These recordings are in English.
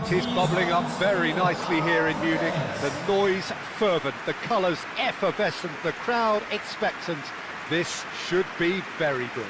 It is bubbling up very nicely here in Munich. The noise fervent, the colours effervescent, the crowd expectant. This should be very good.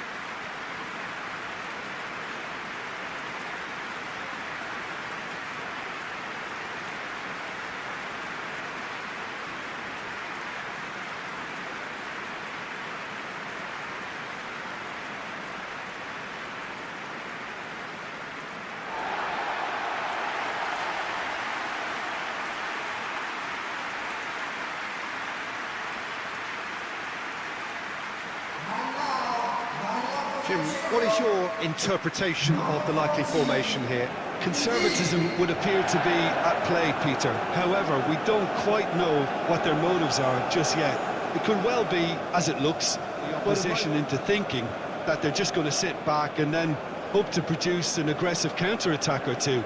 Jim, what is your interpretation of the likely formation here? Conservatism would appear to be at play, Peter. However, we don't quite know what their motives are just yet. It could well be, as it looks, the opposition into thinking that they're just going to sit back and then hope to produce an aggressive counter-attack or two.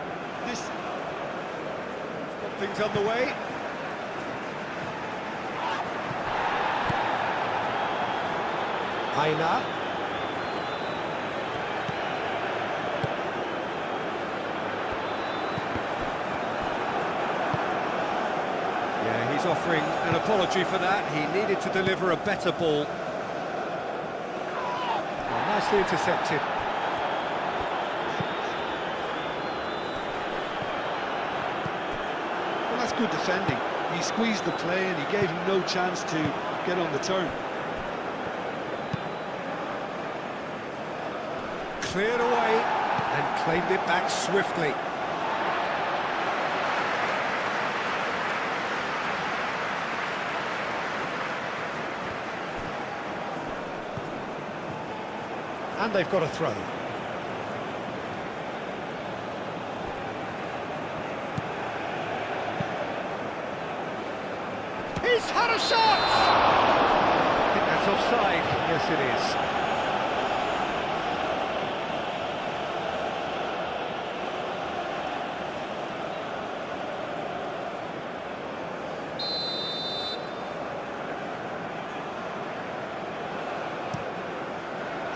Something's on the way. Aina. He's offering an apology for that. He needed to deliver a better ball. Well, nicely intercepted. Well, that's good defending. He squeezed the play and he gave him no chance to get on the turn. Cleared away and claimed it back swiftly. And they've got a throw. He's had a shot! I think that's offside. Yes, it is.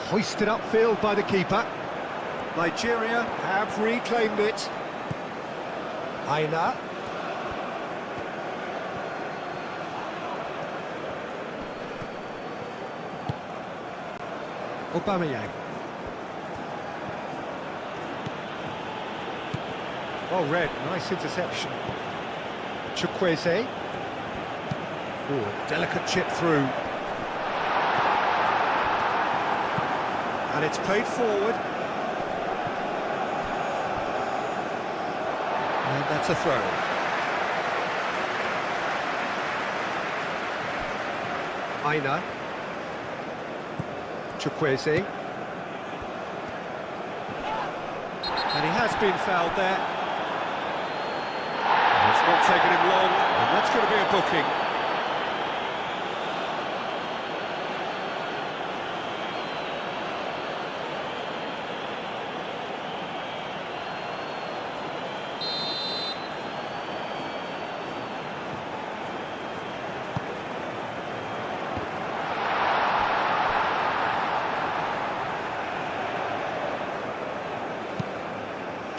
Hoisted upfield by the keeper. Nigeria have reclaimed it. Aina. Aubameyang. Well read, nice interception. Chukwueze. Oh, delicate chip through. And it's played forward. And that's a throw. Aina. Chukwueze. And he has been fouled there. And it's not taken him long, and that's going to be a booking.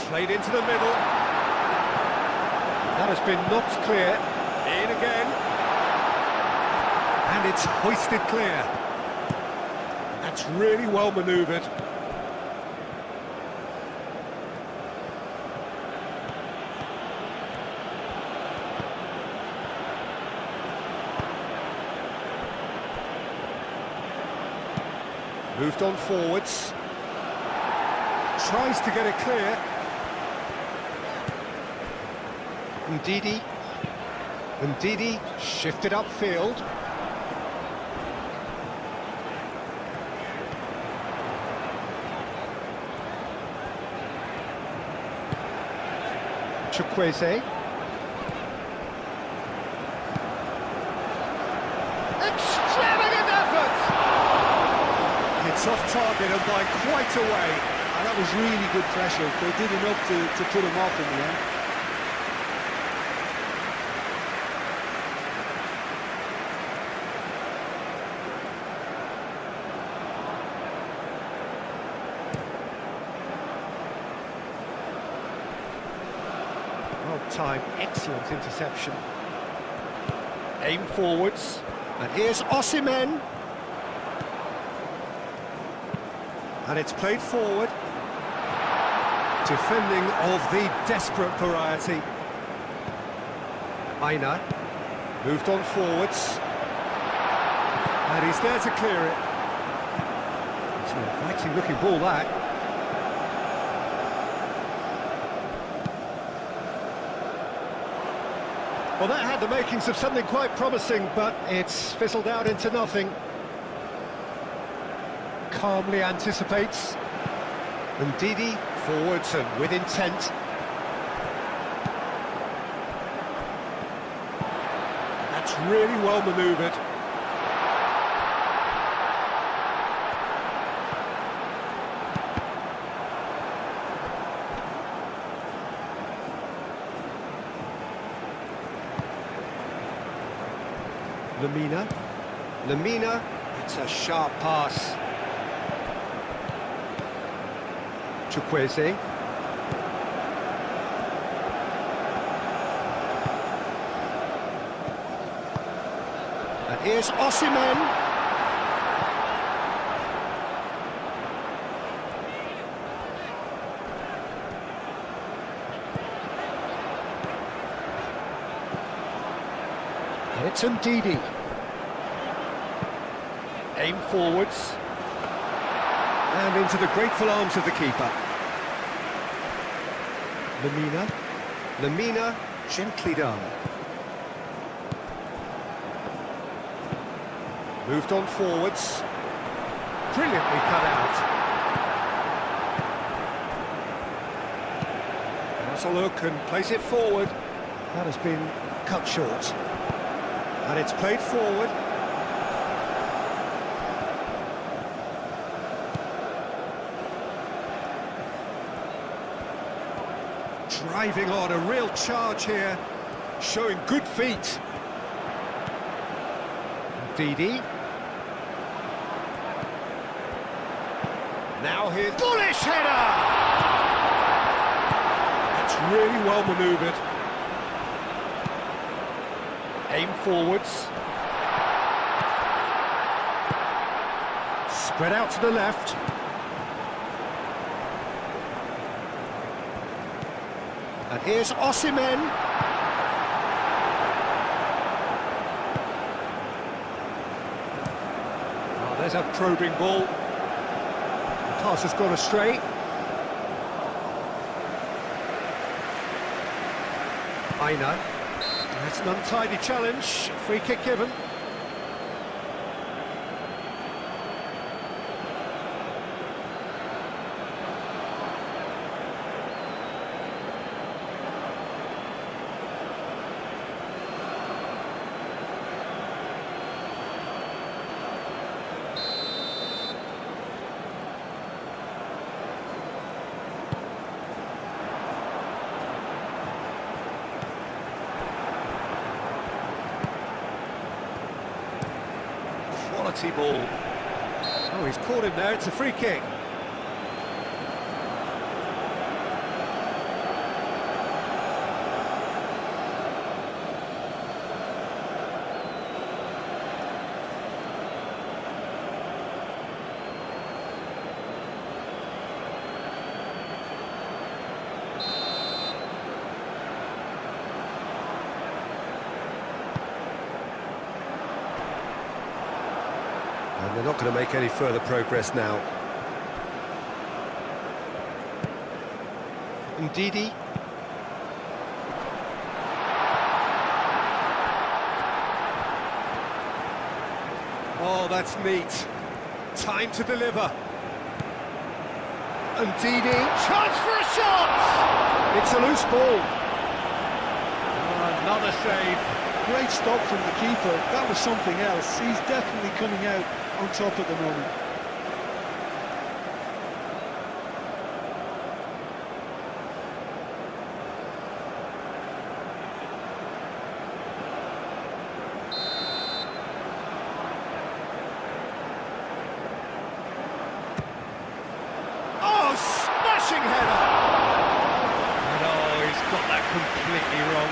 Played into the middle. That has been knocked clear. In again. And it's hoisted clear. That's really well manoeuvred. Moved on forwards. Tries to get it clear. Ndidi shifted upfield. Chukwueze. Extravagant effort! It's off target and by quite a way. And that was really good pressure. They did enough to put him off in the end. that time. Excellent interception. Aim forwards. And here's Osimhen. And it's played forward. Defending of the desperate variety. Aina. Moved on forwards. And he's there to clear it. It's an inviting looking ball, that. Well, that had the makings of something quite promising, but it's fizzled out into nothing. Calmly anticipates. And Didi forwards and with intent. That's really well manoeuvred. Lamina, it's a sharp pass. Chukwueze. And here's Osimhen. And it's Ndidi. Aim forwards. And into the grateful arms of the keeper. Lamina, gently done. Moved on forwards. Brilliantly cut out. Has a look and plays it forward. That has been cut short. And it's played forward. Driving on, a real charge here, showing good feet. Didi. Now here's bullish header! That's really well manoeuvred. Aim forwards. Spread out to the left. And here's Osimhen. Oh, there's a probing ball. The pass has gone astray. Aina. That's an untidy challenge. Free kick given. Quality ball. Oh, he's caught him there, it's a free kick. And they're not going to make any further progress now. Ndidi. Oh, that's neat. Time to deliver. Ndidi. Chance for a shot! It's a loose ball. Oh, another save. Great stop from the keeper. That was something else. He's definitely coming out on top at the moment. Oh, smashing header! And oh, he's got that completely wrong.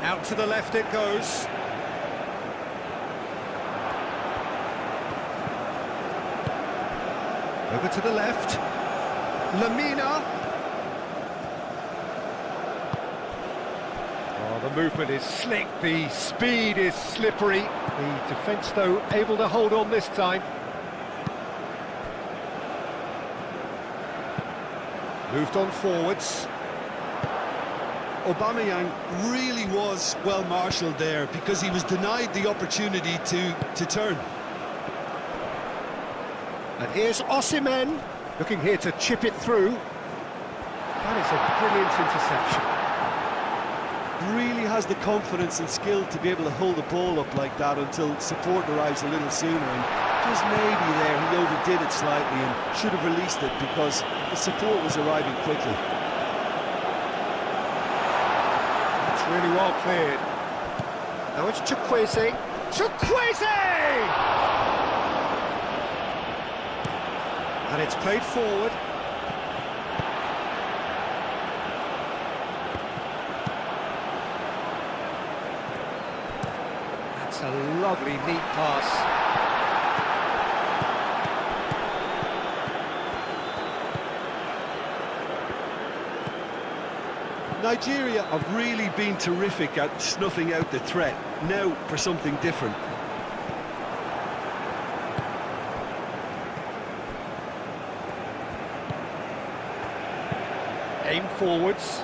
Out to the left it goes. Over to the left. Lamina. Oh, the movement is slick, the speed is slippery. The defence, though, able to hold on this time. Moved on forwards. Aubameyang really was well marshalled there because he was denied the opportunity to turn. And here's Osimhen, looking here to chip it through. That is a brilliant interception. Really has the confidence and skill to be able to hold the ball up like that until support arrives a little sooner, and just maybe there he overdid it slightly and should have released it because the support was arriving quickly. That's really well cleared. Now it's Chukwueze. Chukwueze! And it's played forward. That's a lovely, neat pass. Nigeria have really been terrific at snuffing out the threat. Now for something different. Aim forwards.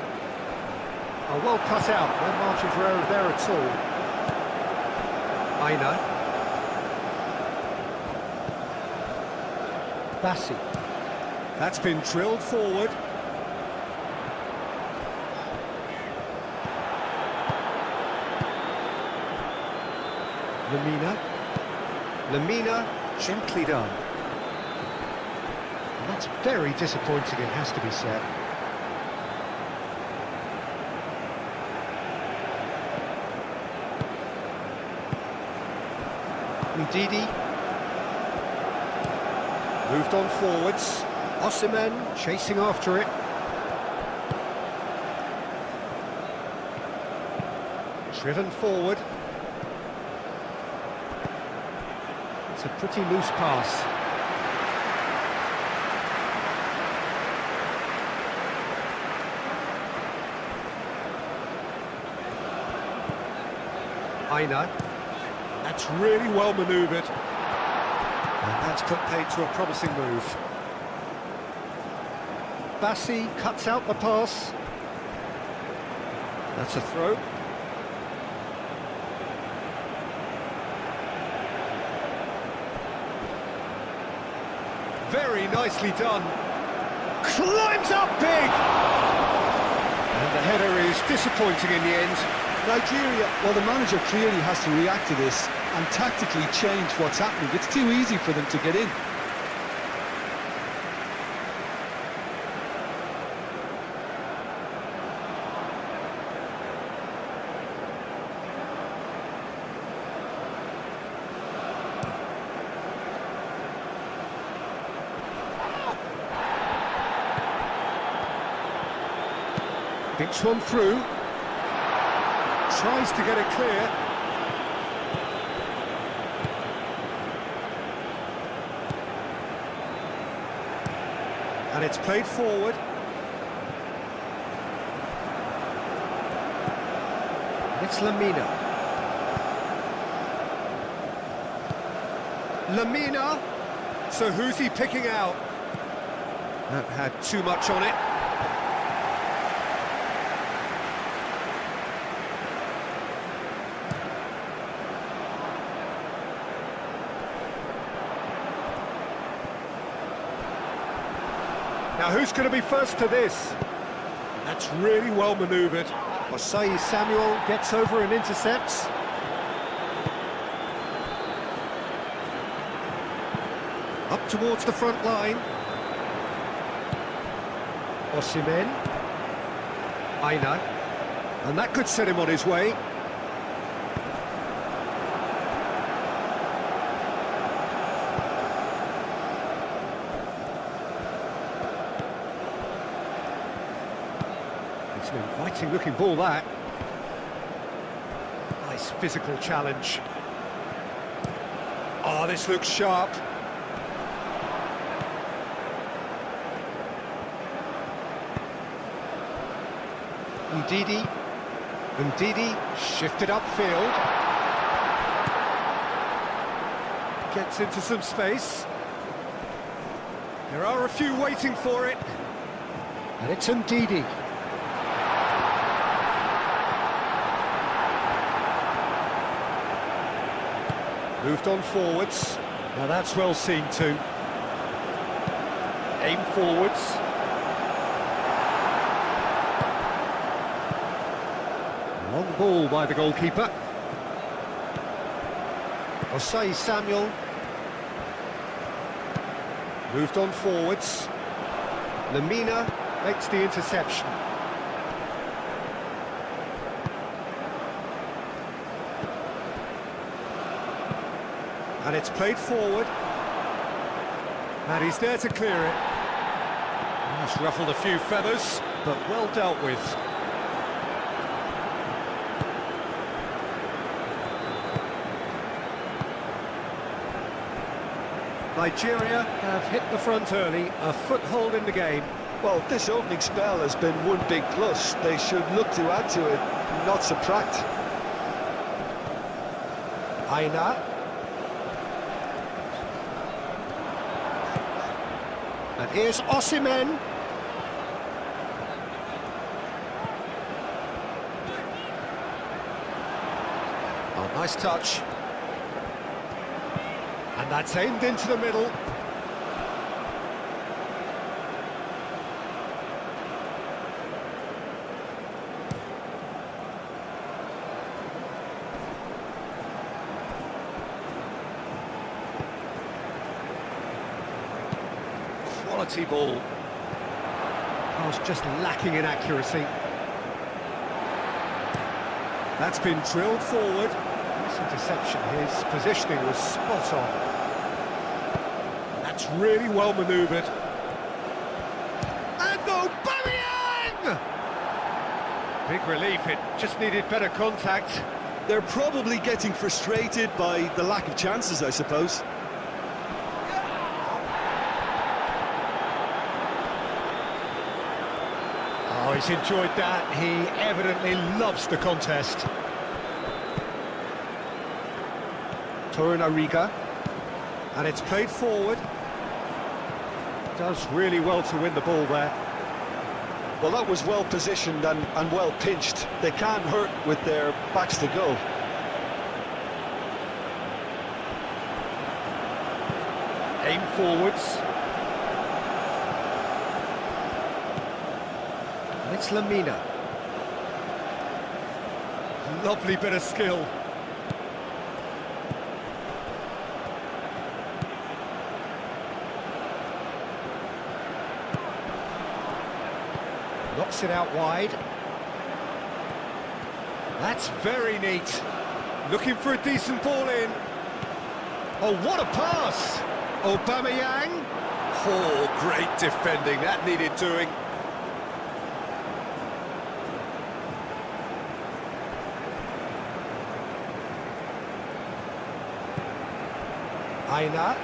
Oh, well cut out. No margin for error there at all. Aina. Bassi. That's been drilled forward. Lamina, gently done. And that's very disappointing, it has to be said. Ndidi. Moved on forwards. Osimhen chasing after it. Driven forward. It's a pretty loose pass. Aina. That's really well manoeuvred. And that's put paid to a promising move. Bassi cuts out the pass. That's a throw. Very nicely done. Climbs up big! And the header is disappointing in the end. Nigeria, well, the manager clearly has to react to this and tactically change what's happening. It's too easy for them to get in. Pinch one through. Tries to get it clear. And it's played forward. It's Lamina. Lamina. So who's he picking out? That had too much on it. Now who's going to be first to this? That's really well manoeuvred. Osei Samuel gets over and intercepts. Up towards the front line. Osimhen. Aina. And that could set him on his way. It's an inviting looking ball, that. Nice physical challenge. Oh, this looks sharp. Ndidi shifted upfield. Gets into some space. There are a few waiting for it. And it's Ndidi. Moved on forwards. Now that's well seen too. Aim forwards. Long ball by the goalkeeper. Osei Samuel. Moved on forwards. Lamina makes the interception. And it's played forward. And he's there to clear it. He's ruffled a few feathers, but well dealt with. Nigeria have hit the front early, a foothold in the game. Well, this opening spell has been one big plus. They should look to add to it, not subtract. Aina. And here's Osimhen. Oh, nice touch. And that's aimed into the middle. Quality ball. I was just lacking in accuracy. That's been drilled forward. Nice interception. His positioning was spot on. That's really well manoeuvred. And Aubameyang! Big relief, it just needed better contact. They're probably getting frustrated by the lack of chances, I suppose. Oh, he's enjoyed that. He evidently loves the contest. Torunariga. And it's played forward. Does really well to win the ball there. Well, that was well positioned and well pinched. They can't hurt with their backs to goal. Aim forwards. And it's Lamina. Lovely bit of skill. Knocks it out wide. That's very neat. Looking for a decent ball in. Oh, what a pass! Aubameyang. Oh, great defending. That needed doing. Aina.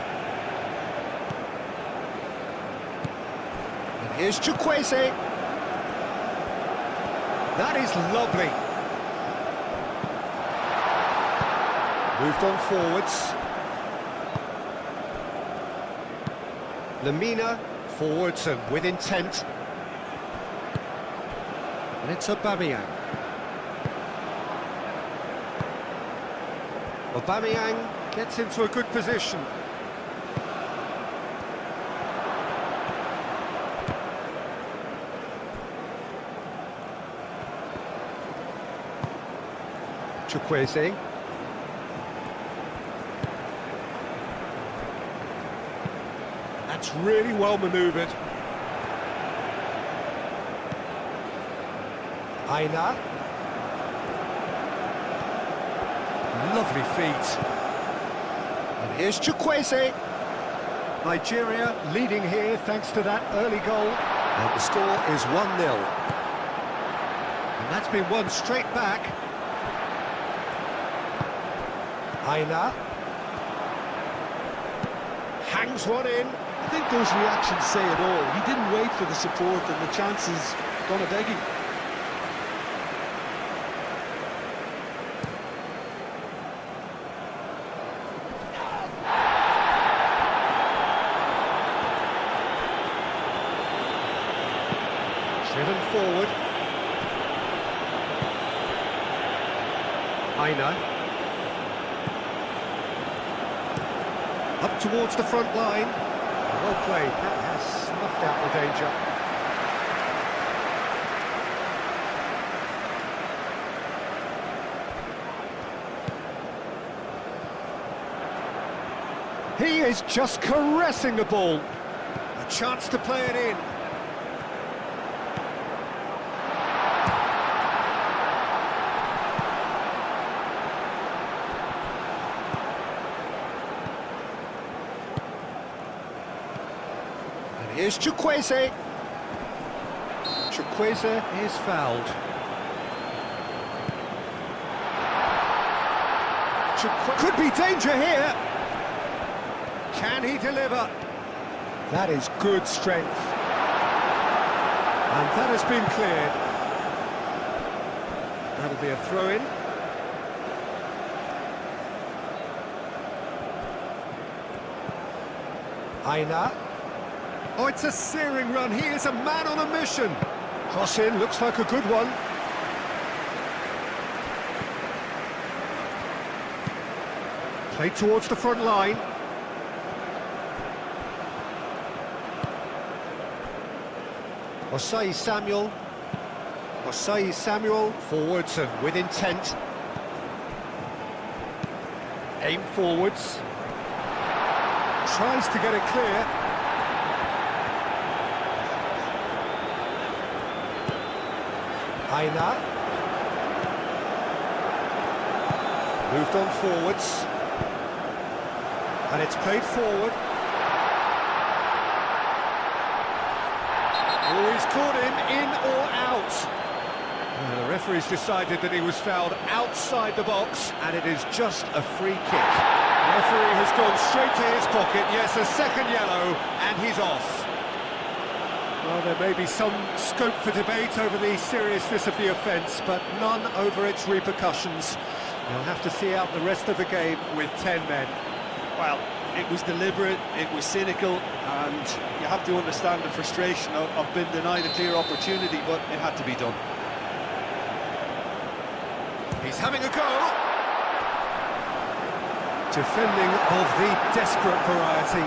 And here's Chukwueze. That is lovely. Moved on forwards. Lamina, forwards and with intent. And it's Aubameyang. Aubameyang gets into a good position. Chukwueze. That's really well manoeuvred. Aina. Lovely feet. And here's Chukwueze. Nigeria leading here thanks to that early goal. And the score is 1-0. That's been won straight back. Aina. Hangs one in. I think those reactions say it all. He didn't wait for the support, and the chances gonna beg him. Driven forward. Aina. Up towards the front line. Well played. That has snuffed out the danger. He is just caressing the ball. A chance to play it in. Here's Chukwueze. Chukwueze is fouled. Could be danger here. Can he deliver? That is good strength. And that has been cleared. That'll be a throw-in. Aina. Oh, it's a searing run. He is a man on a mission. Cross in, looks like a good one. Played towards the front line. Osei Samuel. Osei Samuel, forwards and with intent. Aim forwards. Tries to get it clear. Aina. Moved on forwards. And it's played forward. Oh, he's caught him in or out. The referee's decided that he was fouled outside the box, and it is just a free kick. The referee has gone straight to his pocket. Yes, a second yellow, and he's off. Well, there may be some scope for debate over the seriousness of the offence, but none over its repercussions. They'll have to see out the rest of the game with 10 men. Well, it was deliberate, it was cynical, and you have to understand the frustration of being denied a clear opportunity, but it had to be done. He's having a go. Defending of the desperate variety.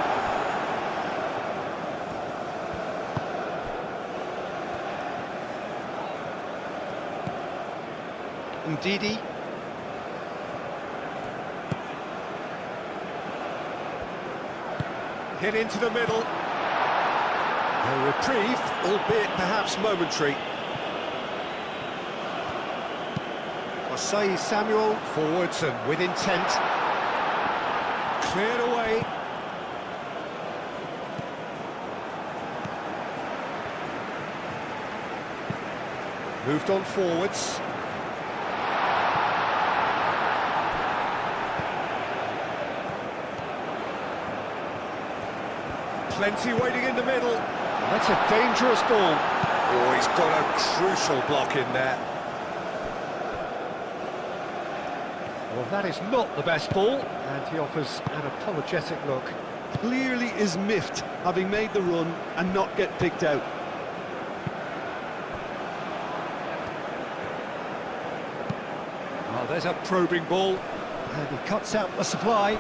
Ndidi. Hit into the middle. A reprieve, albeit perhaps momentary. Osei Samuel, forwards and with intent. Cleared away. Moved on forwards. Plenty waiting in the middle. That's a dangerous ball. Oh, he's got a crucial block in there. Well, that is not the best ball, and he offers an apologetic look. Clearly is miffed, having made the run and not get picked out. Oh, there's a probing ball, and he cuts out the supply.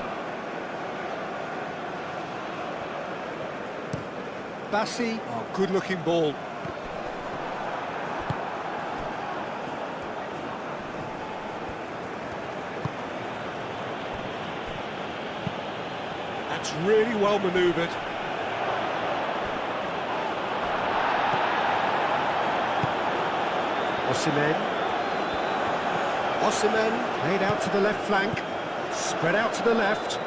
Bassi, oh, good-looking ball. That's really well manoeuvred. Osimhen played out to the left flank, spread out to the left.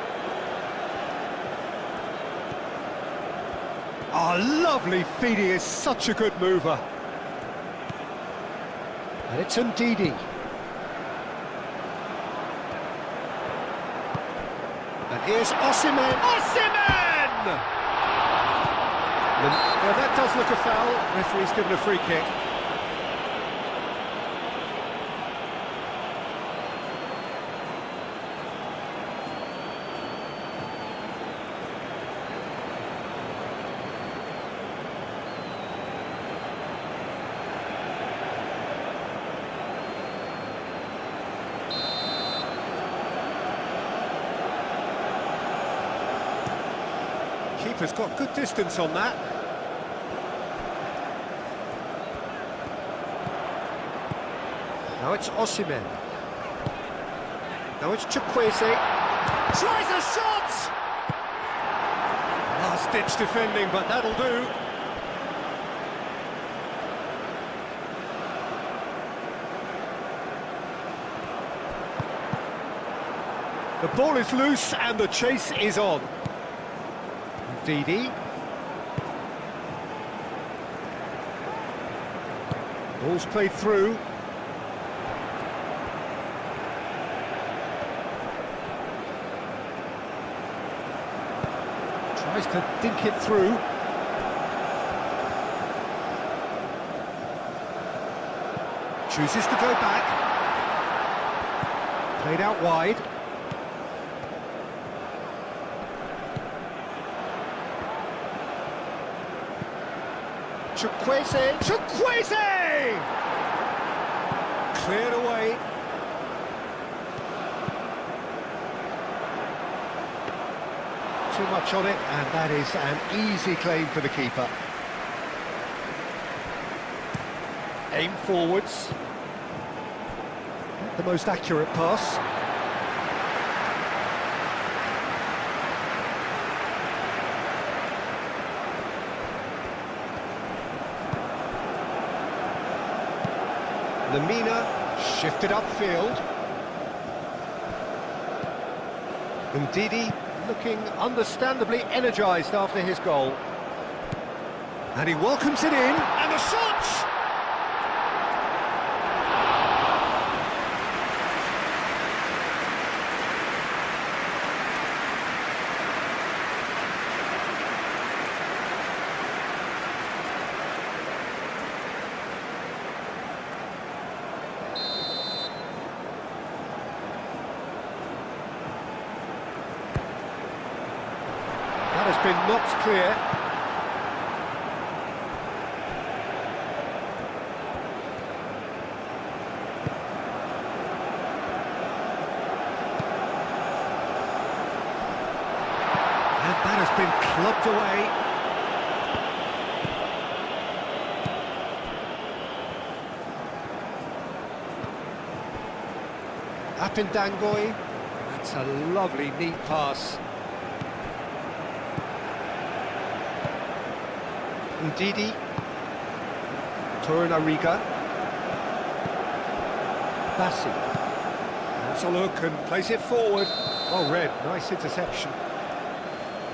Oh, lovely feed, he is such a good mover. And it's Ndidi. And here's Osimhen. Osimhen! Well, that does look a foul. Referee's given a free kick. Keeper's got good distance on that. Now it's Osimhen. Now it's Chukwueze. Tries a shot! Last-ditch defending, but that'll do. The ball is loose and the chase is on. Ndidi. Ball's played through. Tries to dink it through. Chooses to go back. Played out wide. Chukwueze! Cleared away. Too much on it, and that is an easy claim for the keeper. Aim forwards. Not the most accurate pass. Lamina shifted upfield. Ndidi looking understandably energised after his goal. And he welcomes it in, and the shot! Has been knocked clear. And that has been clubbed away. Apindangoi. That's a lovely, neat pass. Ndidi, Torunariga, Bassi. That's a look and plays it forward. Well read, nice interception.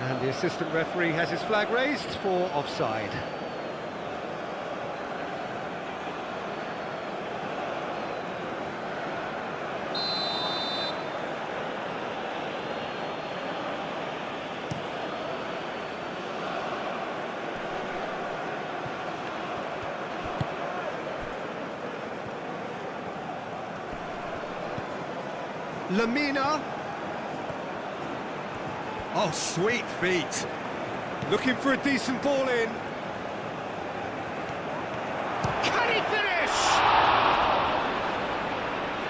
And the assistant referee has his flag raised for offside. Lamina. Oh, sweet feet. Looking for a decent ball in. Can he finish?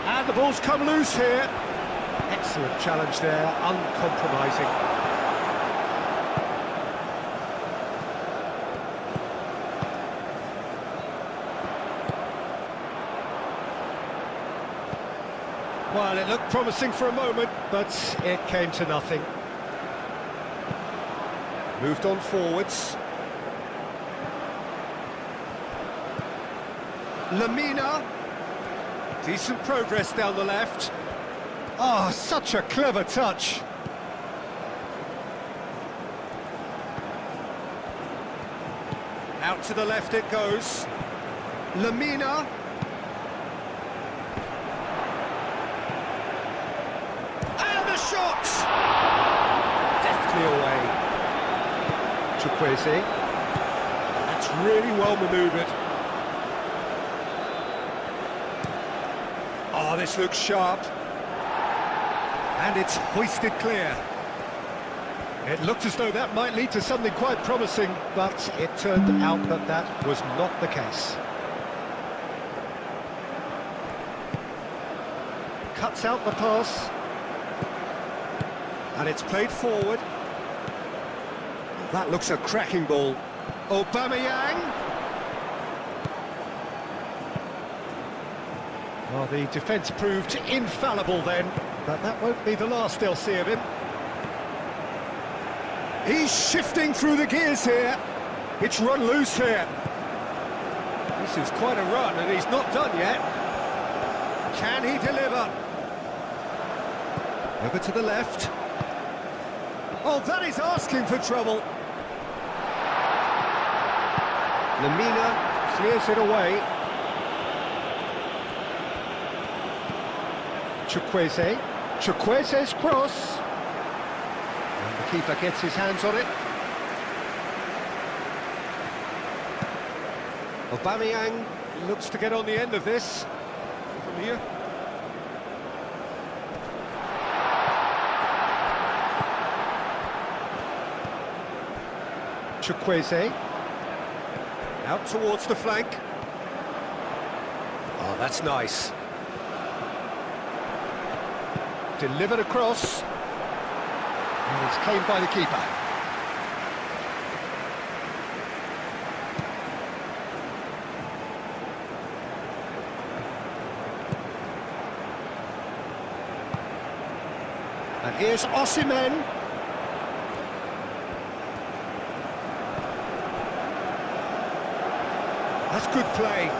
And the ball's come loose here. Excellent challenge there, uncompromising. Well, it looked promising for a moment, but it came to nothing. Moved on forwards. Lamina. Decent progress down the left. Oh, such a clever touch. Out to the left it goes. Lamina. Chukwueze. That's really well manoeuvred. Oh, this looks sharp. And it's hoisted clear. It looked as though that might lead to something quite promising, but it turned out that that was not the case. Cuts out the pass. And it's played forward. That looks a cracking ball. Aubameyang. Well, the defence proved infallible then, but that won't be the last they'll see of him. He's shifting through the gears here. It's run loose here. This is quite a run, and he's not done yet. Can he deliver? Over to the left. Oh, that is asking for trouble. Lemina clears it away. Chukwueze. Chukwueze's cross. And the keeper gets his hands on it. Aubameyang looks to get on the end of this. From here. Chukwueze. Out towards the flank. Oh, that's nice. Delivered across. And it's claimed by the keeper. And here's Osimhen. That's good play.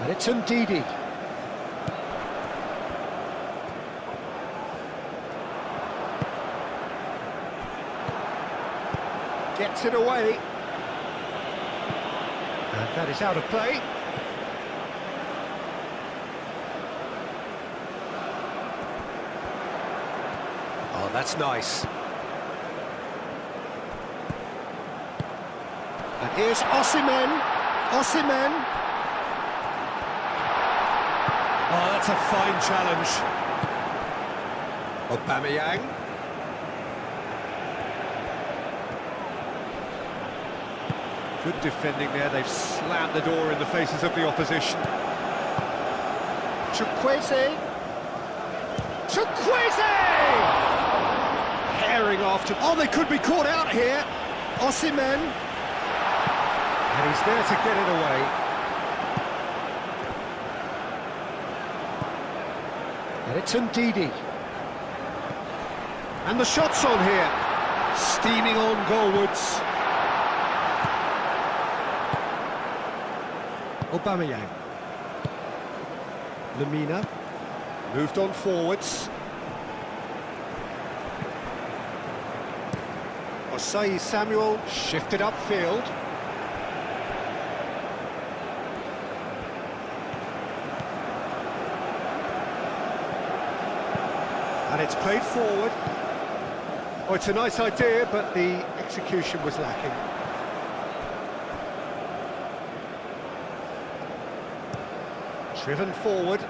And it's Ndidi. Gets it away. And that is out of play. Oh, that's nice. And here's Osimhen. Osimhen. Oh, that's a fine challenge. Aubameyang. Good defending there. They've slammed the door in the faces of the opposition. Chukwueze. Chukwueze! Herring after. Oh, they could be caught out here. Osimhen. And he's there to get it away. And it's Ndidi. And the shot's on here. Steaming on goalwards. Aubameyang. Lemina. Moved on forwards. Osei Samuel shifted upfield. And it's played forward. Oh, it's a nice idea, but the execution was lacking. Driven forward.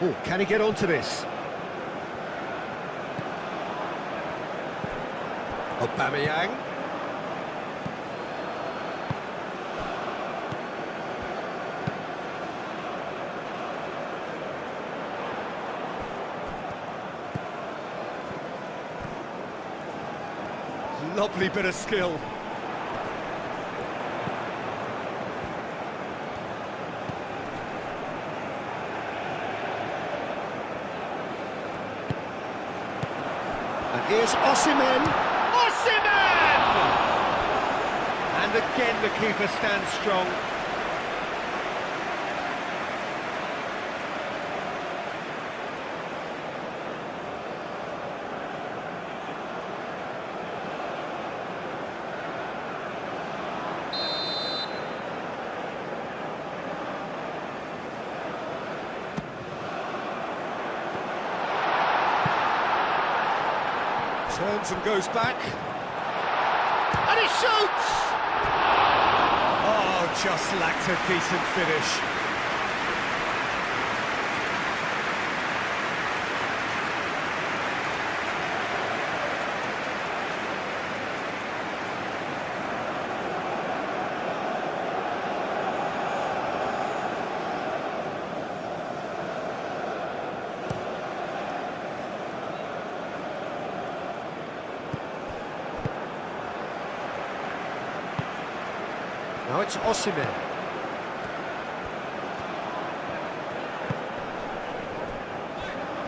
Oh, can he get onto this? Aubameyang. Lovely bit of skill. And here's Osimhen. Osimhen! And again the keeper stands strong. Turns and goes back. And he shoots! Oh, just lacked a decent finish. Now it's Osimhen.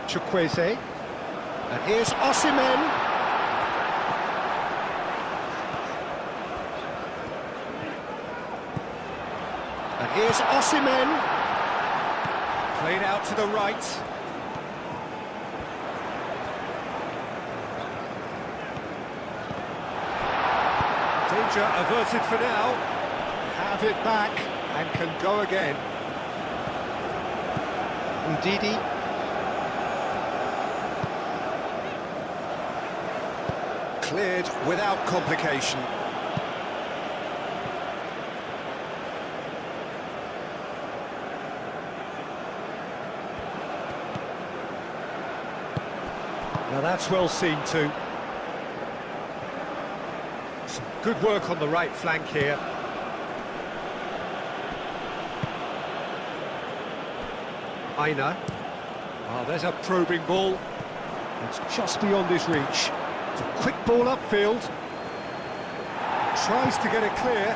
Chukwueze. And here's Osimhen. And here's Osimhen. Played out to the right. Danger averted for now. Have it back and can go again. Ndidi. Cleared without complication. Now that's well seen too. Some good work on the right flank here. Aina. Oh, there's a probing ball. It's just beyond his reach. It's a quick ball upfield. Tries to get it clear.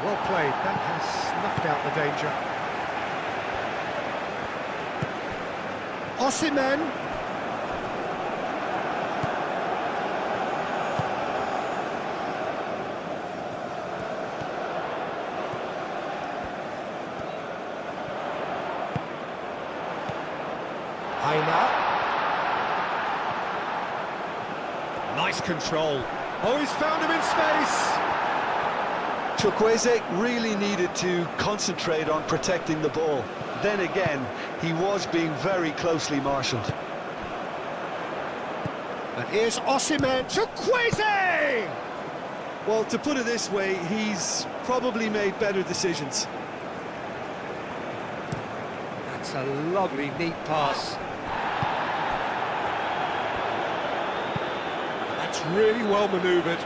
Well played. That has snuffed out the danger. Osimhen. Aina. Nice control. Oh, he's found him in space. Chukwueze really needed to concentrate on protecting the ball. Then again, he was being very closely marshalled. And here's Osimhen. Chukwueze! Well, to put it this way, he's probably made better decisions. That's a lovely, neat pass. That's really well manoeuvred.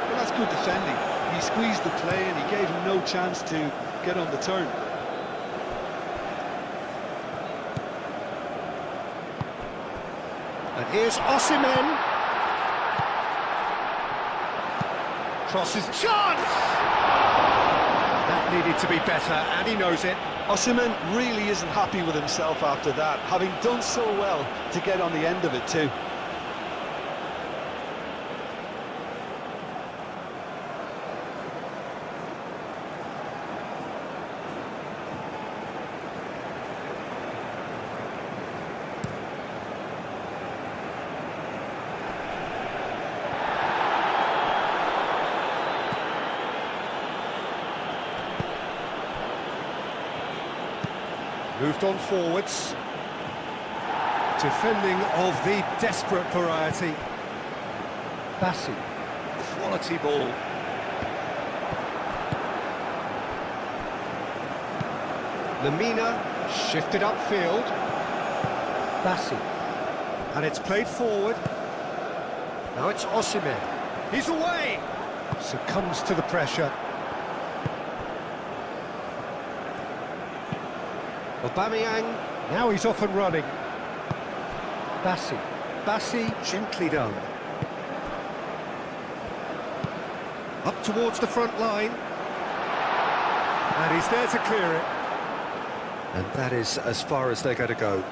Well, that's good defending. He squeezed the play and he gave him no chance to get on the turn. And here's Osimhen. Crosses. Chance! That needed to be better, and he knows it. Osimhen really isn't happy with himself after that, having done so well to get on the end of it too. Moved on forwards. Defending of the desperate variety. Bassi. Quality ball. Lamina shifted upfield. Bassi. And it's played forward. Now it's Osimhen. He's away! Succumbs to the pressure. Aubameyang, now he's off and running. Bassi gently done. Up towards the front line. And he's there to clear it. And that is as far as they're going to go.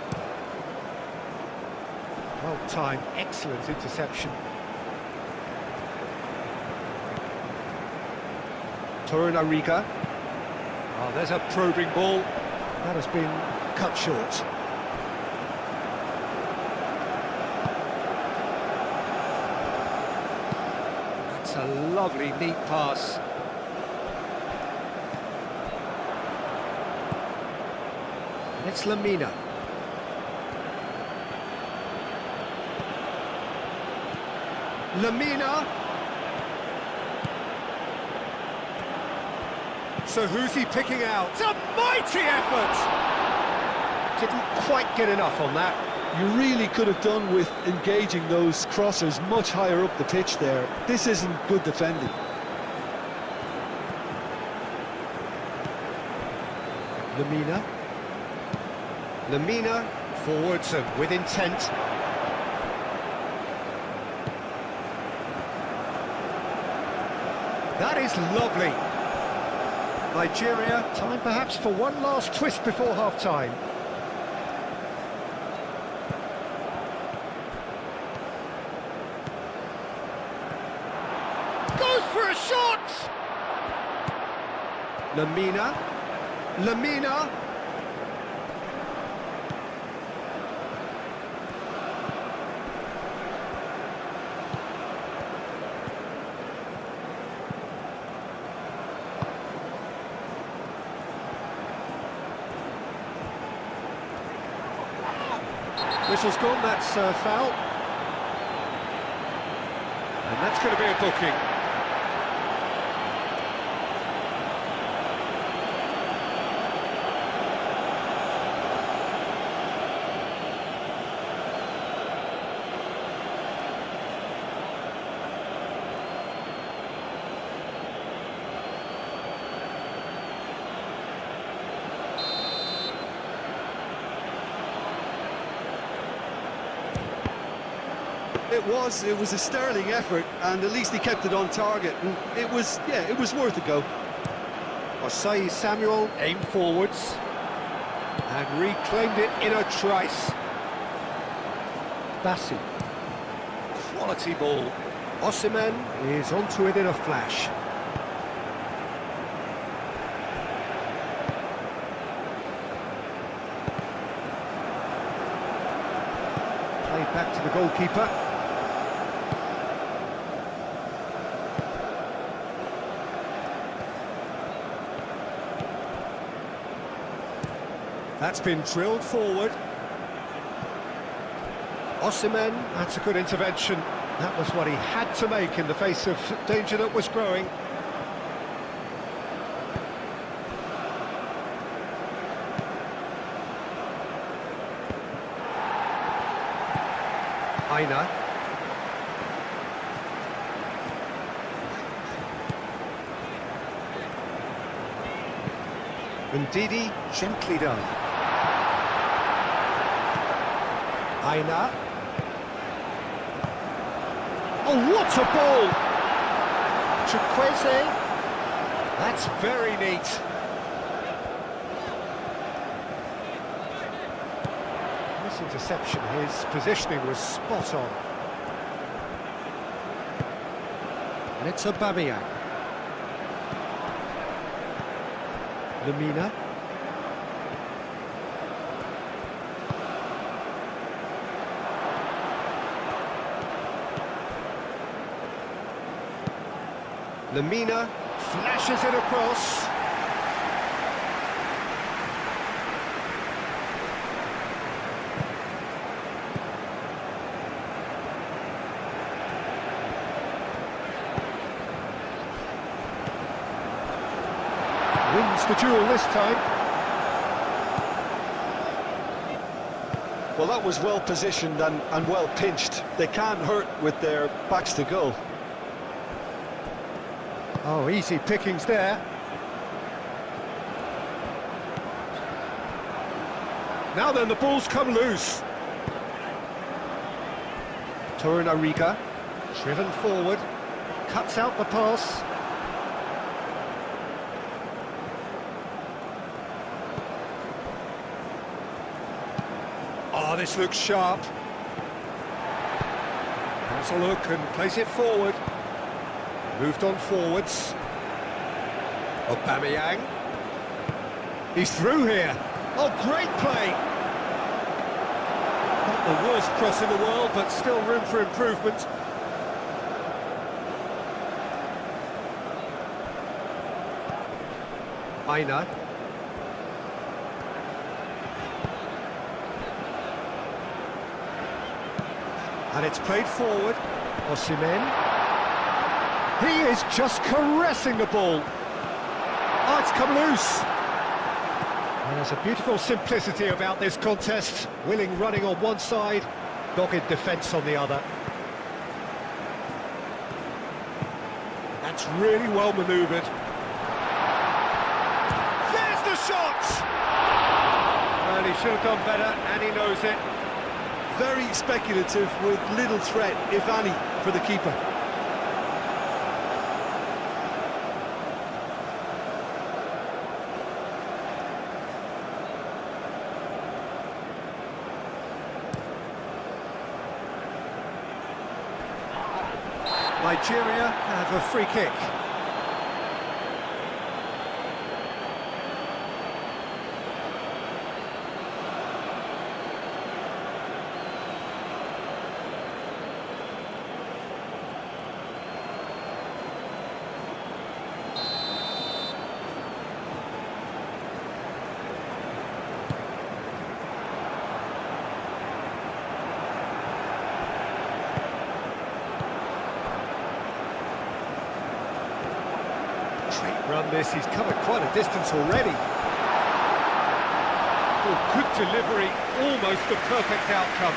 Well timed, excellent interception. Torunariga. Oh, there's a probing ball. That has been cut short. That's a lovely, neat pass. And it's Lamina. Lamina. So who's he picking out? It's a mighty effort! Didn't quite get enough on that. You really could have done with engaging those crossers much higher up the pitch there. This isn't good defending. Lamina. Lamina, forwards and with intent. That is lovely. Nigeria, time perhaps for one last twist before half-time. Goes for a shot! Lamina. Lamina. Whistle's gone, that's a foul. And that's going to be a booking. It was a sterling effort, and at least he kept it on target. And it was worth a go. Osei Samuel aimed forwards and reclaimed it in a trice. Bassi. Quality ball. Osimhen is onto it in a flash. Played back to the goalkeeper. That's been drilled forward. Osimhen, that's a good intervention. That was what he had to make in the face of danger that was growing. Aina. Ndidi, gently done. Aina. Oh, what a ball! Chukwueze. That's very neat. This interception, his positioning was spot on. And it's Aubameyang. Lamina. Lamina flashes it across. Wins the duel this time. Well, that was well positioned and well pinched. They can't hurt with their backs to goal. Oh, easy pickings there. Now then, the ball's come loose. Torunariga, driven forward, cuts out the pass. Oh, this looks sharp. Has a look and plays it forward. Moved on forwards. Aubameyang. He's through here. Oh, great play. Not the worst cross in the world, but still room for improvement. Aina. And it's played forward. Osimhen. He is just caressing the ball. Oh, it's come loose. And there's a beautiful simplicity about this contest. Willing running on one side, dogged defence on the other. That's really well manoeuvred. There's the shot! Well, he should have done better, and he knows it. Very speculative with little threat, if any, for the keeper. Nigeria have a free kick. Run this, he's covered quite a distance already. Oh, good delivery, almost the perfect outcome.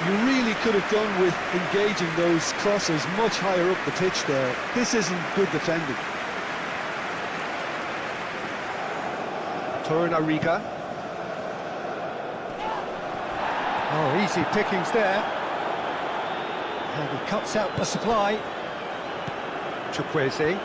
You really could have done with engaging those crosses much higher up the pitch there. This isn't good defending. Torunariga. Oh, easy pickings there. And he cuts out the supply. Chukwueze.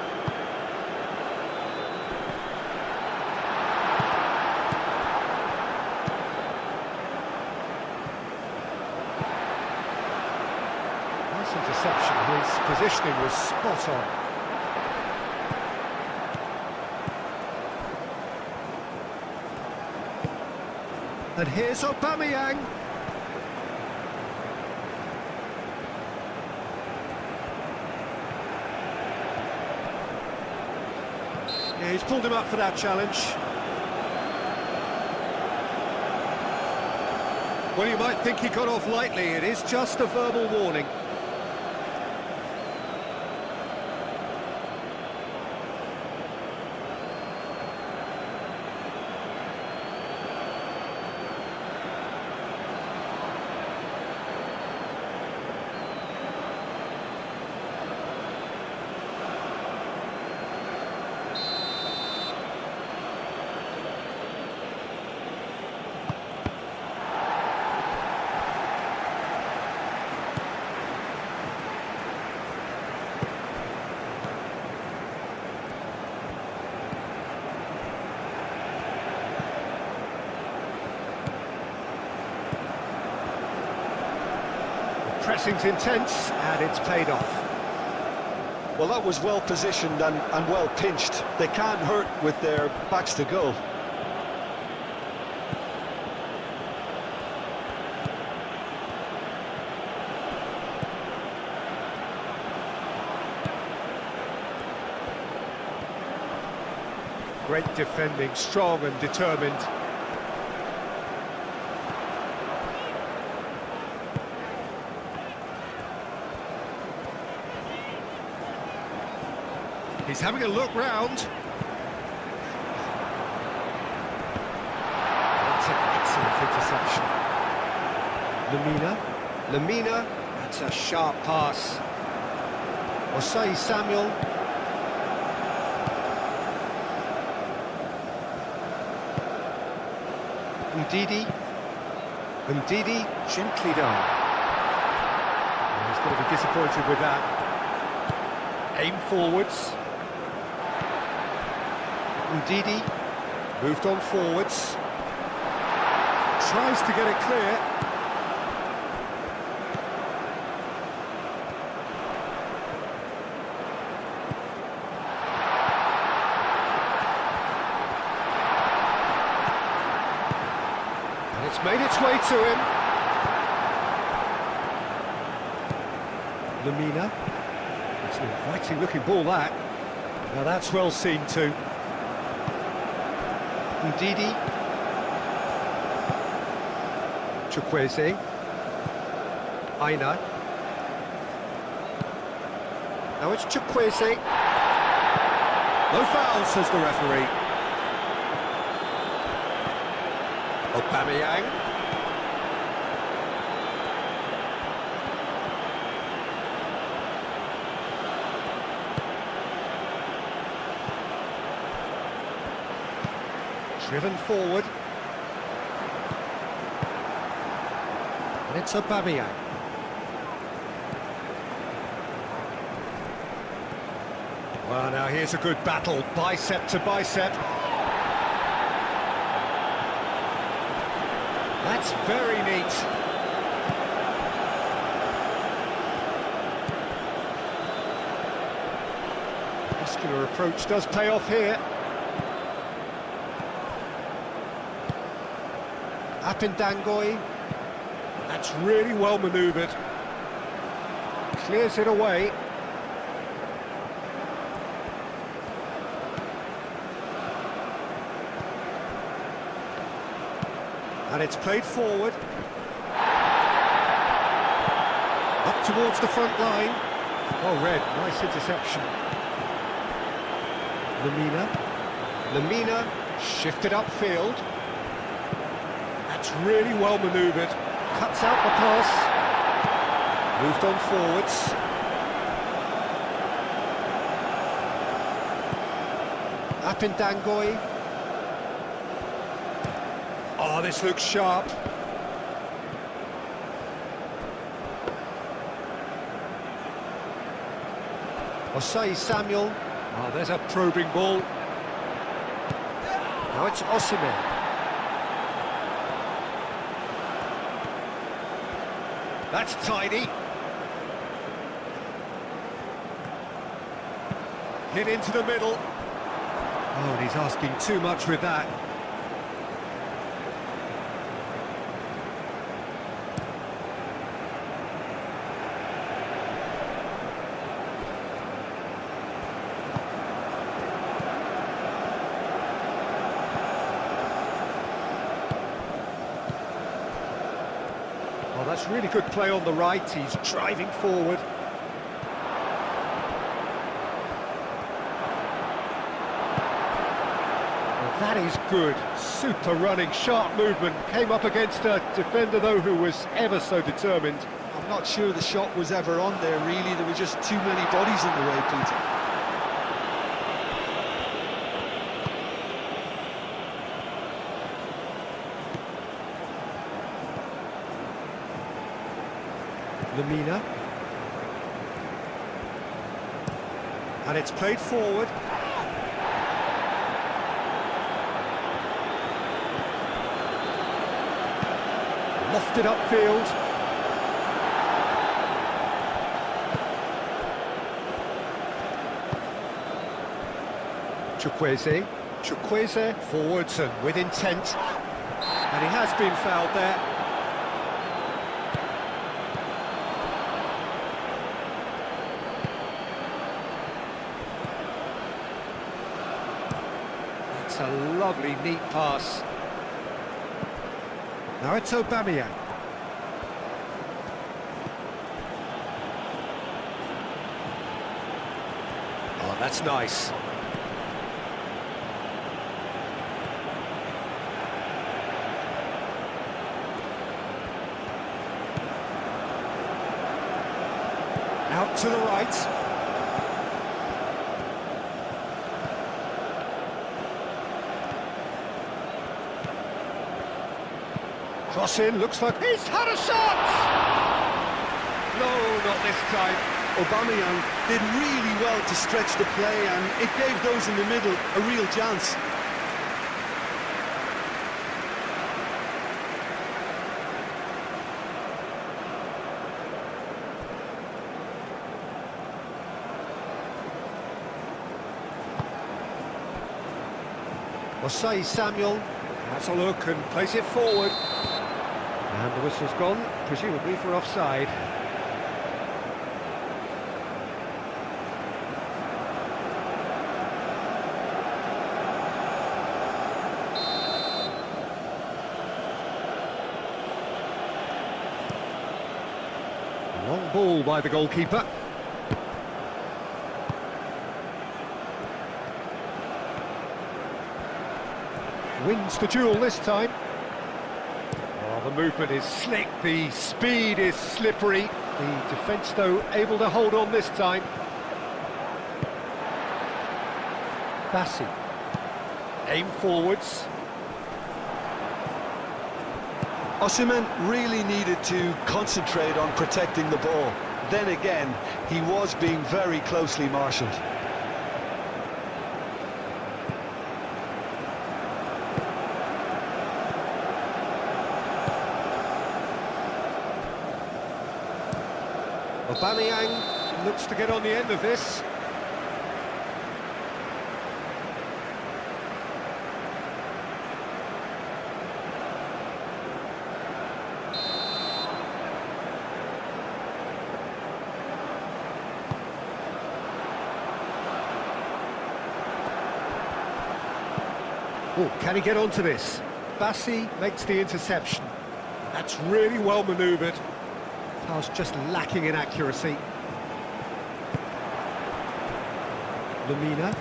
Interception, his positioning was spot on. And here's Aubameyang. Yeah, he's pulled him up for that challenge. Well, you might think he got off lightly, it is just a verbal warning. Pressing's intense, and it's paid off. Well, that was well positioned and well pinched. They can't hurt with their backs to goal. Great defending, strong and determined. He's having a look round. That's an excellent interception. Lemina, that's a sharp pass. Osai Samuel. Ndidi, gently done. Oh, he's going to be disappointed with that. Aim forwards. Ndidi moved on forwards. Tries to get it clear. And it's made its way to him. Lemina. It's an inviting looking ball, that. Now that's well seen too. Ndidi. Chukwueze. Aina. Now it's Chukwueze. No foul, says the referee. Aubameyang. Driven forward. And it's Aubameyang. Well, now here's a good battle, bicep to bicep. That's very neat. Muscular approach does pay off here. Apindangoy. That's really well manoeuvred. Clears it away. And it's played forward. Up towards the front line. Oh, Red, nice interception. Lemina shifted upfield. That's really well manoeuvred. Cuts out the pass. Moved on forwards. Apindangoy. Oh, this looks sharp. Osai Samuel. Oh, there's a probing ball. Now it's Osimhen. That's tidy. Hit into the middle. Oh, and he's asking too much with that. Oh, that's really good play on the right. He's driving forward. Well, that is good. Super running, sharp movement. Came up against a defender, though, who was ever so determined. I'm not sure the shot was ever on there, really. There were just too many bodies in the way, Peter. Lemina. And it's played forward. Lofted upfield. Chukwueze forwards and with intent. And he has been fouled there. A lovely, neat pass. Now it's Aubameyang. Oh, that's nice. Out to the right. Cross in, looks like he's had a shot! No, not this time. Aubameyang did really well to stretch the play, and it gave those in the middle a real chance. Osai Samuel has a look and plays it forward. And the whistle's gone, presumably for offside. Long ball by the goalkeeper. wins the duel this time. Oh, the movement is slick, the speed is slippery. The defence, though, able to hold on this time. Bassi. Aim forwards. Osimhen really needed to concentrate on protecting the ball. Then again, he was being very closely marshalled. Aubameyang looks to get on the end of this. Oh, can he get onto this? Bassi makes the interception. That's really well manoeuvred. Pass just lacking in accuracy. Lamina.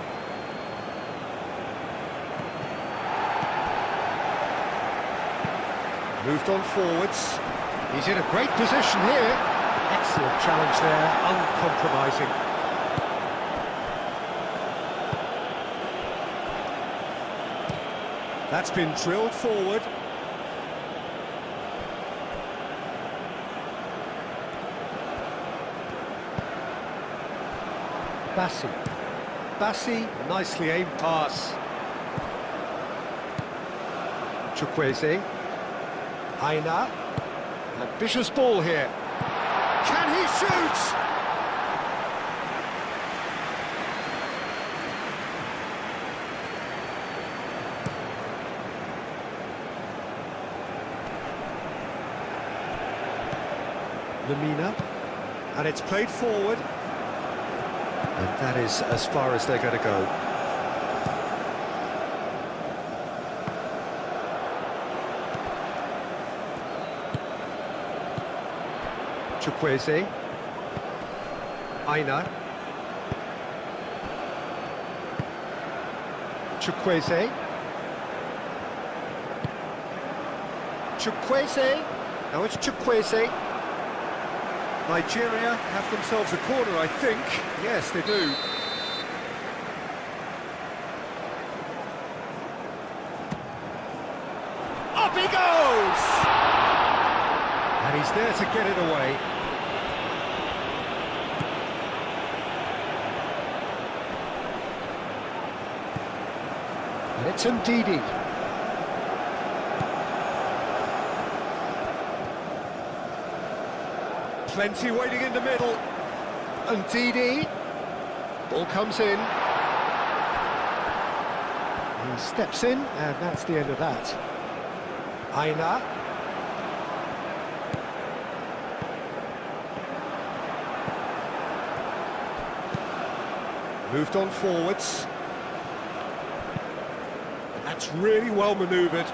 Moved on forwards. He's in a great position here. Excellent challenge there, uncompromising. That's been drilled forward. Bassi. Bassi, nicely aimed pass. Chukwueze. Aina. Ambitious ball here. Can he shoot? Lamina, and it's played forward, and that is as far as they're going to go. Chukwueze, Aina, Chukwueze, Chukwueze, now it's Chukwueze. Nigeria have themselves a corner, I think. Yes, they do. Up he goes! And he's there to get it away. And it's Ndidi. Plenty waiting in the middle. Ndidi. Ball comes in. He steps in, and that's the end of that. Aina. Moved on forwards. And that's really well manoeuvred.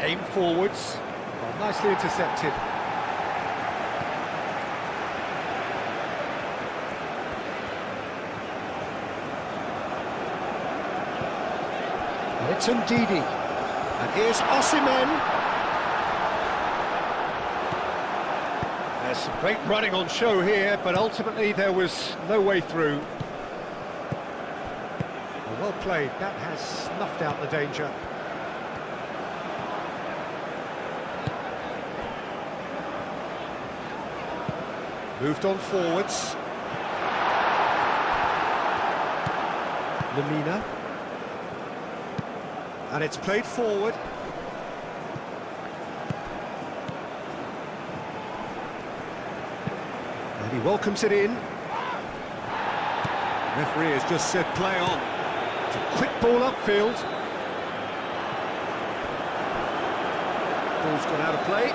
Aim forwards. Oh, nicely intercepted. And it's Ndidi. And here's Osimhen. There's some great running on show here, but ultimately there was no way through. Well played. That has snuffed out the danger. Moved on forwards. Lamina. And it's played forward. And he welcomes it in. The referee has just said play on. It's a quick ball upfield. Ball's gone out of play.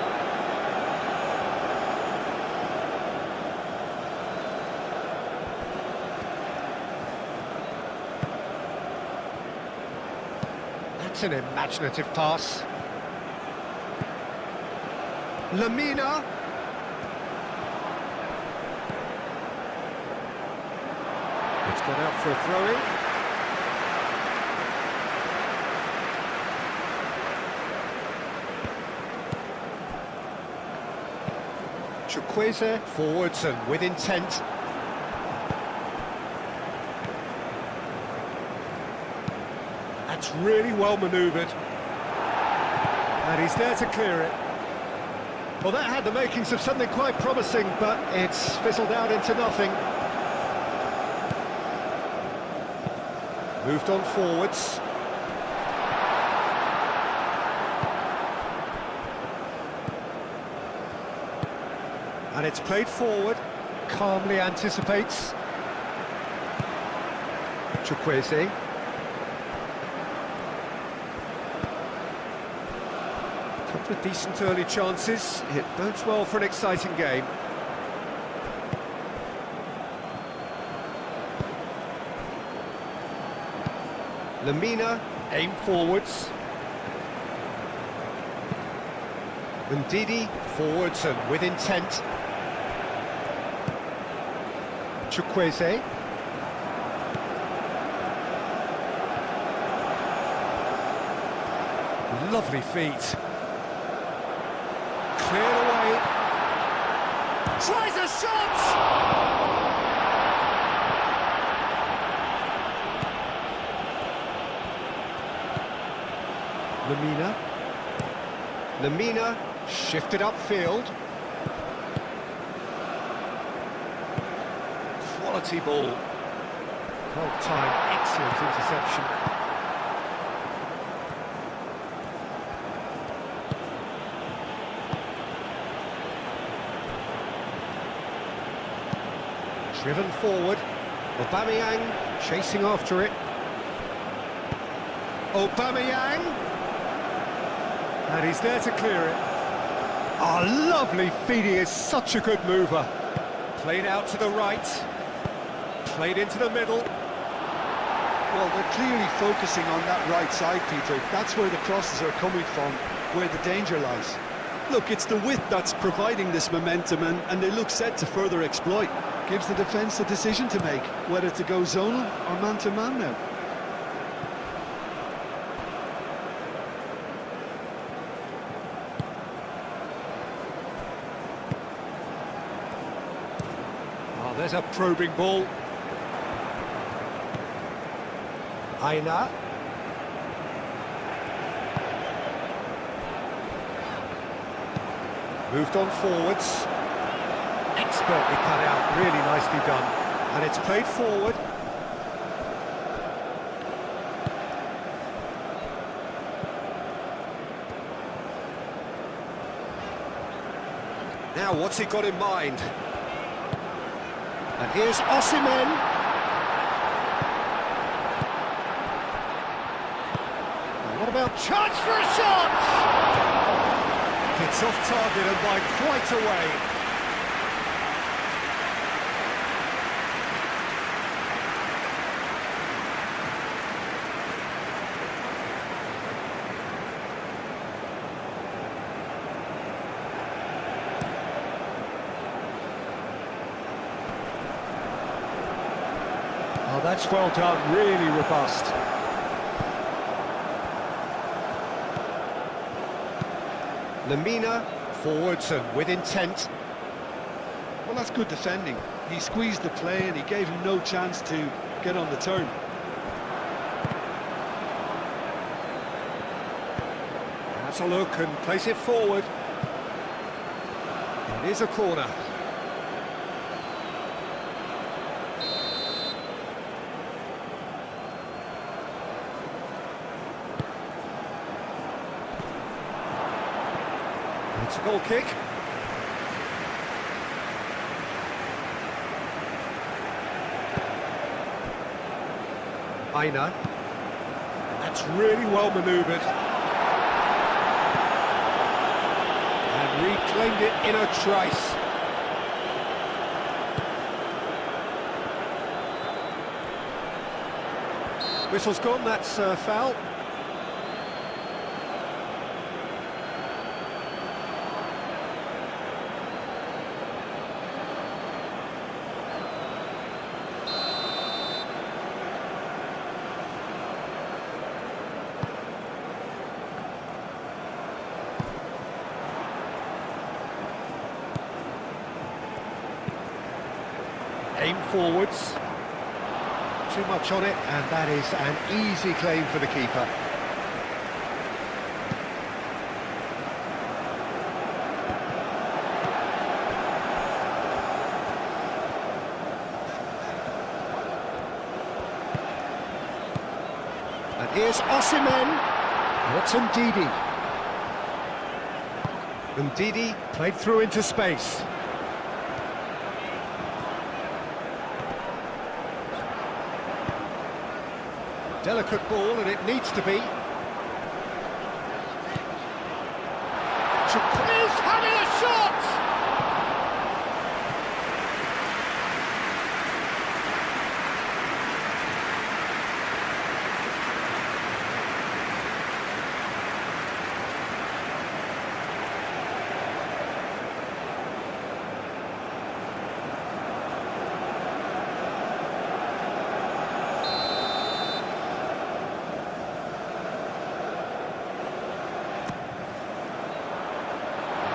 That's an imaginative pass. Lamina. Gone out for a throw-in. Chukwueze forwards and with intent. That's really well manoeuvred. And he's there to clear it. Well, that had the makings of something quite promising, but it's fizzled out into nothing. Moved on forwards. And it's played forward. Calmly anticipates. Chukwueze. Couple of decent early chances. It bodes well for an exciting game. Lamina, aim forwards. Ndidi, forwards and with intent. Chukwueze. Lovely feet. Cleared away. Tries a shot! Lamina shifted upfield. Quality ball. Well timed, excellent interception. Driven forward. Aubameyang chasing after it. Aubameyang! And he's there to clear it. Oh, lovely feet, he is such a good mover. Played out to the right. Played into the middle. Well, they're clearly focusing on that right side, Peter. That's where the crosses are coming from, where the danger lies. Look, it's the width that's providing this momentum, and they look set to further exploit. Gives the defence a decision to make, whether to go zonal or man-to-man now. Oh, there's a probing ball. Aina. Moved on forwards. Expertly cut out, really nicely done. And it's played forward. Now, what's he got in mind? And here's Osimhen. And what about chance for a shot? It's off target and by quite a way. Oh, that's well done, really robust. Lamina, forwards and with intent. Well, that's good defending. He squeezed the play and he gave him no chance to get on the turn. Has a look and plays it forward. It is a corner. It's a goal kick. Aina. That's really well manoeuvred. And reclaimed it in a trice. Whistle's gone, that's a foul. Aim forwards. Too much on it, and that is an easy claim for the keeper. And here's Osimhen. What's Ndidi? Ndidi played through into space. Delicate ball, and it needs to be. He's having a shot!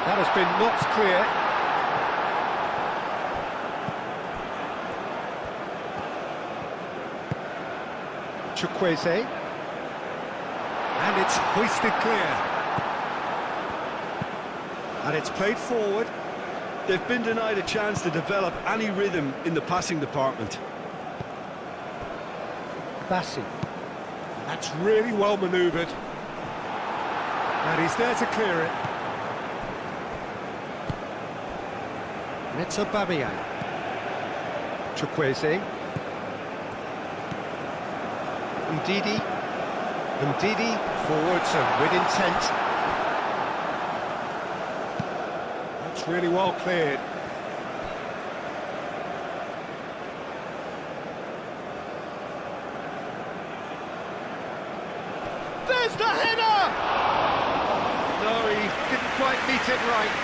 That has been knocked clear. Chukwueze. And it's hoisted clear. And it's played forward. They've been denied a chance to develop any rhythm in the passing department. Bassi. That's really well manoeuvred. And he's there to clear it. And it's Aubameyang. Chukwueze. Ndidi. Ndidi forwards and with intent. That's really well cleared. There's the header! No, he didn't quite meet it right.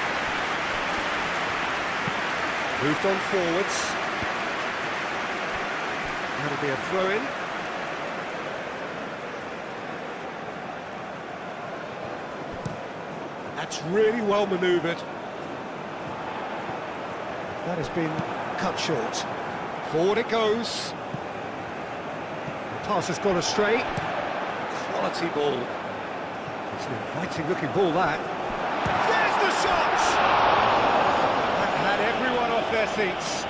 Moved on forwards. That'll be a throw-in. That's really well manoeuvred. That has been cut short. Forward it goes. The pass has gone astray. Quality ball. It's an inviting-looking ball, that. There's the shot! That had everyone off their seats.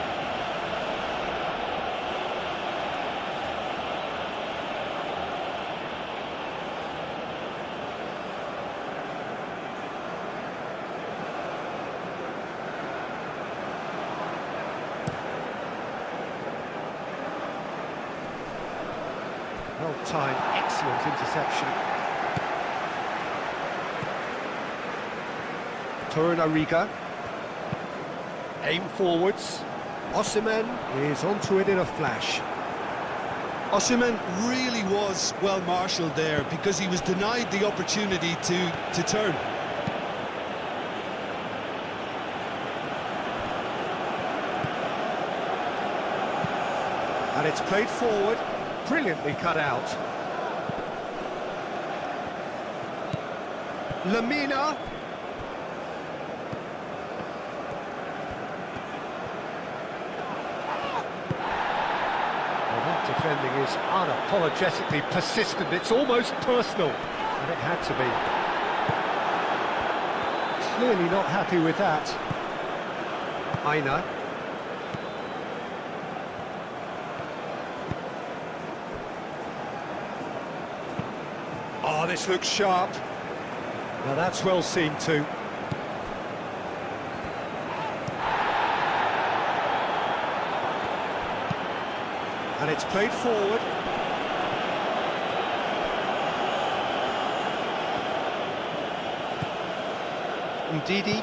Well-timed, excellent interception. Torunariga. Aim forwards. Osimhen is onto it in a flash. Osimhen really was well marshalled there because he was denied the opportunity to turn. And it's played forward. Brilliantly cut out. Lamina. Well, that defending is unapologetically persistent. It's almost personal. And it had to be. Clearly not happy with that. Aina. Oh, this looks sharp. Now that's well seen too. And it's played forward. Ndidi,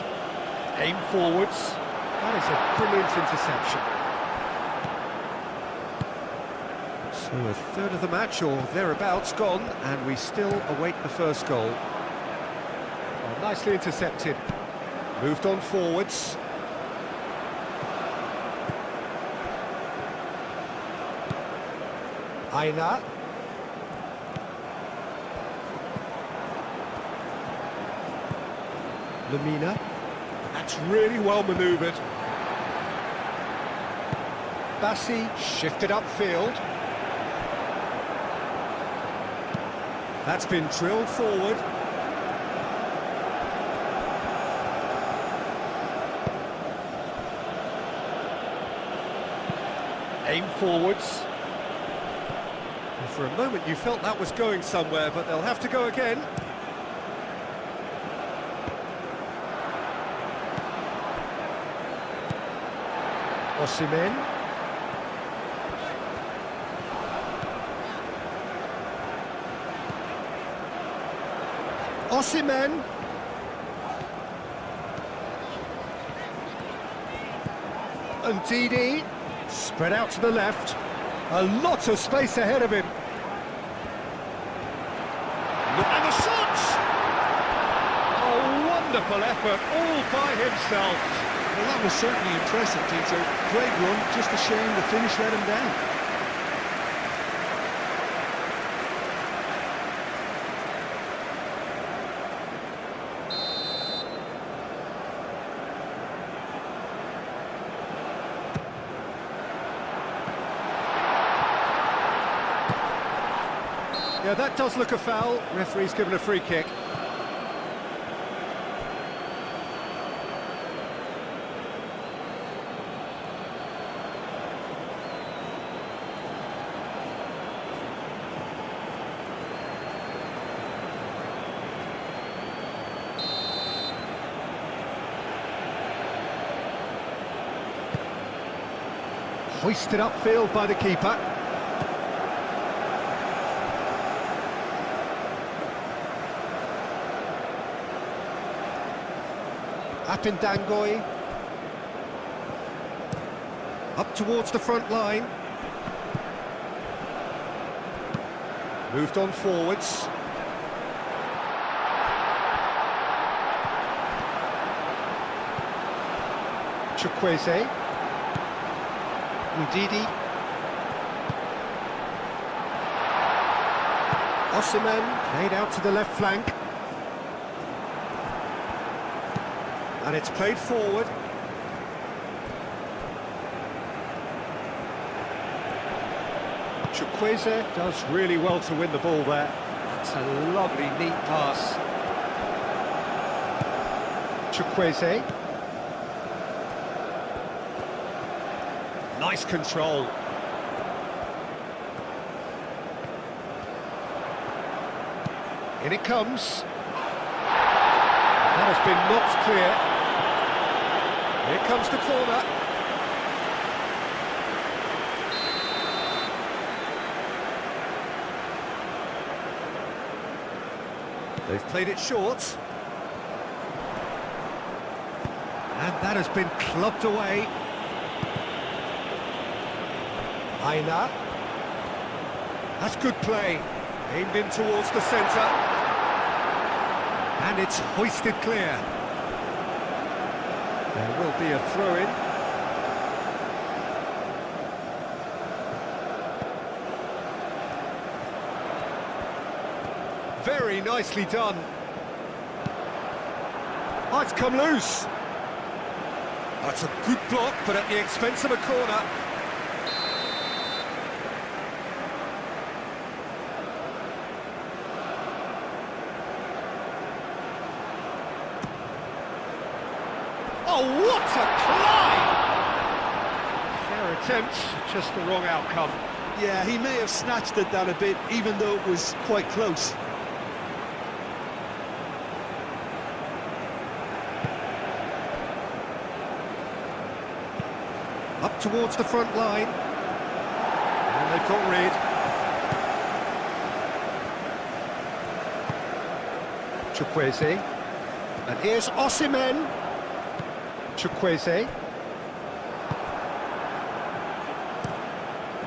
aim forwards. That is a brilliant interception. So a third of the match, or thereabouts, gone, and we still await the first goal. Well, nicely intercepted. Moved on forwards. Aina. Lamina. That's really well manoeuvred. Bassi shifted upfield. That's been drilled forward. Aim forwards. And for a moment you felt that was going somewhere, but they'll have to go again. Osimhen. Osimhen. And Didi. Spread out to the left. A lot of space ahead of him. And the shot! A wonderful effort all by himself. Well, that was certainly impressive, Peter. Great run, just a shame the finish let him down. Yeah, that does look a foul. Referee's given a free kick. Hoisted upfield by the keeper. Apindangoi. Up towards the front line. Moved on forwards. Chukwueze. Ndidi. Osimhen played out to the left flank. And it's played forward. Chukwueze does really well to win the ball there. That's a lovely, neat pass. Chukwueze. Nice control. In it comes. That has been knocked clear. Here comes the corner. They've played it short. And that has been clubbed away. Aina. That's good play. Aimed in towards the centre. And it's hoisted clear. There will be a throw-in. Very nicely done. Oh, it's come loose. That's a good block, but at the expense of a corner. Oh, what a climb! Fair attempt, just the wrong outcome. Yeah, he may have snatched at that a bit, even though it was quite close. Up towards the front line. And they've got rid. Chukwueze. And here's Osimhen. Chukwueze.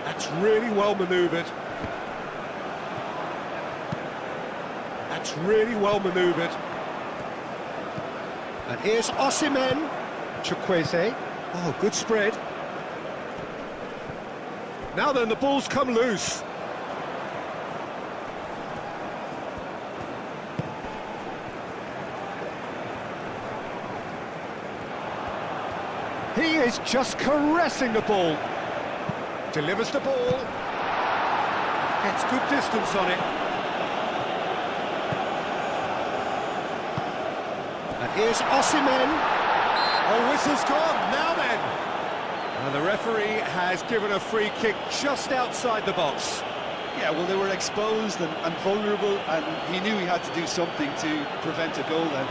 That's really well manoeuvred. That's really well manoeuvred. And here's Osimhen. Chukwueze. Oh, good spread. Now then, the ball's come loose. He is just caressing the ball. Delivers the ball. Gets good distance on it. And here's Osimhen. Oh, whistle's gone. Now then. And the referee has given a free kick just outside the box. Yeah, well, they were exposed and vulnerable, and he knew he had to do something to prevent a goal then.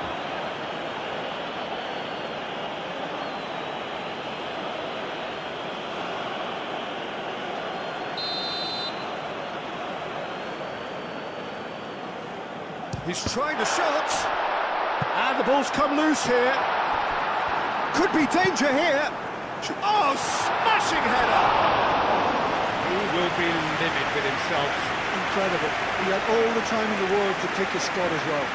He's trying the shot. And the ball's come loose here. Could be danger here. Oh, smashing header! He will be livid with himself. Incredible. He had all the time in the world to pick his spot as well.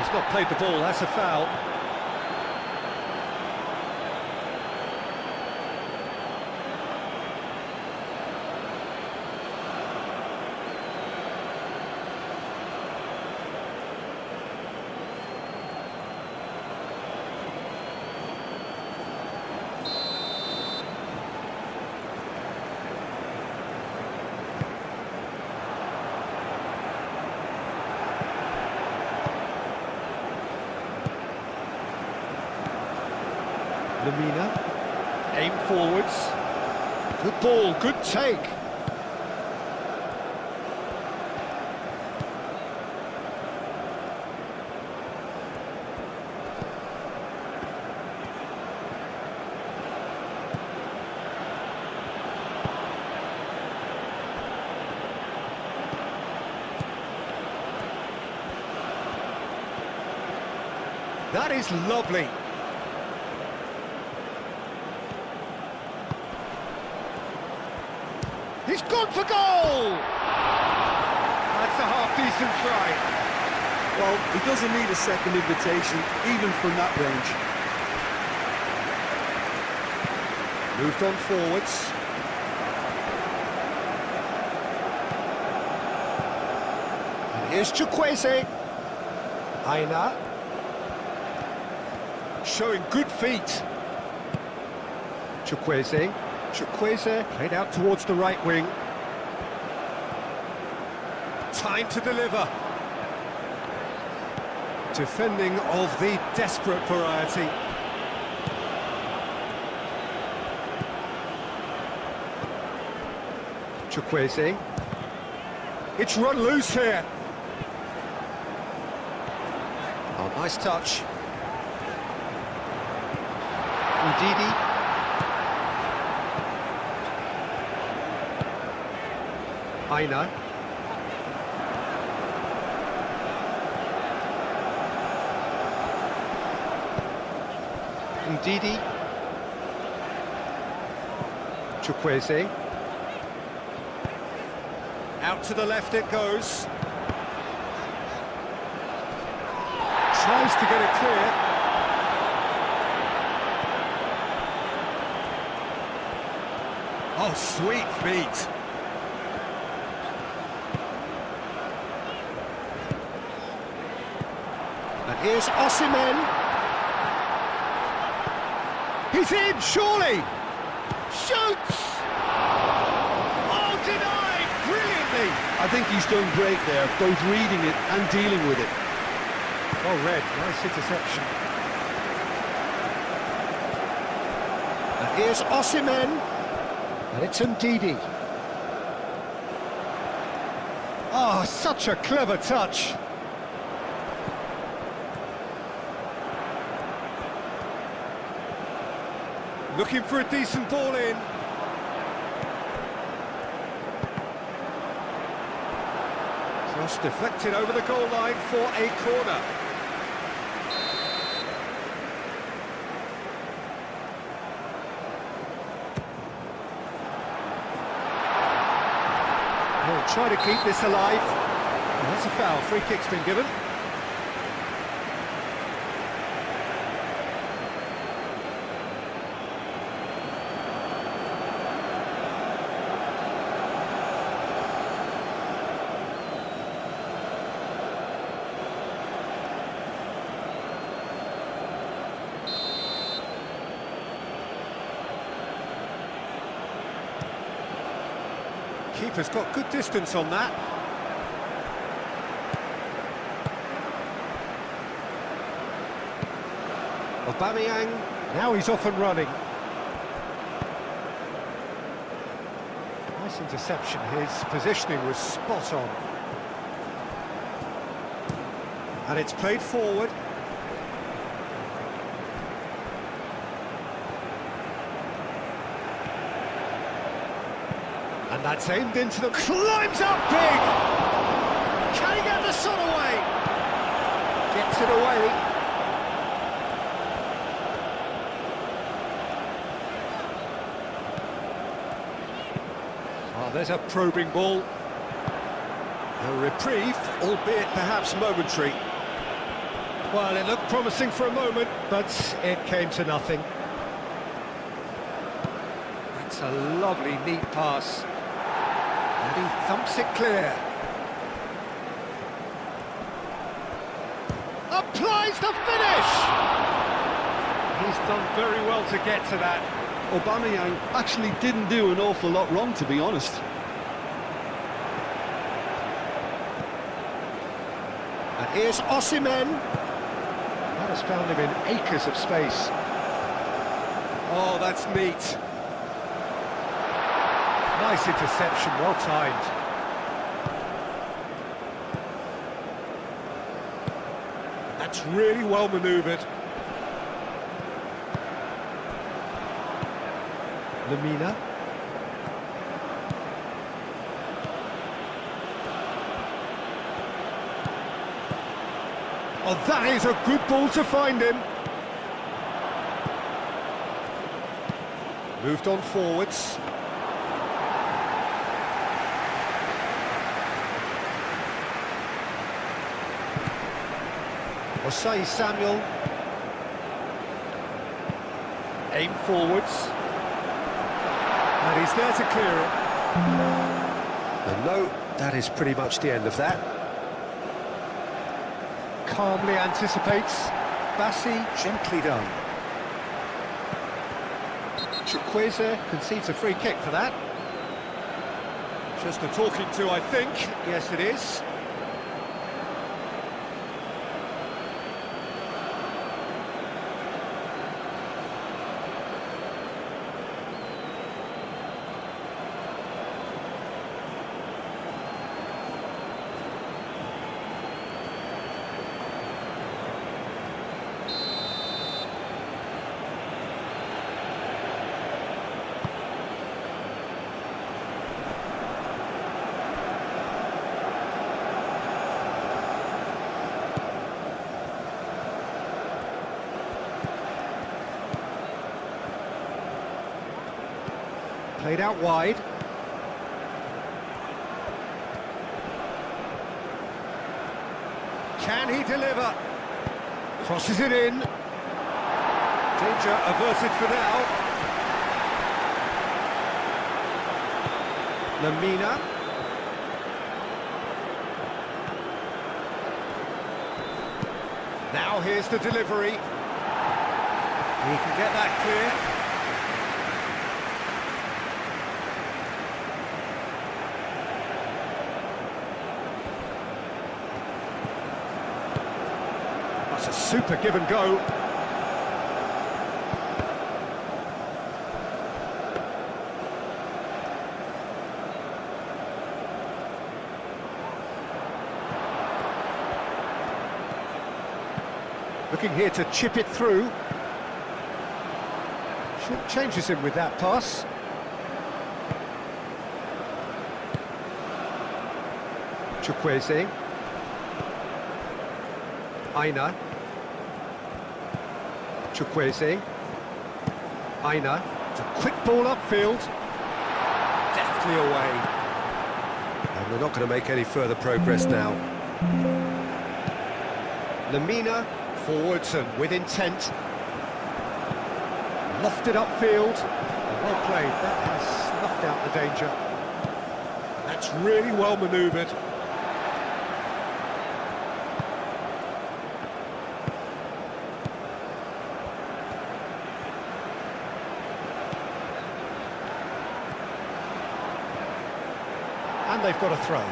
He's not played the ball, that's a foul. Lamina, aim forwards, good ball, good take. That is lovely. He's gone for goal! That's a half-decent try. Well, he doesn't need a second invitation, even from that range. Moved on forwards. And here's Chukwueze. Aina. Showing good feet. Chukwueze played out towards the right wing. Time to deliver. Defending of the desperate variety. Chukwueze. It's run loose here. Oh, nice touch. Ndidi. Aina. Ndidi. Chukwueze. Out to the left it goes. Tries to get it clear. Oh, sweet feet. And here's Osimhen. He's in, surely. Shoots! Oh, denied! Brilliantly! I think he's done great there, both reading it and dealing with it. Well read, nice interception. And here's Osimhen. And it's Ndidi. Oh, such a clever touch. Looking for a decent ball in. Cross deflected over the goal line for a corner. He'll try to keep this alive. And that's a foul. Free kick's been given. Keeper's got good distance on that. Aubameyang, now he's off and running. Nice interception, his positioning was spot on. And it's played forward. And that's aimed into the... climbs up big! Can he get the shot away? Gets it away. There's a probing ball. A reprieve, albeit perhaps momentary. Well, it looked promising for a moment, but it came to nothing. That's a lovely, neat pass. And he thumps it clear. Applies the finish! He's done very well to get to that. Aubameyang actually didn't do an awful lot wrong, to be honest. And here's Osimhen. That has found him in acres of space. Oh, that's neat. Nice interception, well timed. That's really well manoeuvred. Lemina. Oh, that is a good ball to find him. Moved on forwards. Osei Samuel. Aim forwards. And he's there to clear it. And no, that is pretty much the end of that. Calmly anticipates. Bassi, gently done. Chukwueze concedes a free kick for that. Just a talking to, I think. Yes, it is. Played out wide. Can he deliver? Crosses it in. Danger averted for now. Lemina. Now here's the delivery. He can get that clear. That's a super give and go. Looking here to chip it through. Changes him with that pass. Chukwueze. Aina. Chukwueze. Aina. It's a quick ball upfield. Deftly away. And they're not going to make any further progress now. Lemina. Forwards and with intent. Lofted upfield. Well played. That has snuffed out the danger. And that's really well manoeuvred. And they've got a throw.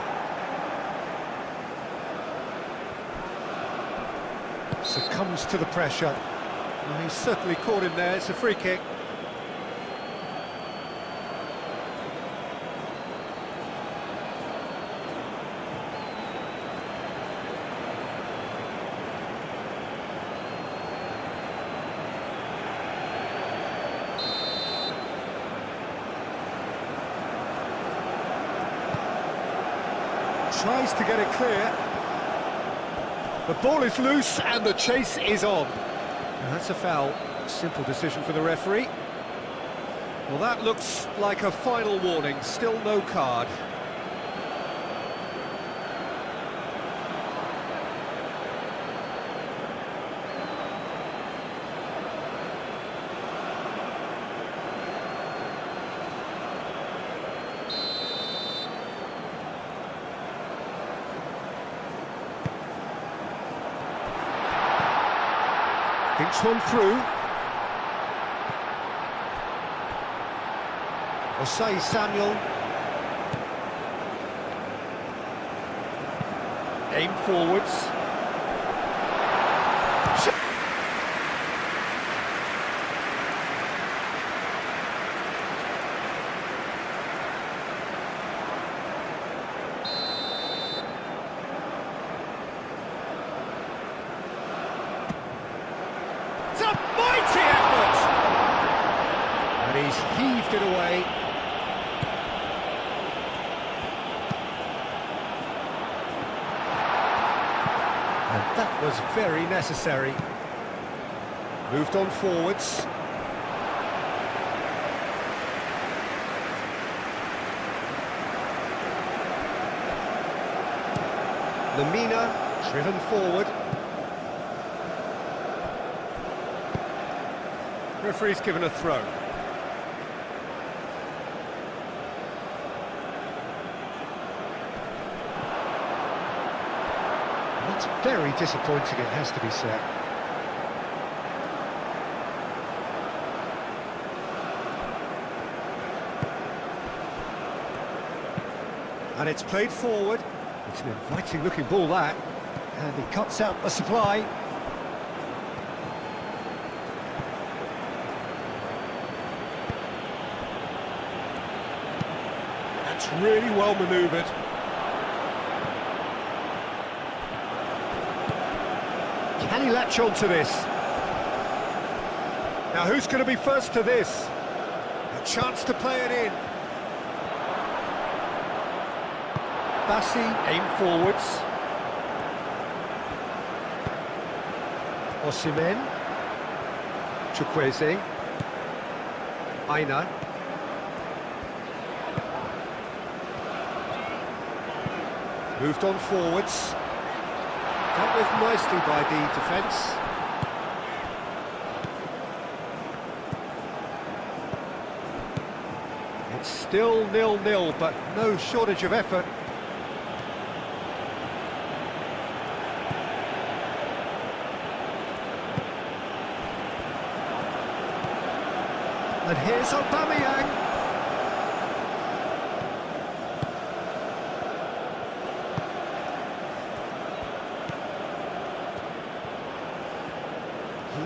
Succumbs to the pressure. Well, he's certainly caught him there. It's a free kick. Tries to get it clear. The ball is loose and the chase is on. And that's a foul. A simple decision for the referee. Well, that looks like a final warning. Still no card. Thinks one through. Osei Samuel. Aim forwards. It's a mighty effort! And he's heaved it away. And that was very necessary. Moved on forwards. Lamina, driven forward. Referee's given a throw. That's very disappointing, it has to be said. And it's played forward. It's an inviting looking ball, that. And he cuts out the supply. That's really well manoeuvred. Can he latch on to this? Now who's going to be first to this? A chance to play it in. Bassi, aim forwards. Osimhen. Chukwueze. Aina. Moved on forwards. Dealt with nicely by the defence. It's still 0-0, but no shortage of effort. And here's Aubameyang.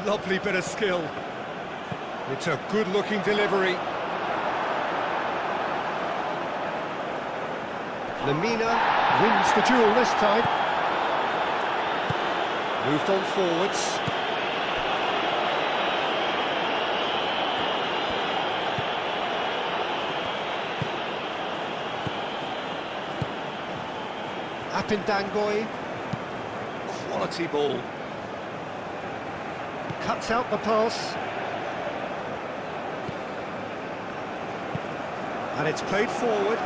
Lovely bit of skill. It's a good-looking delivery. Lamina wins the duel this time. Moved on forwards. Apindangoy. Quality ball. Cuts out the pass. And it's played forward.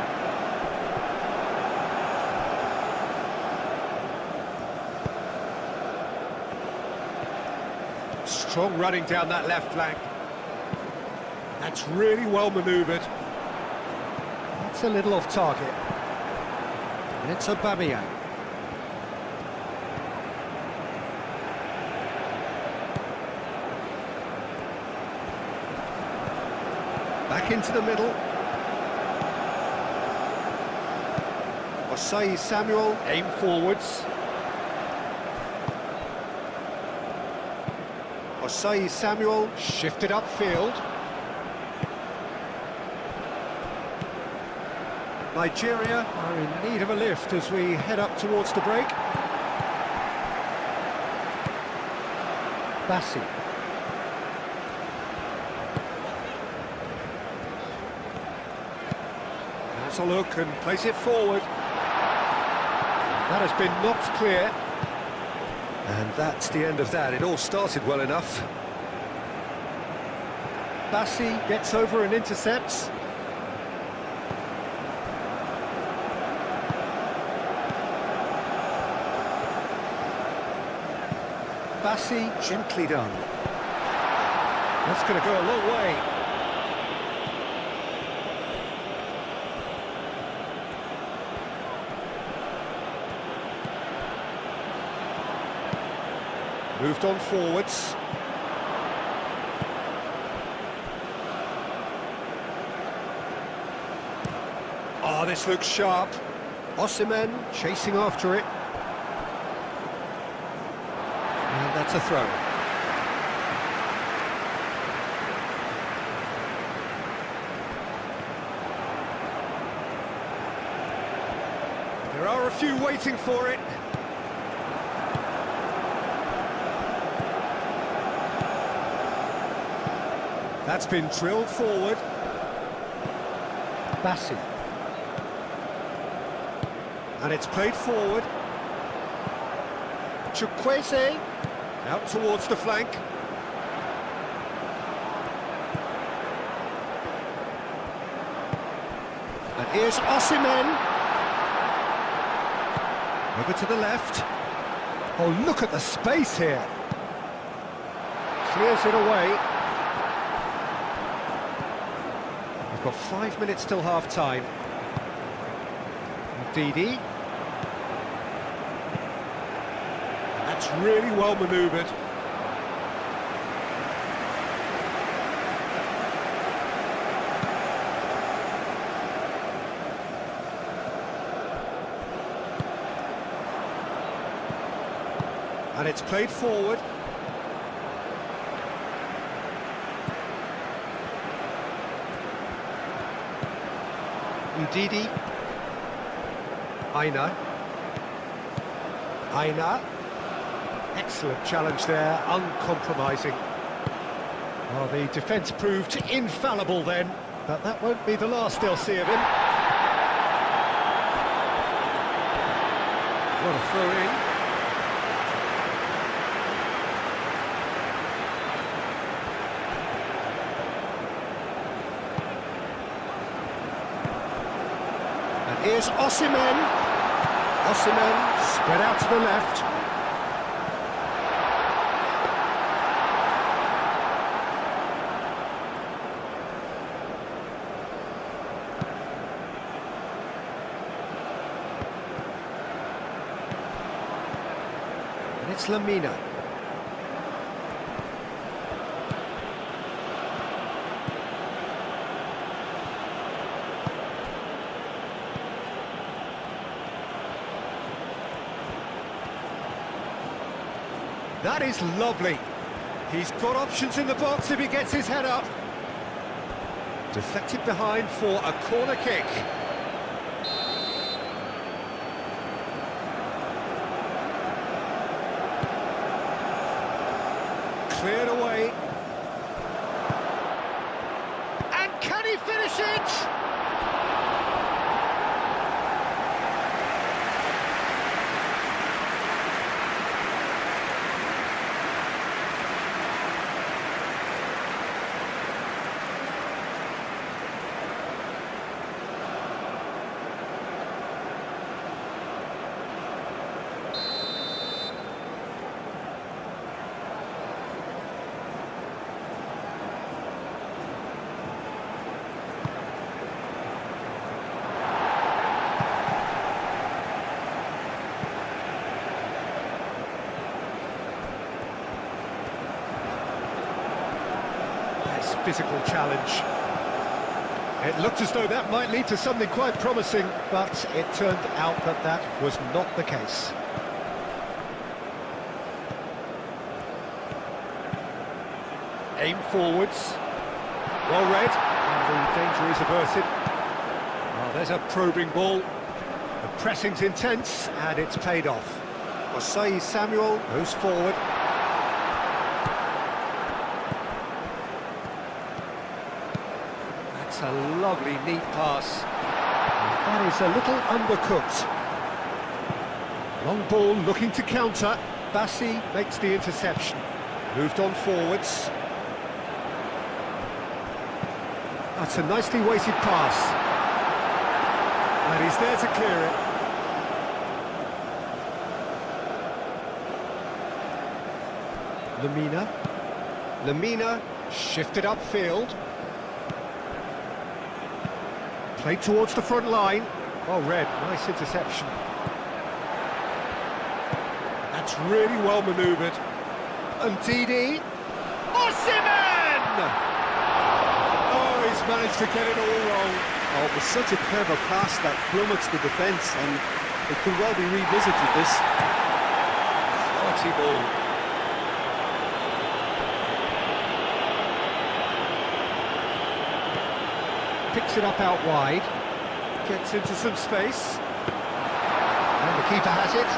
Strong running down that left flank. That's really well manoeuvred. That's a little off target. And it's Aubameyang. Back into the middle. Osei Samuel, aim forwards. Osei Samuel, shifted upfield. Nigeria are in need of a lift as we head up towards the break. Bassi. Has a look and plays it forward. That has been knocked clear. And that's the end of that. It all started well enough. Bassi gets over and intercepts. Bassi, gently done. That's going to go a long way. Moved on forwards. Oh, this looks sharp. Osimhen chasing after it. And that's a throw. There are a few waiting for it. That's been drilled forward. Bassi. And it's played forward. Chukwueze. Out towards the flank. And here's Osimhen. Over to the left. Oh, look at the space here. Clears it away. We've got 5 minutes till half-time. Didi. That's really well manoeuvred. And it's played forward. Didi. Aina. Excellent challenge there, uncompromising. Well, the defence proved infallible then, but that won't be the last they'll see of him. What a throw in. And here's Osimhen. Osimhen spread out to the left. And it's Lamina. That is lovely. He's got options in the box if he gets his head up. Deflected behind for a corner kick. Cleared away. And can he finish it? Physical challenge. It looked as though that might lead to something quite promising, but it turned out that that was not the case. Aim forwards. Well read, and the danger is averted. Oh, there's a probing ball. The pressing's intense, and it's paid off. Osei Samuel moves forward. That's a lovely, neat pass. That is a little undercooked. Long ball looking to counter. Bassi makes the interception. Moved on forwards. That's a nicely weighted pass. And he's there to clear it. Lemina shifted upfield. Played towards the front line. Well read, nice interception. That's really well manoeuvred. And Didi. Osimhen! Oh, he's managed to get it all wrong. Oh, it was such a clever pass that flummoxed the defence, and it could well be revisited, this. Quality ball. Picks it up out wide. Gets into some space. And the keeper has it.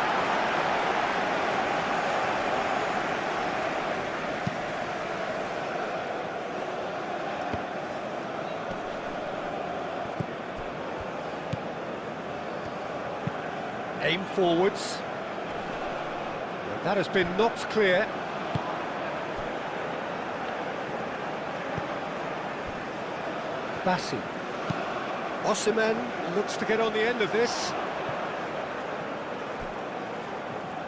Aim forwards. That has been knocked clear. Bassi. Osimhen looks to get on the end of this.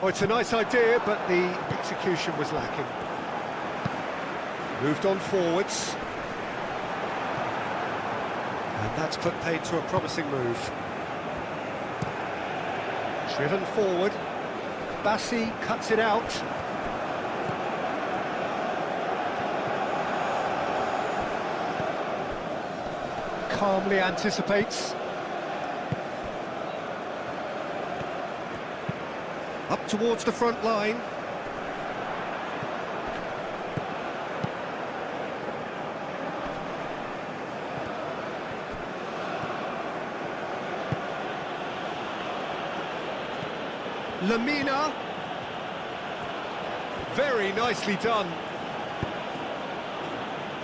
Oh, it's a nice idea, but the execution was lacking. Moved on forwards. And that's put paid to a promising move. Driven forward. Bassi cuts it out. Calmly anticipates. Up towards the front line. Lemina. Very nicely done.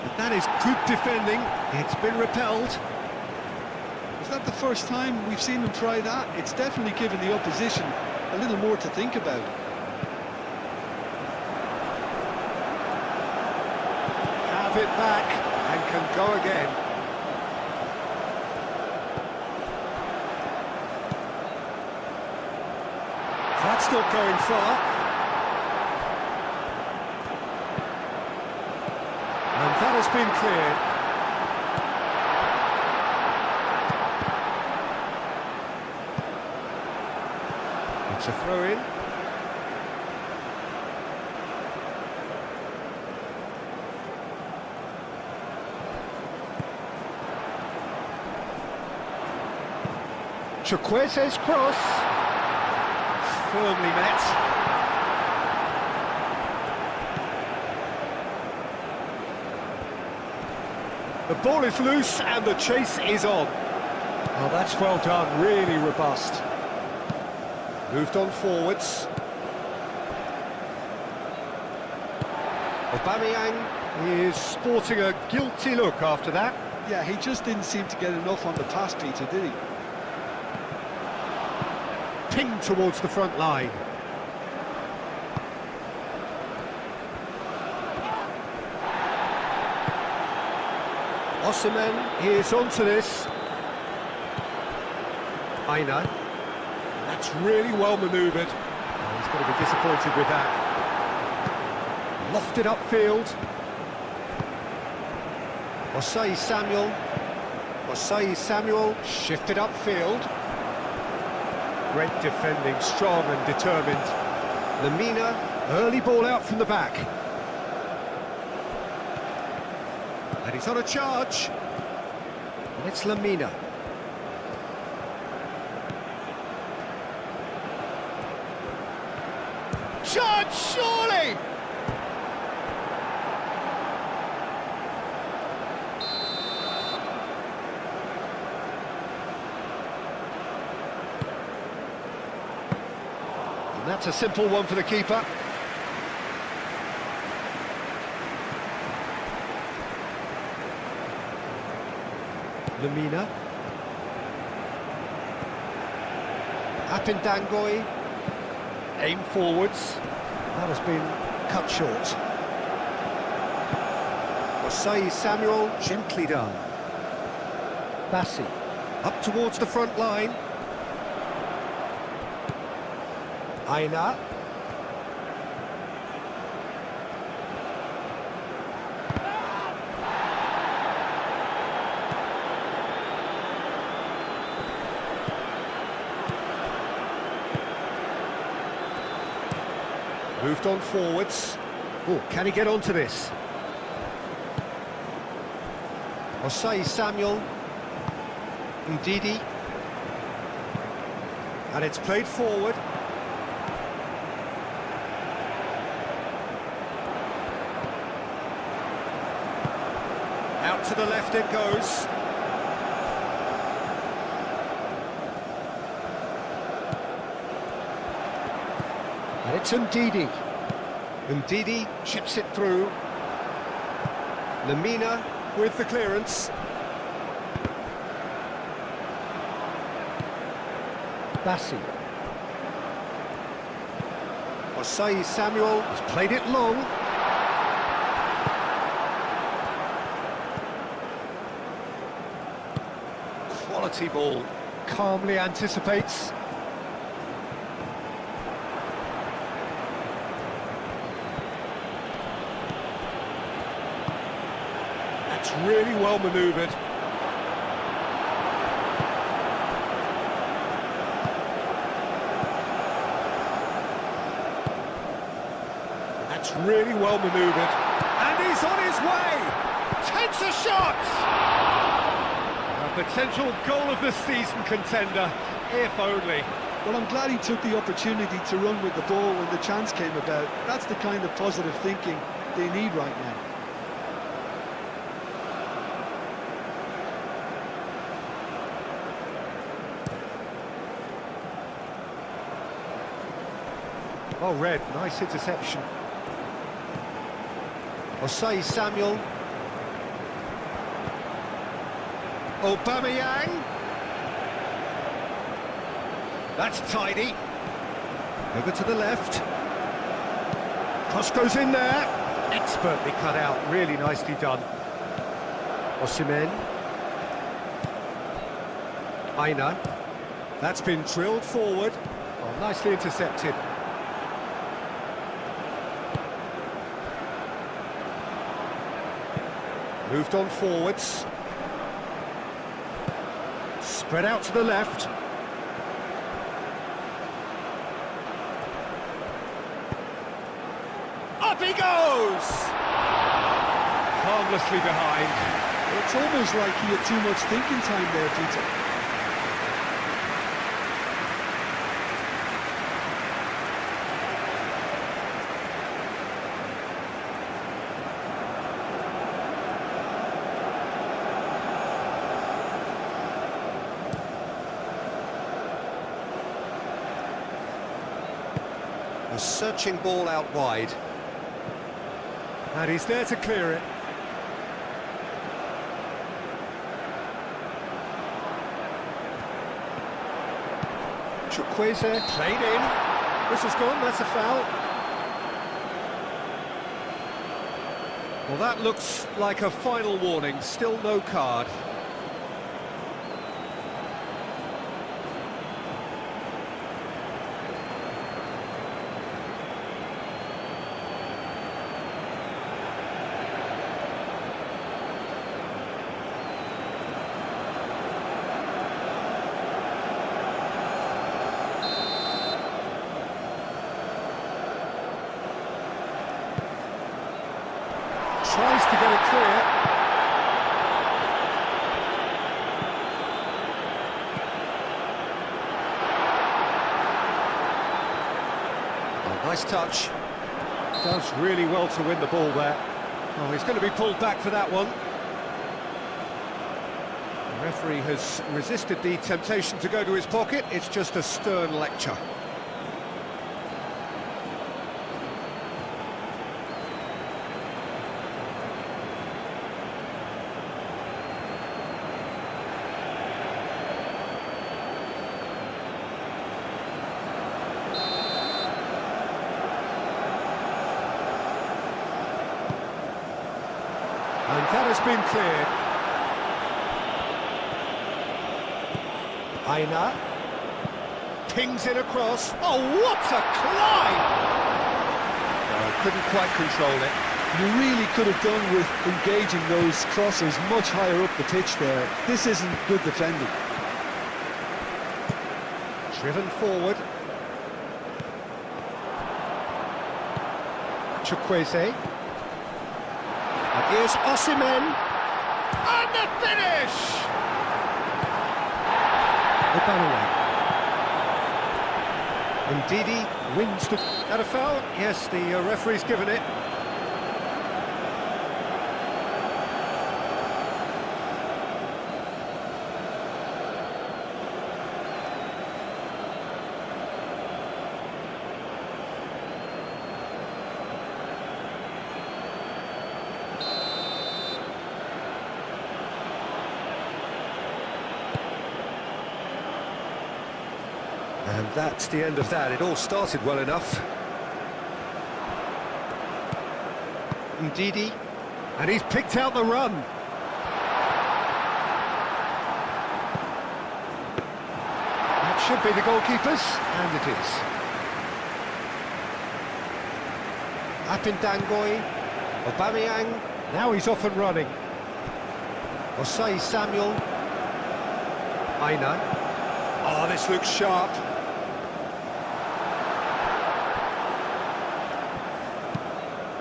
But that is good defending. It's been repelled. Is that the first time we've seen them try that? It's definitely given the opposition a little more to think about. Have it back and can go again. That's not going far. And that has been cleared. It's a throw-in. Chukwueze's cross. Firmly met. The ball is loose and the chase is on. Oh, that's well done, really robust. Moved on forwards. Aubameyang is sporting a guilty look after that. Yeah, he just didn't seem to get enough on the pass, Peter, did he? Pinged towards the front line. Osimhen is onto this. Aina. That's really well manoeuvred. Oh, he's going to be disappointed with that. Lofted upfield. Osei Samuel shifted upfield. Great defending, strong and determined. Lemina, early ball out from the back. And he's on a charge. And it's Lamina. Shot, surely! And that's a simple one for the keeper. Lamina. Apindangoi. Aim forwards. That has been cut short. Osei Samuel, gently done. Bassi. Up towards the front line. Aina. Moved on forwards. Oh, can he get onto this? Osei Samuel. Ndidi. And it's played forward. Out to the left it goes. And it's Ndidi. Ndidi chips it through. Lamina with the clearance. Bassi. Osei Samuel has played it long. Quality ball. Calmly anticipates. That's really well manoeuvred. That's really well manoeuvred. And he's on his way! Takes a shot! A potential goal of the season contender, if only. Well, I'm glad he took the opportunity to run with the ball when the chance came about. That's the kind of positive thinking they need right now. Oh, Red, nice interception. Osei Samuel. Aubameyang. That's tidy. Over to the left. Cross goes in there. Expertly cut out, really nicely done. Osimhen. Aina. That's been drilled forward. Oh, nicely intercepted. Moved on forwards. Spread out to the left. Up he goes! Harmlessly behind. It's almost like he had too much thinking time there, Peter. A searching ball out wide. And he's there to clear it. Chukwueze played in. Whistle's gone, that's a foul. Well, that looks like a final warning, still no card. Tries to get it clear. Nice touch. Does really well to win the ball there. Oh, he's going to be pulled back for that one. The referee has resisted the temptation to go to his pocket. It's just a stern lecture. And that has been cleared. Aina pings it across. Oh, what a climb! Couldn't quite control it. You really could have done with engaging those crossers much higher up the pitch there. This isn't good defending. Driven forward. Chukwueze. And here's Osimhen. And the finish! Aubameyang. Ndidi wins the... That a foul? Yes, the referee's given it. And that's the end of that. It all started well enough. Ndidi, and he's picked out the run. That should be the goalkeepers, and it is. Apindangoi, Aubameyang, now he's off and running. Osai Samuel, Aina. Oh, this looks sharp.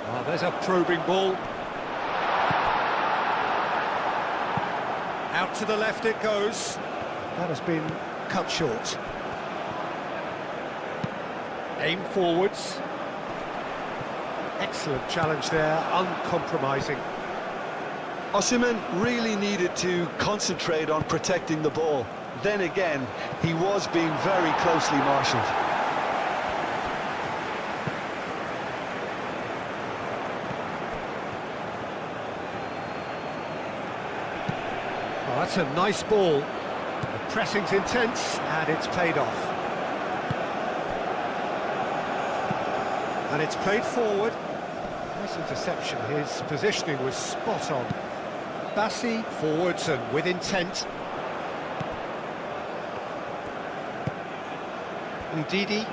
Oh, there's a probing ball. Out to the left it goes. That has been cut short. Aim forwards. Excellent challenge there, uncompromising. Osimhen really needed to concentrate on protecting the ball. Then again, he was being very closely marshalled. Oh, that's a nice ball. The pressing's intense, and it's paid off. And it's played forward. Nice interception. His positioning was spot on. Bassi forwards and with intent. Ndidi,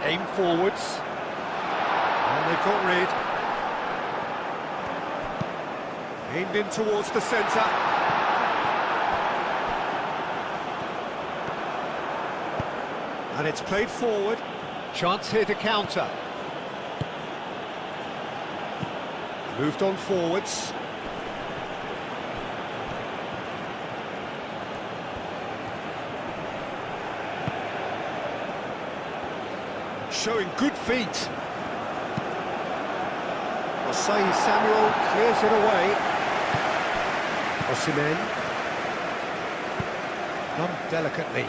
aim forwards, and they've got rid. Aimed in towards the centre. And it's played forward. Chance here to counter. Moved on forwards. Showing good feet. Osai Samuel clears it away. Osimhen. Done delicately.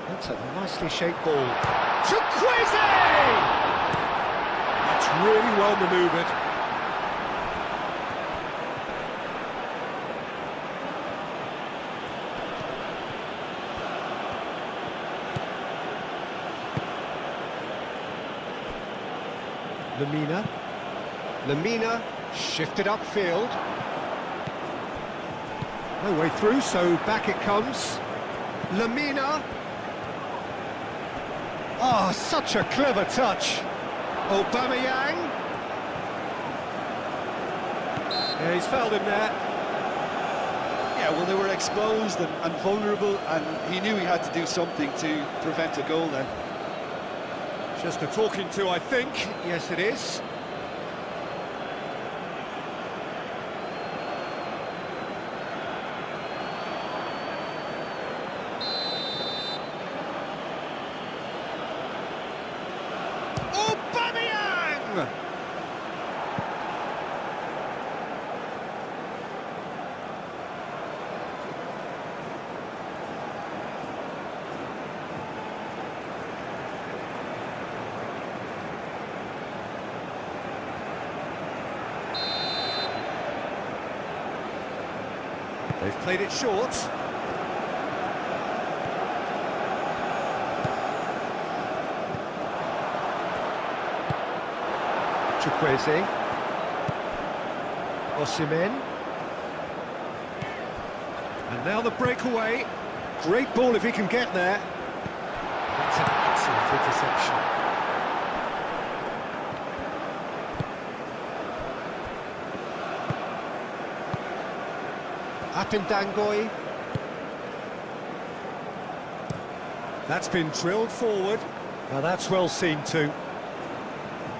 That's a nicely shaped ball. Chukwueze! That's really well manoeuvred. Lemina shifted upfield. No way through, so back it comes. Lemina. Oh, such a clever touch. Aubameyang. Yeah, he's fouled him there. Yeah, well, they were exposed and vulnerable, and he knew he had to do something to prevent a goal then. Just a talking to, I think. Yes, it is. long. They've played it short. Chukwueze. Osimhen. And now the breakaway. Great ball if he can get there. That's an excellent interception. Apindangoy. That's been drilled forward. Now that's well seen too.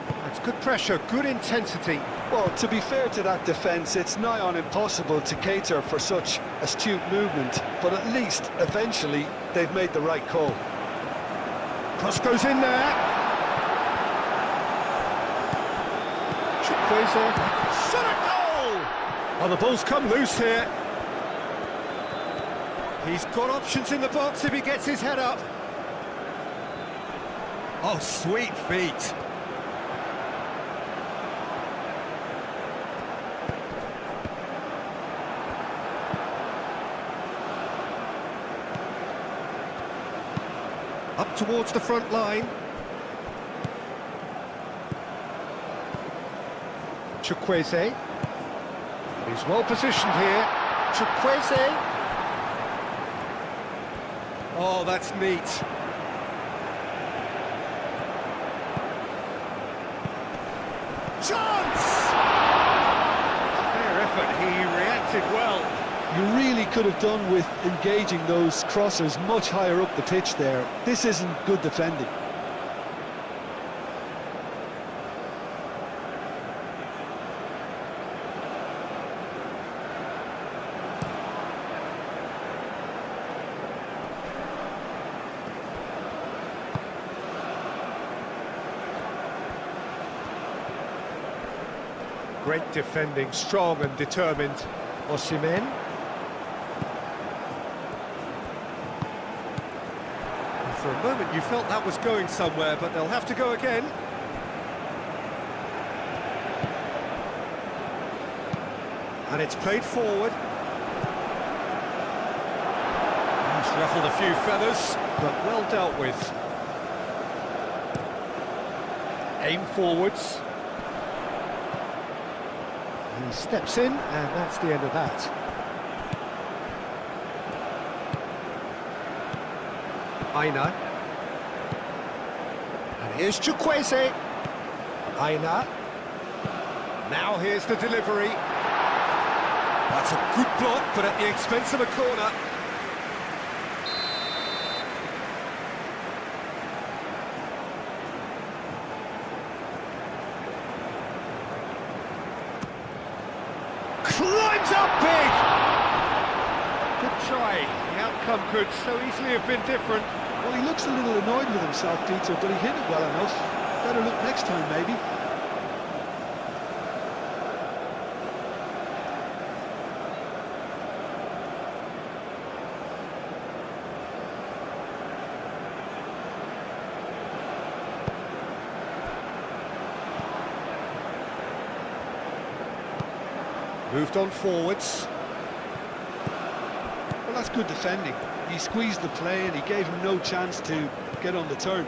That's good pressure, good intensity. Well, to be fair to that defence, it's nigh on impossible to cater for such astute movement, but at least, eventually, they've made the right call. Cross goes in there. Chukwueze. Shot a goal! Oh, the ball's come loose here. He's got options in the box if he gets his head up. Oh, sweet feet. Up towards the front line. Chukwueze. He's well positioned here. Chukwueze. Oh, that's neat. Chance! Fair effort, he reacted well. You really could have done with engaging those crossers much higher up the pitch there. This isn't good defending. Great defending, strong and determined. Osimhen. For a moment you felt that was going somewhere, but they'll have to go again. And it's played forward. He's ruffled a few feathers, but well dealt with. Aim forwards. He steps in, and that's the end of that. Aina. And here's Chukwueze. Aina. Now here's the delivery. That's a good block, but at the expense of a corner. Climbs up big! Good try. The outcome could so easily have been different. Well, he looks a little annoyed with himself, Peter, but he hit it well enough. Better look next time, maybe. Moved on forwards. Well, that's good defending. He squeezed the play and he gave him no chance to get on the turn.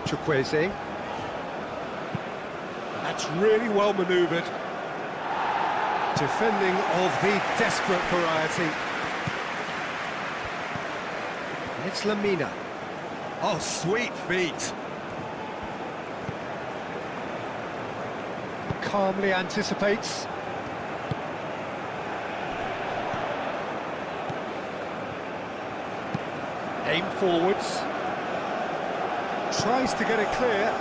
Chukwueze. That's really well manoeuvred. Defending of the desperate variety. It's Lamina. Oh, sweet feet. Calmly anticipates. Aim forwards. Tries to get it clear.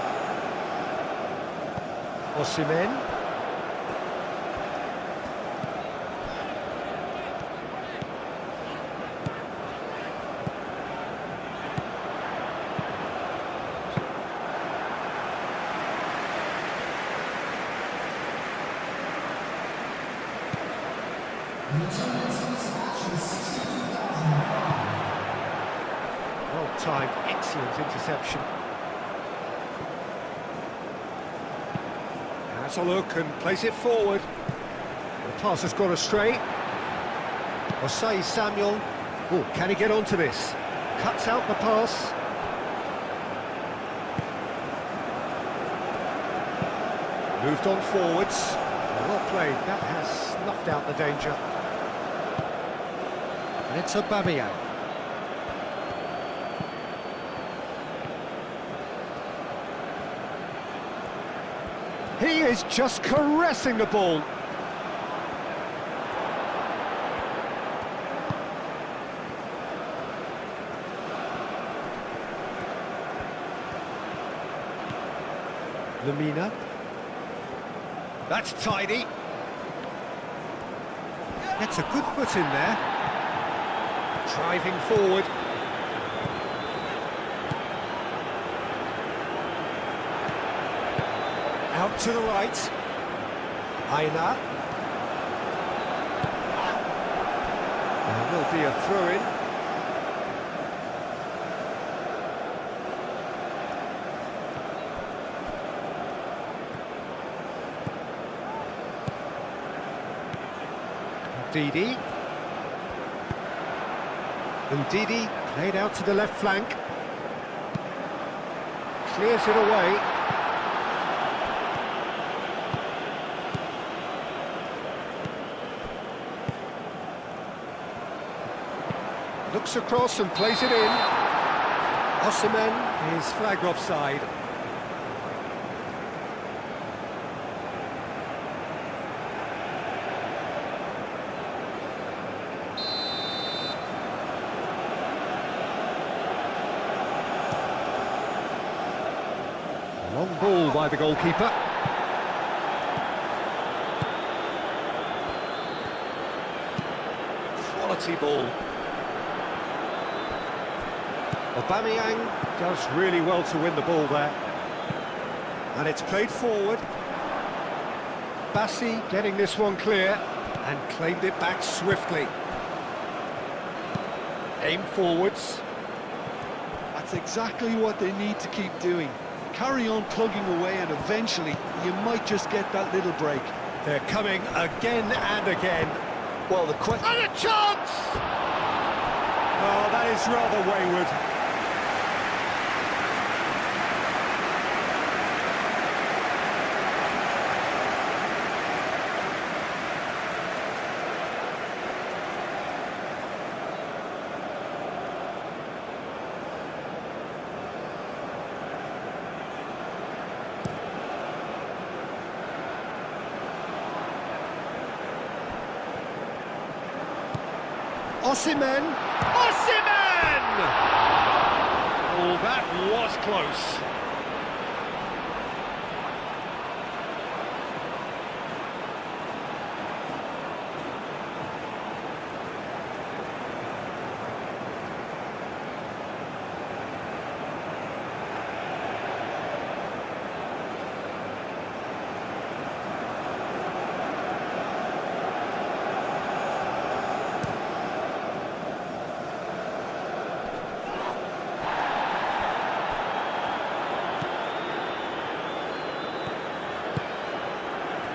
Osimhen. Well-timed, excellent interception. Has a look and plays it forward. The pass has gone astray. Osei Samuel. Oh, can he get onto this? Cuts out the pass. Moved on forwards. Well played. That has snuffed out the danger. And it's Aubameyang. He is just caressing the ball. Lamina. That's tidy. That's a good foot in there. Driving forward. Out to the right. Aina. There will be a throw-in. Ndidi. Ndidi played out to the left flank. Clears it away. Looks across and plays it in. Osimhen is flagged offside. Long ball by the goalkeeper. Quality ball. Aubameyang does really well to win the ball there. And it's played forward. Bassi getting this one clear and claimed it back swiftly. Aim forwards. That's exactly what they need to keep doing. Carry on plugging away and eventually you might just get that little break. They're coming again and again. Well, the question... And a chance! Oh, that is rather wayward. Osimhen! Osimhen! Oh, that was close.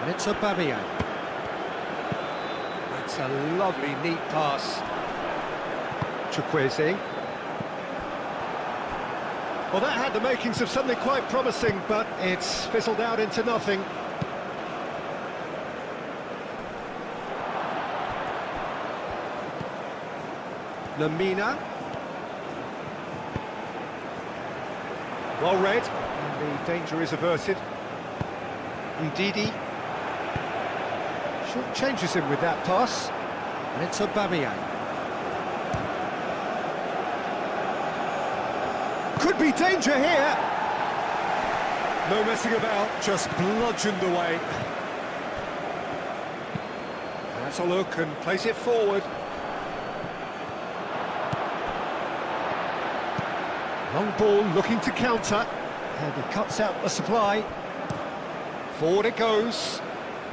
And it's Aubameyang. That's a lovely, neat pass. Chukwueze. Well, that had the makings of something quite promising, but it's fizzled out into nothing. Lamina. Well read, and the danger is averted. Ndidi. Short changes him with that pass, and it's Aubameyang. Could be danger here. No messing about, just bludgeoned away. That's a look and plays it forward. Long ball looking to counter, and he cuts out the supply. Forward it goes.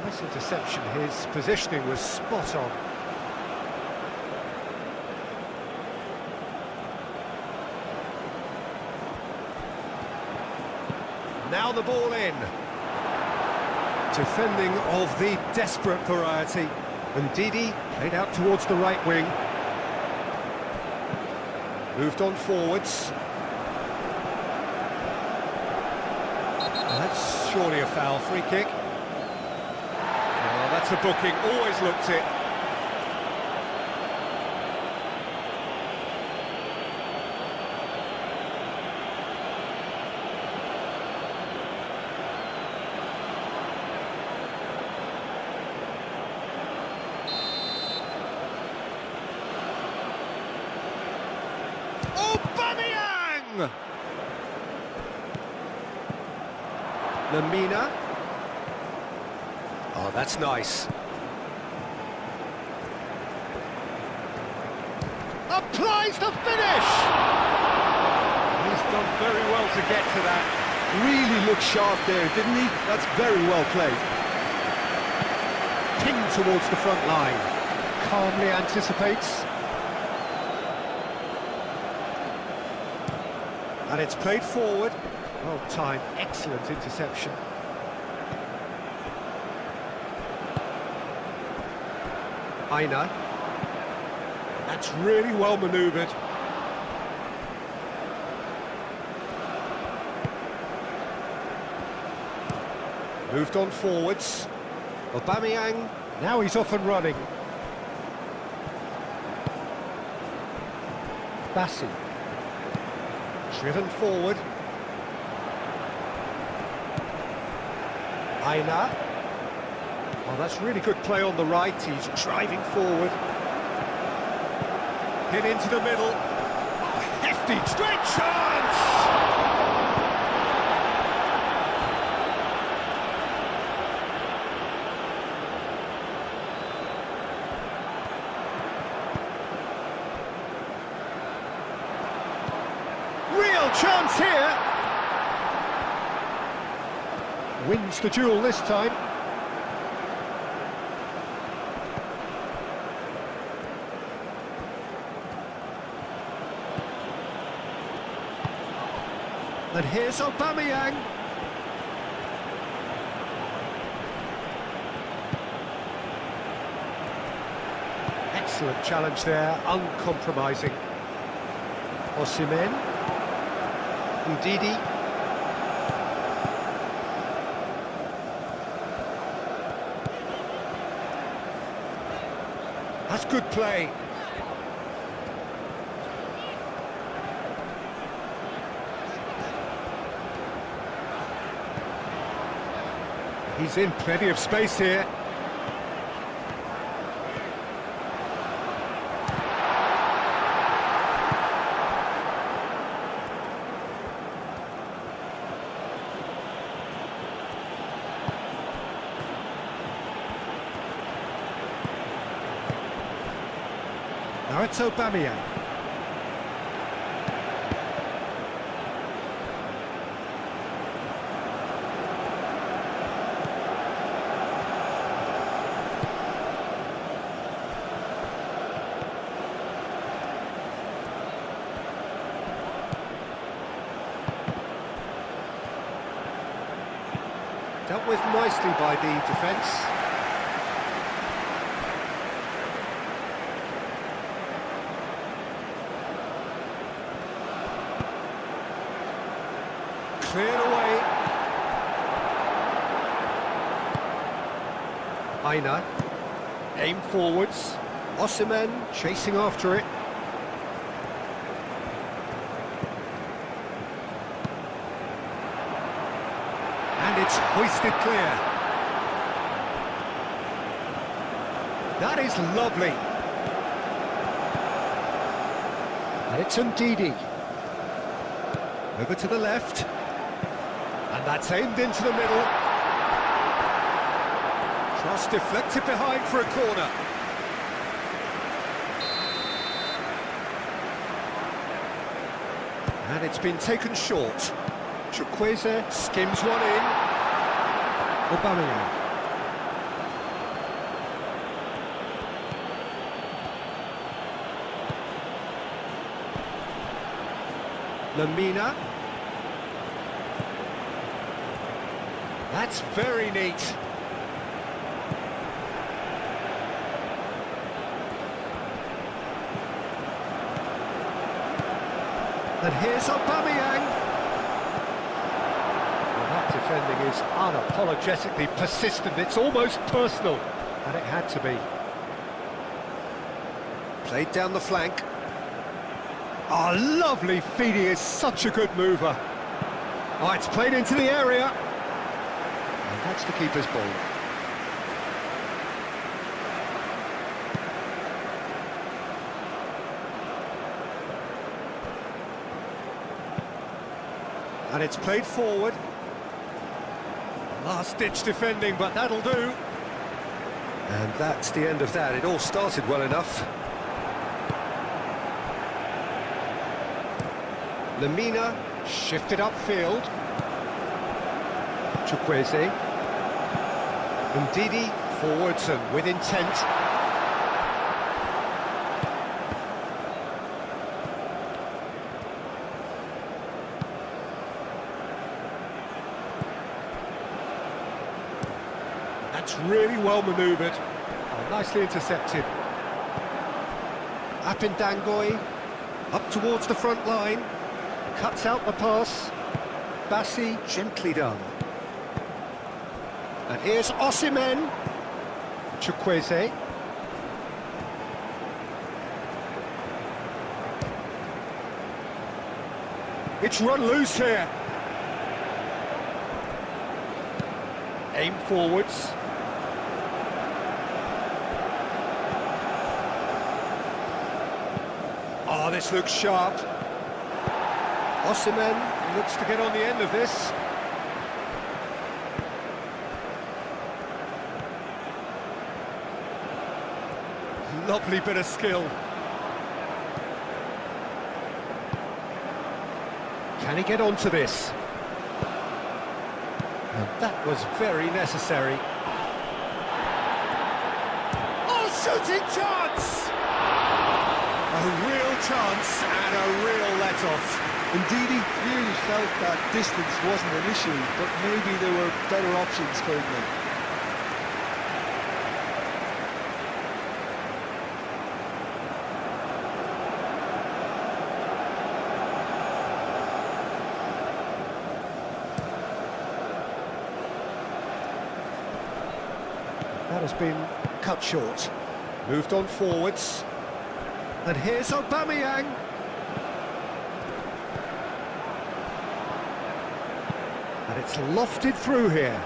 Nice interception, his positioning was spot on. Now the ball in. Defending of the desperate variety. And Didi played out towards the right wing. Moved on forwards. That's surely a foul, free kick. Oh, that's a booking, always looked it. Aubameyang! Lamina. Oh, that's nice. Applies the finish! He's done very well to get to that. Really looked sharp there, didn't he? That's very well played. Pinged towards the front line. Calmly anticipates. And it's played forward. Well timed, excellent interception. Aina. That's really well manoeuvred. Moved on forwards. Aubameyang, now he's off and running. Bassi. Driven forward. Aina. Oh, that's really good play on the right. He's driving forward. Hit into the middle. A hefty straight chance! Real chance here! Wins the duel this time. And here's Aubameyang. Excellent challenge there, uncompromising. Osimhen. Ndidi. That's good play. He's in plenty of space here. Now it's Aubameyang. Dealt with nicely by the defence. Cleared away. Aina. Aim forwards. Osimhen chasing after it. And it's hoisted clear. That is lovely. And it's Ndidi. Over to the left. And that's aimed into the middle. Cross deflected behind for a corner. And it's been taken short. Chukwueze skims one in. Aubameyang. Lamina. That's very neat. And here's Aubameyang. Well, that defending is unapologetically persistent. It's almost personal, and it had to be. Played down the flank. Oh, lovely feed. He is such a good mover. Oh, it's played into the area. And that's the keeper's ball. And it's played forward. Last-ditch defending, but that'll do. And that's the end of that. It all started well enough. Lemina shifted upfield. Chukwueze. Ndidi forwards and with intent. That's really well manoeuvred. Oh, nicely intercepted. Apindangoi up towards the front line. Cuts out the pass. Bassi, gently done. And here's Osimhen. Chukwueze. It's run loose here. Aim forwards. Oh, this looks sharp. Osimhen looks to get on the end of this. Lovely bit of skill. Can he get onto this? And that was very necessary. Oh, shooting chance! A real chance and a real let-off. Indeed, he clearly felt that distance wasn't an issue, but maybe there were better options for him. That has been cut short. Moved on forwards. And here's Aubameyang. And it's lofted through here.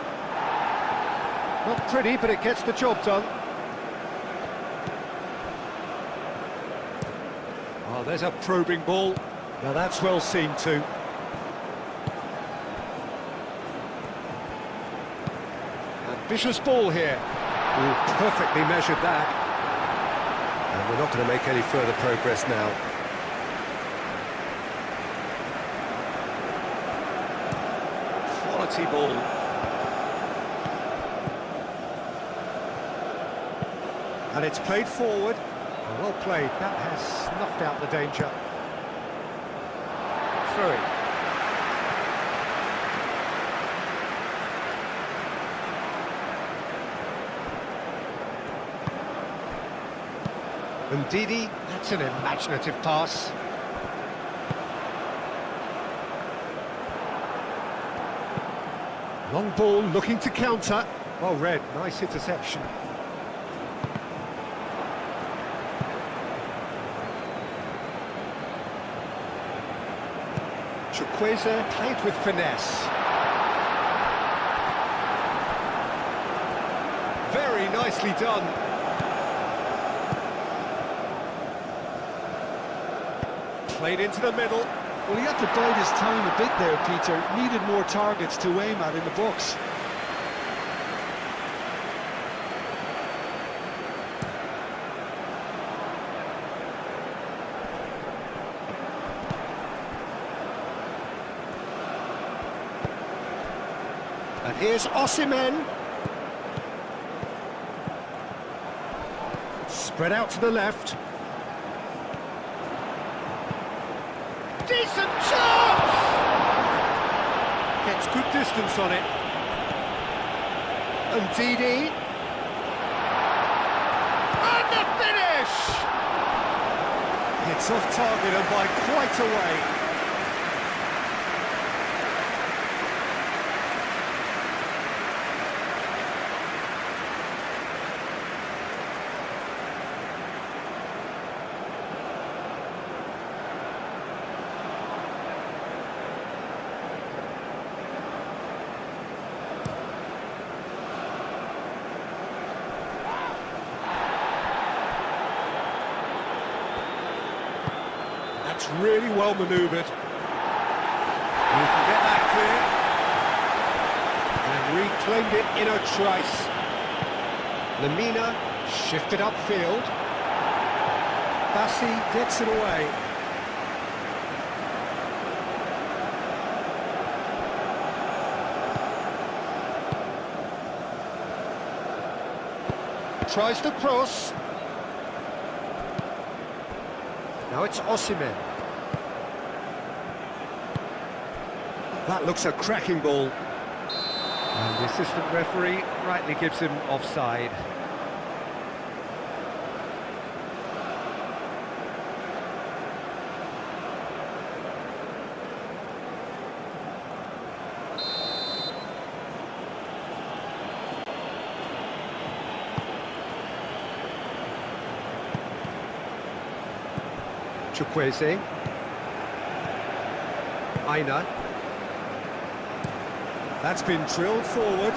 Not pretty, but it gets the job done. Oh, there's a probing ball. Now that's well seen too. Ambitious ball here. Ooh, perfectly measured that. And we're not going to make any further progress now. Quality ball. And it's played forward. Well played. That has snuffed out the danger. Through. Ndidi, that's an imaginative pass. Long ball looking to counter. Well read, nice interception. Chukwueze played with finesse. Very nicely done. Played into the middle. Well, he had to bide his time a bit there, Peter. Needed more targets to aim at in the box. And here's Osimhen. Spread out to the left. Decent chance! Gets good distance on it. Ndidi. And the finish! It's off target and by quite a way. That's really well manoeuvred. You can get that clear. And reclaimed it in a trice. Lamina shifted upfield. Bassi gets it away. Tries to cross. Now it's Osimhen. That looks a cracking ball. And the assistant referee rightly gives him offside. Chukwueze. Aina. That's been drilled forward.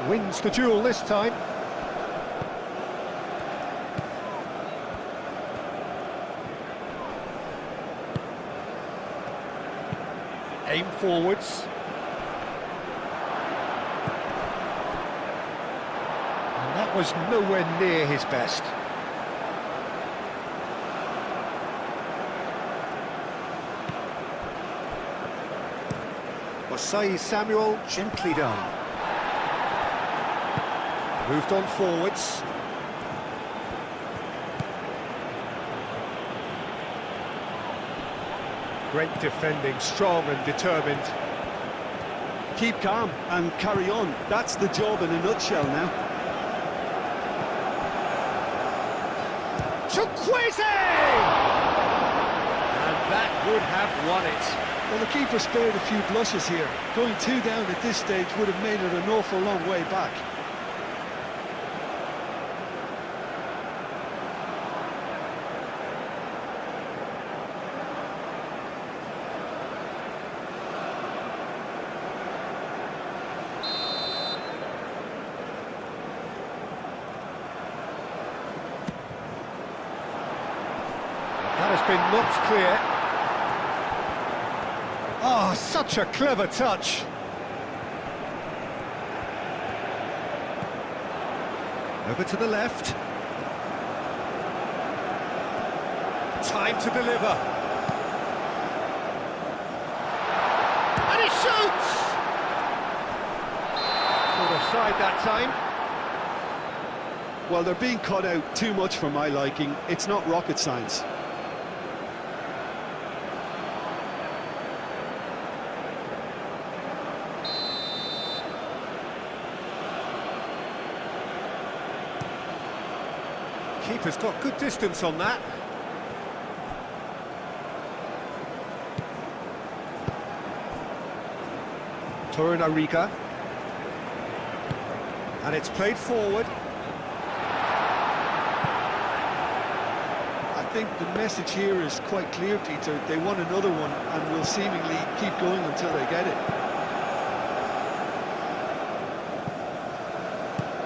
Wins the duel this time. Aim forwards. And that was nowhere near his best. Osai Samuel, gently done. Moved on forwards. Great defending, strong and determined. Keep calm and carry on. That's the job in a nutshell now. Chukwueze! And that would have won it. Well, the keeper spared a few blushes here. Going 2 down at this stage would have made it an awful long way back. That has been knocked clear. Oh, such a clever touch. Over to the left. Time to deliver. And he shoots! Put aside that time. Well, they're being cut out too much for my liking. It's not rocket science. Keeper's got good distance on that. Torunarigha. And it's played forward. I think the message here is quite clear, Peter. They want another one and will seemingly keep going until they get it.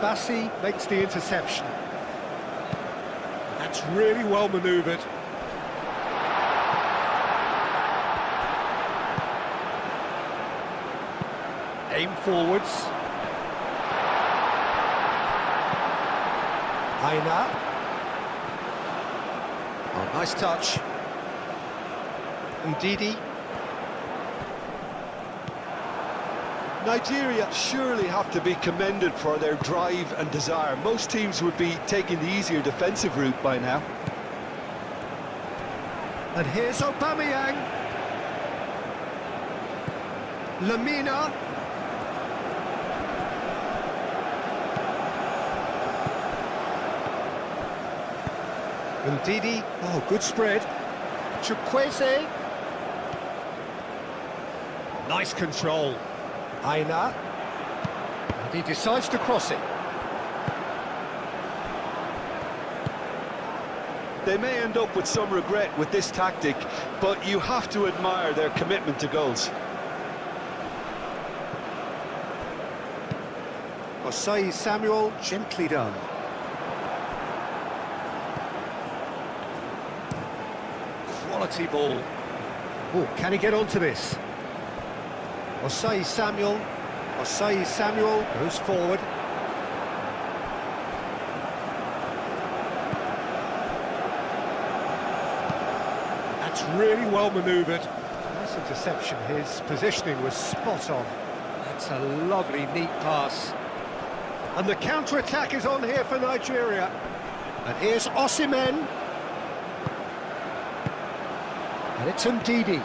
Bassi makes the interception. That's really well manoeuvred. Aim forwards. Aina. Oh, nice touch. Ndidi. Nigeria surely have to be commended for their drive and desire. Most teams would be taking the easier defensive route by now. And here's Aubameyang. Lamina. Ndidi. Oh, good spread. Chukwueze. Nice control. Aina. And he decides to cross it. They may end up with some regret with this tactic, but you have to admire their commitment to goals. Osei Samuel, gently done. Quality ball. Oh, can he get onto this? Osei Samuel goes forward. That's really well manoeuvred. Nice interception. His positioning was spot on. That's a lovely, neat pass. And the counter-attack is on here for Nigeria. And here's Osimhen. And it's Ndidi.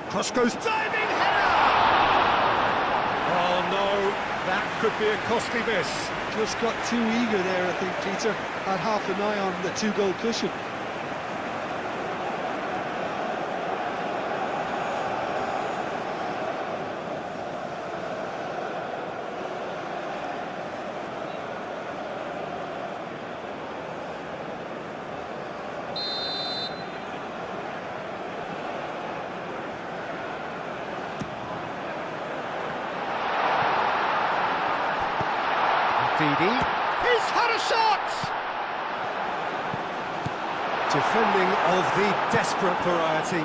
Cross goes diving header! Oh no, that could be a costly miss. Just got too eager there, I think, Peter. Had half an eye on the two-goal cushion. Ndidi. He's had a shot! Defending of the desperate variety.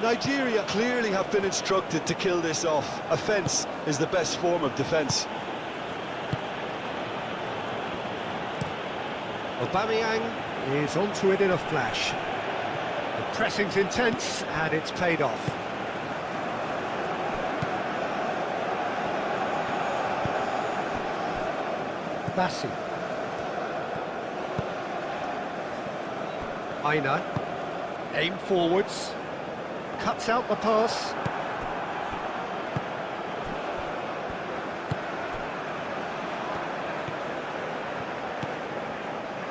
Nigeria clearly have been instructed to kill this off. Offence is the best form of defence. Aubameyang is onto it in a flash. The pressing's intense and it's paid off. Bassi. Aina. Aim forwards. Cuts out the pass.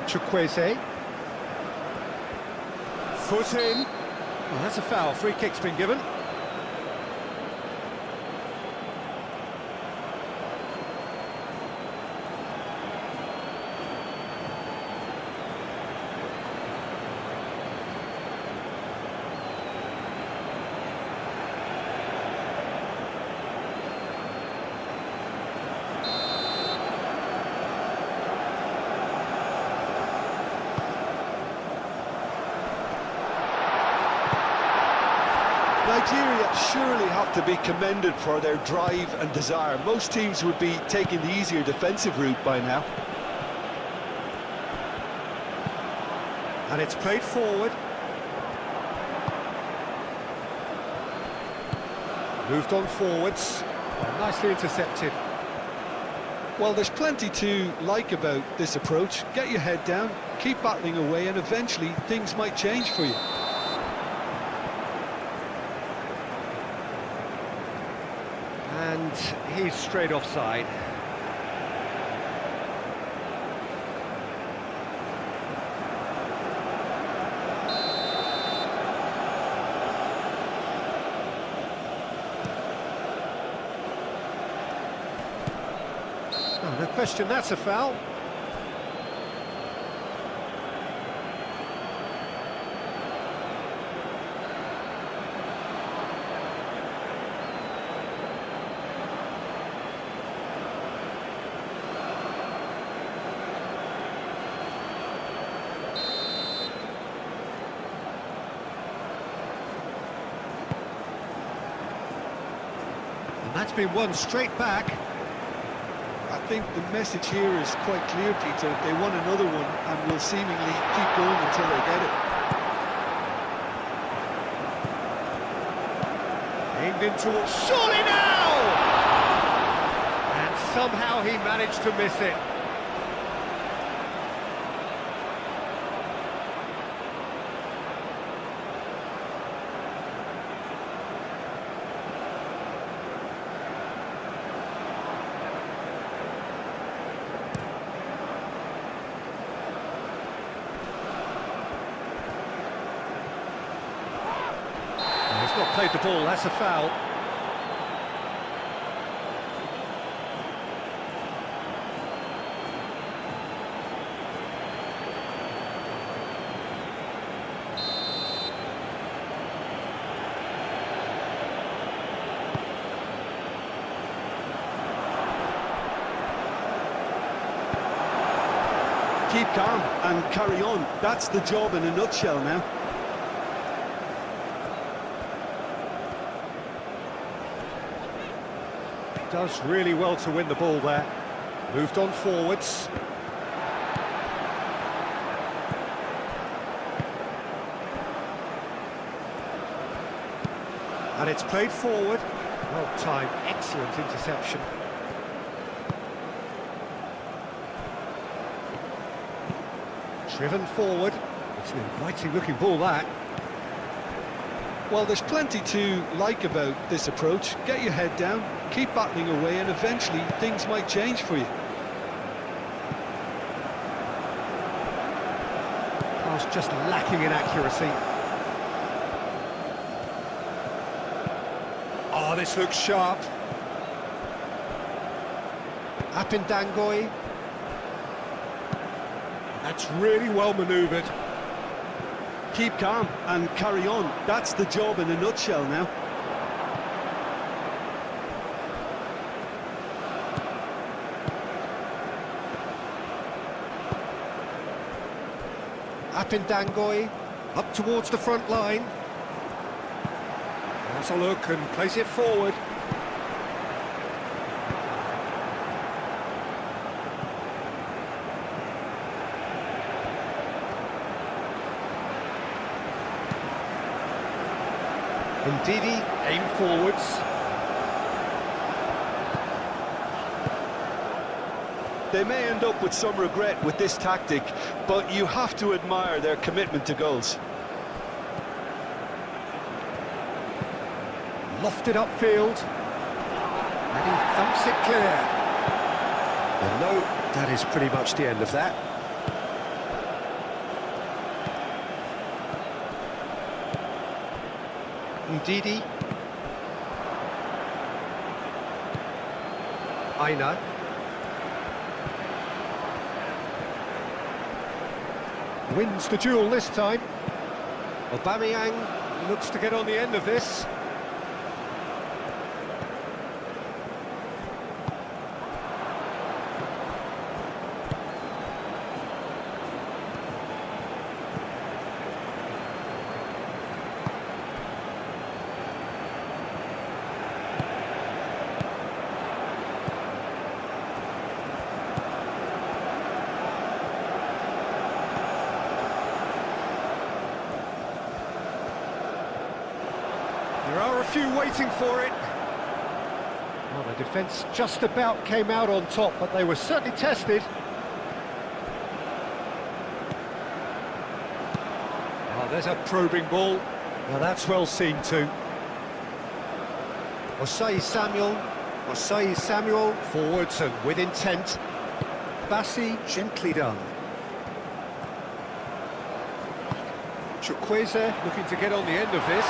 Chukwueze. Foot in. Well, that's a foul. Free kick's been given. Nigeria surely have to be commended for their drive and desire. Most teams would be taking the easier defensive route by now. And it's played forward. Moved on forwards. Well, nicely intercepted. Well, there's plenty to like about this approach. Get your head down, keep battling away, and eventually things might change for you. And he's straight offside. Oh, no question, that's a foul. And that's been won straight back. I think the message here is quite clear, Peter. They want another one and will seemingly keep going until they get it. Aimed in towards... Surely now! And somehow he managed to miss it. He's not played the ball, that's a foul. Keep calm and carry on. That's the job in a nutshell now. Does really well to win the ball there. Moved on forwards. And it's played forward. Well timed, excellent interception. Driven forward. It's an inviting looking ball, that. Well, there's plenty to like about this approach. Get your head down, keep battling away, and eventually things might change for you. Pass just lacking in accuracy. Oh, this looks sharp. Apindangoi. That's really well manoeuvred. Keep calm and carry on. That's the job in a nutshell now. Apindangoi up towards the front line. Has a look and plays it forward. Ndidi aimed forwards. They may end up with some regret with this tactic, but you have to admire their commitment to goals. Lofted upfield. And he thumps it clear. Well, no, that is pretty much the end of that. Ndidi. Aina. Wins the duel this time. Aubameyang looks to get on the end of this. There are a few waiting for it. Well, the defence just about came out on top, but they were certainly tested. Oh, there's a probing ball. Now that's well seen too. Osei Samuel, forwards and with intent. Bassi, gently done. Chukwueze looking to get on the end of this.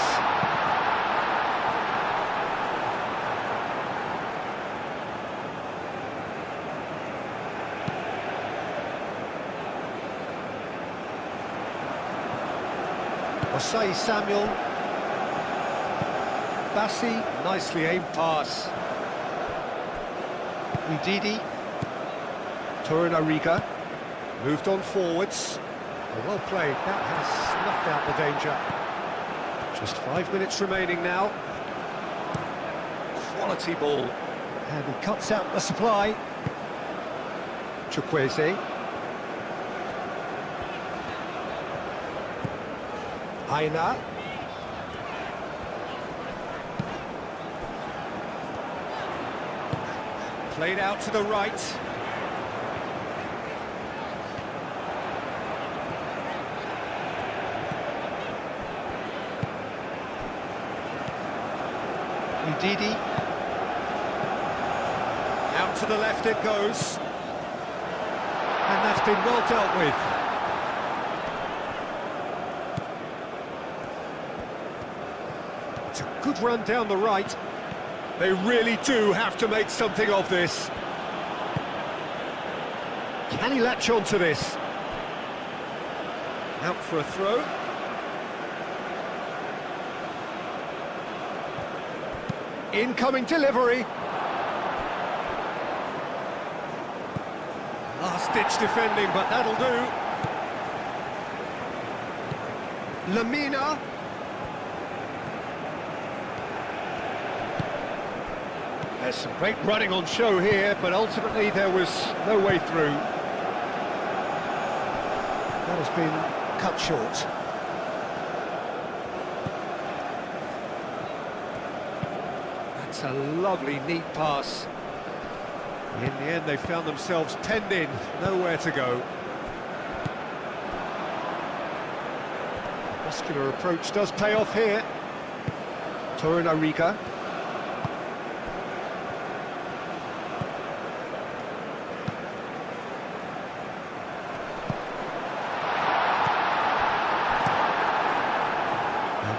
Osei Samuel. Bassi, nicely aimed pass. Ndidi. Torunariga. Moved on forwards. Well played, that has snuffed out the danger. Just 5 minutes remaining now. Quality ball. And he cuts out the supply. Chukwueze. Aina. Played out to the right. Ndidi. Out to the left it goes. And that's been well dealt with. It's a good run down the right. They really do have to make something of this. Can he latch on to this? Out for a throw. Incoming delivery. Last-ditch defending, but that'll do. Lamina. There's some great running on show here, but ultimately there was no way through. That has been cut short. That's a lovely, neat pass. In the end, they found themselves penned in, nowhere to go. Muscular approach does pay off here. Torunarigha.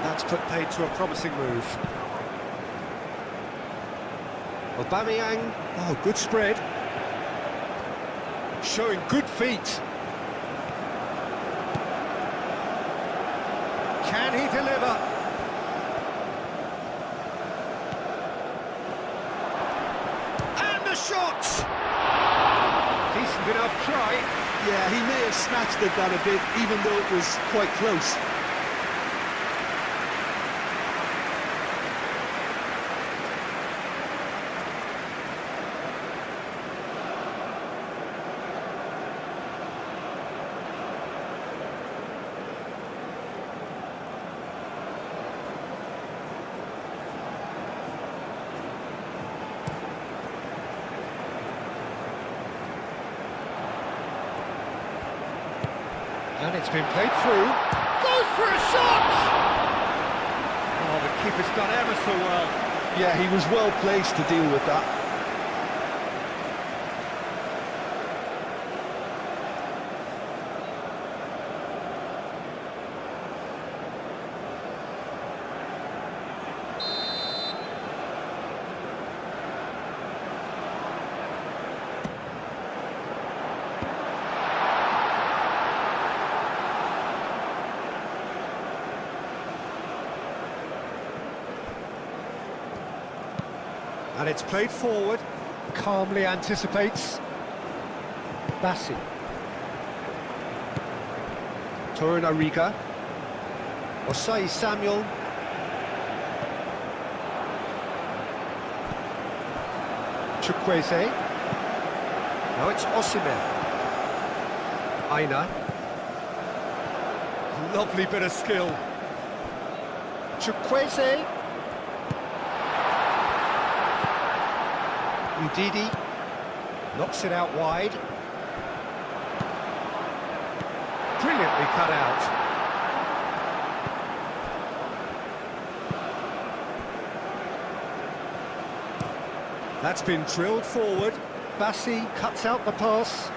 That's put paid to a promising move. Aubameyang, oh, good spread. Showing good feet. Can he deliver? And the shot! Decent enough try. Yeah, he may have snatched at that a bit, even though it was quite close. And it's been played through. Goes for a shot! Oh, the keeper's done ever so well. Yeah, he was well placed to deal with that. And it's played forward, calmly anticipates. Bassi. Torunarigha. Osai Samuel. Chukwueze. Now it's Osimhen. Aina. Lovely bit of skill. Chukwueze. Ndidi knocks it out wide. Brilliantly cut out. That's been drilled forward. Bassi cuts out the pass.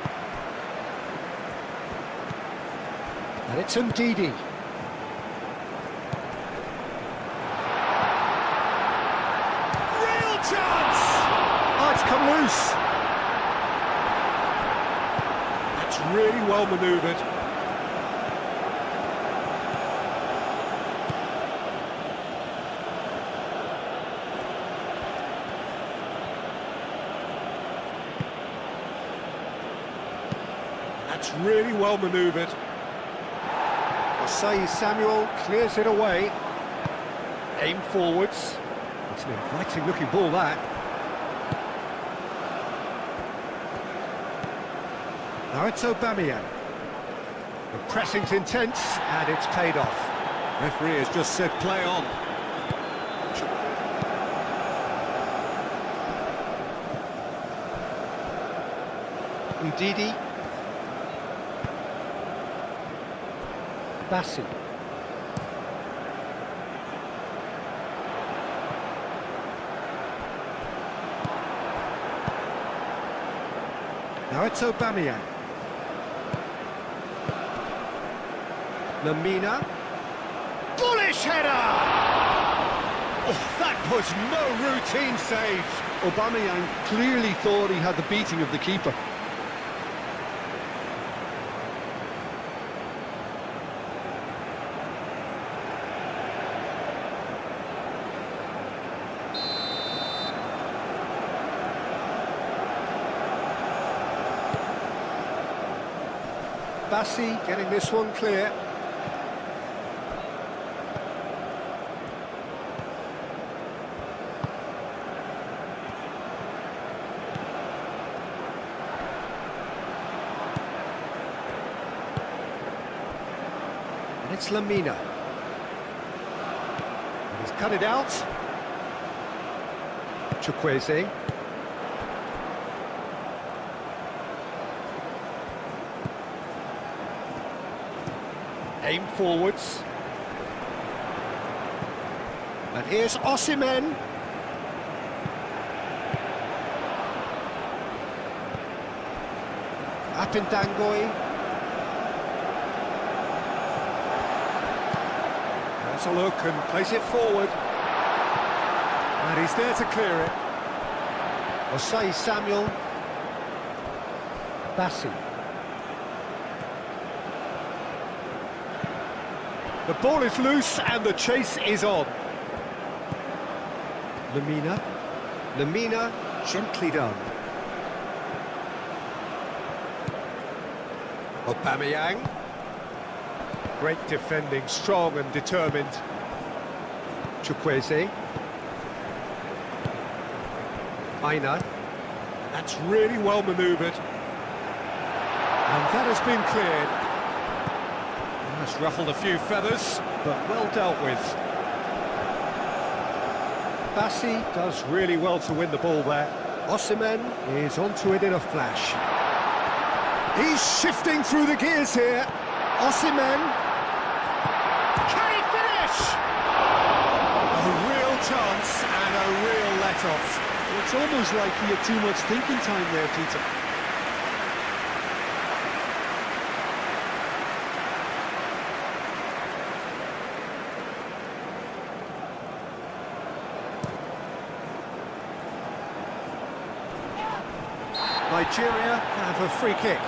And it's Ndidi. Real chance! Oh, it's come loose. That's really well manoeuvred. That's really well manoeuvred. Osai Samuel clears it away. Aim forwards. It's an inviting looking ball, that. Now it's Aubameyang. The pressing's intense, and it's paid off. Referee has just said play on. Ndidi. Bassi. Now it's Aubameyang. Lamina. Bullish header! Oh, that was no routine save. Aubameyang clearly thought he had the beating of the keeper. Bassi getting this one clear. And it's Lamina. And he's cut it out. Chukwueze. Aim forwards. And here's Osimhen. Apindangoi. Has a look and plays it forward. And he's there to clear it. Osai Samuel. Bassi. The ball is loose and the chase is on. Lamina. Lamina, gently done. Aubameyang. Great defending, strong and determined. Chukwueze. Aina. That's really well manoeuvred. And that has been cleared. That's ruffled a few feathers, but well dealt with. Bassi does really well to win the ball there. Osimhen is onto it in a flash. He's shifting through the gears here. Osimhen. Can he finish? A real chance and a real let-off. It's almost like he had too much thinking time there, Peter. Nigeria have a free kick.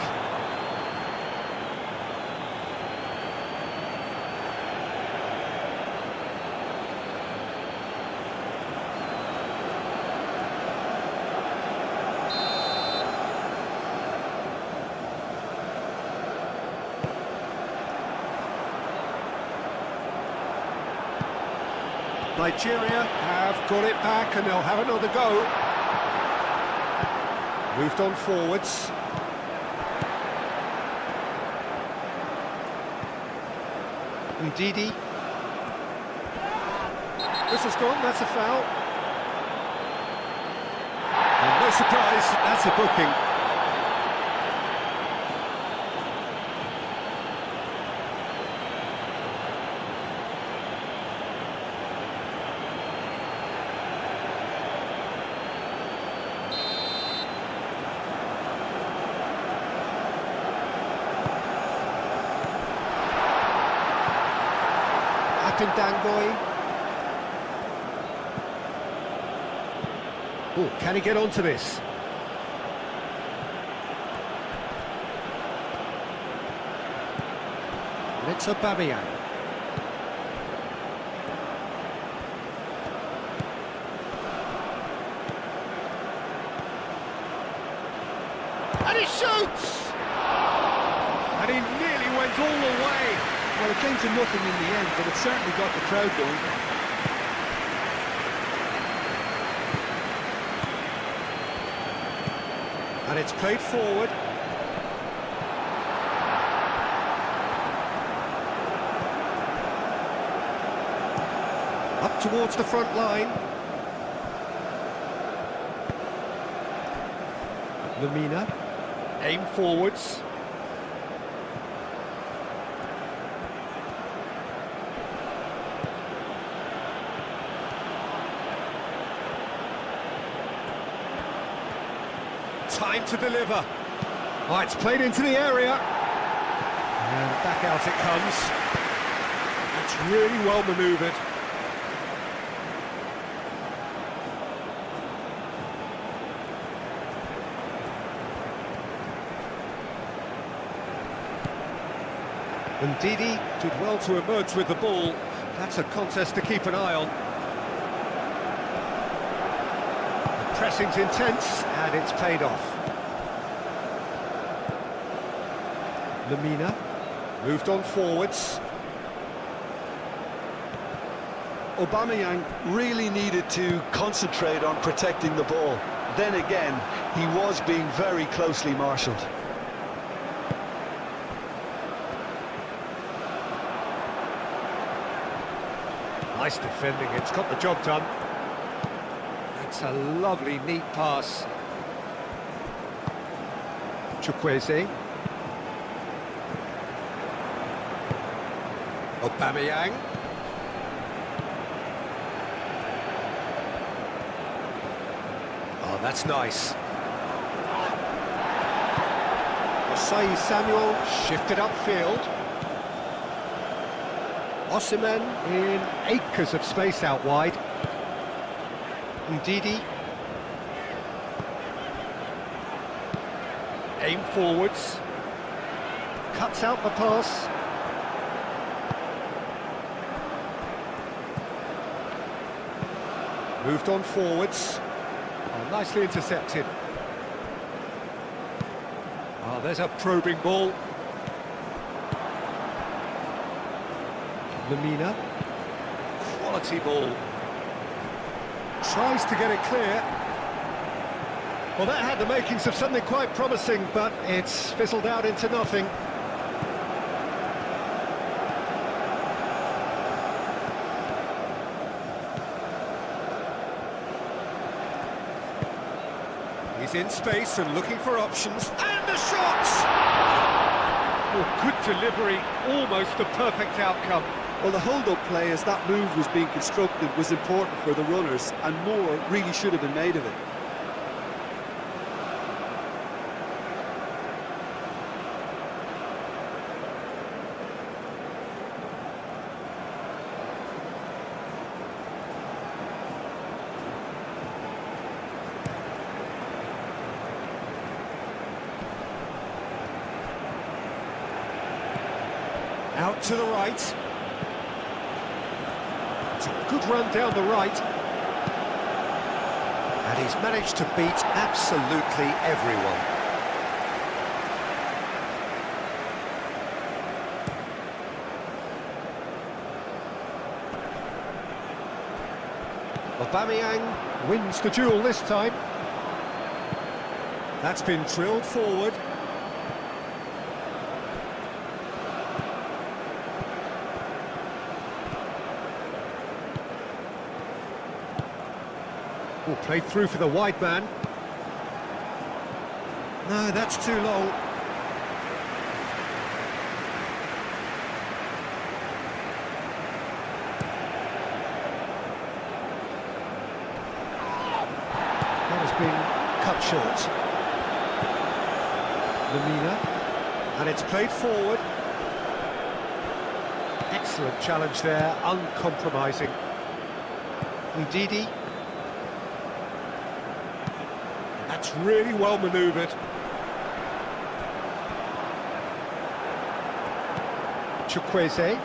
Nigeria have got it back and they'll have another go. Moved on forwards. Ndidi. This has gone, that's a foul. And no surprise, that's a booking. Apindangoi. Oh, can he get onto this? And it's Aubameyang. And he shoots! And he nearly went all the way. Well, it came to nothing in the end, but it certainly got the crowd going. And it's played forward. Up towards the front line. Lamina. Aim forwards. Time to deliver. Oh, it's played into the area. And back out it comes. That's really well manoeuvred. And Didi. Did well to emerge with the ball. That's a contest to keep an eye on. The pressing's intense, and it's paid off. Lamina. Moved on forwards. Aubameyang really needed to concentrate on protecting the ball. Then again, he was being very closely marshalled. Nice defending, it's got the job done. That's a lovely, neat pass. Chukwueze. Aubameyang. Oh, that's nice. Osai Samuel. Shifted upfield. Osimhen in acres of space out wide. And Didi. Aim forwards. Cuts out the pass. Moved on forwards. Oh, nicely intercepted. Oh, there's a probing ball. Lamina. Quality ball. Tries to get it clear. Well, that had the makings of something quite promising, but it's fizzled out into nothing. He's in space and looking for options. And the shots! Oh, good delivery, almost a perfect outcome. Well, the hold-up play as that move was being constructed was important for the runners, and more really should have been made of it. Out to the right. It's a good run down the right. And he's managed to beat absolutely everyone. Aubameyang wins the duel this time. That's been drilled forward. Oh, played through for the wide man. No, that's too long. That has been cut short. Lamina. And it's played forward. Excellent challenge there, uncompromising. Ndidi. That's really well manoeuvred. Chukwueze.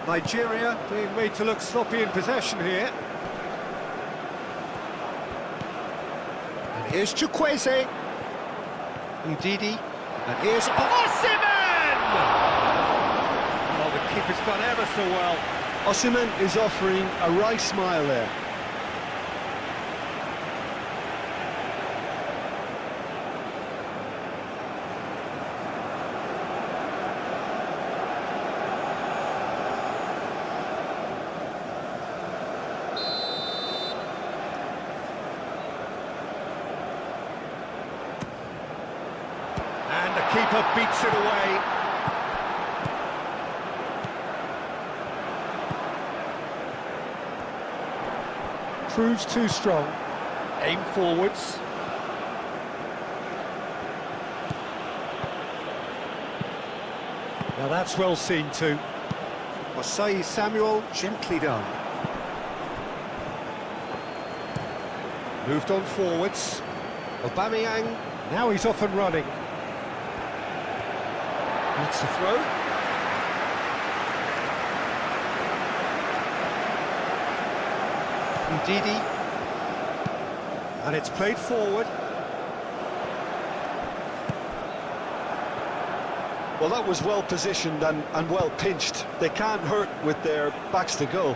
Nigeria being made to look sloppy in possession here. And here's Chukwueze. Ndidi. And here's Osimhen! Oh, the keeper's done ever so well. Osimhen is offering a wry smile there. keeper beats it away. Proves too strong. Aim forwards. Now that's well seen too. Osai Samuel, gently done. Moved on forwards. Aubameyang, now he's off and running. That's the throw. Ndidi, And it's played forward. Well, that was well positioned and well pinched. They can't hurt with their backs to goal.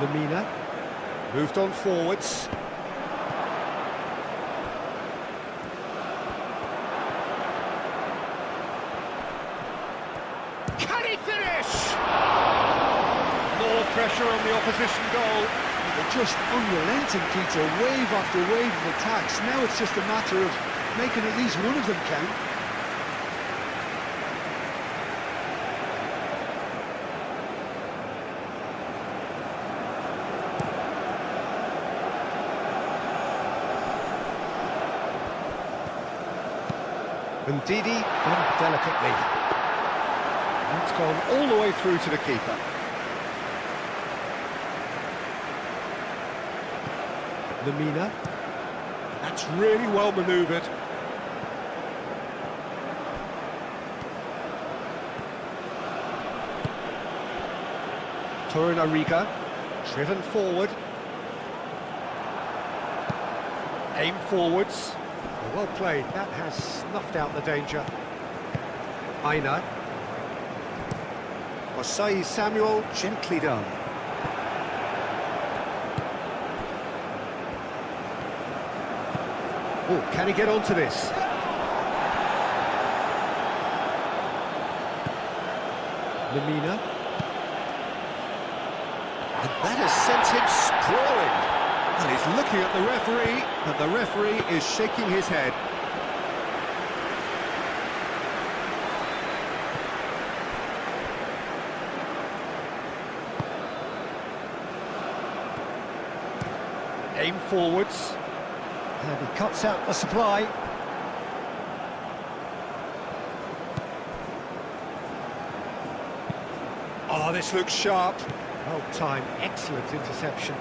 Lamina, Moved on forwards. Can he finish? More pressure on the opposition goal. They're just unrelenting, Peter. Wave after wave of attacks. Now it's just a matter of making at least one of them count. Ndidi, done delicately. It's gone all the way through to the keeper. Lamina, That's really well manoeuvred. Torunariga, Driven forward. Aim forwards. well played. That has snuffed out the danger. Aina, Osai Samuel, gently done. oh, can he get onto this? Lamina, And that has sent him sprawling. And he's looking at the referee, and the referee is shaking his head. Aim forwards. and he cuts out the supply. Oh, this looks sharp. Well timed, excellent interception.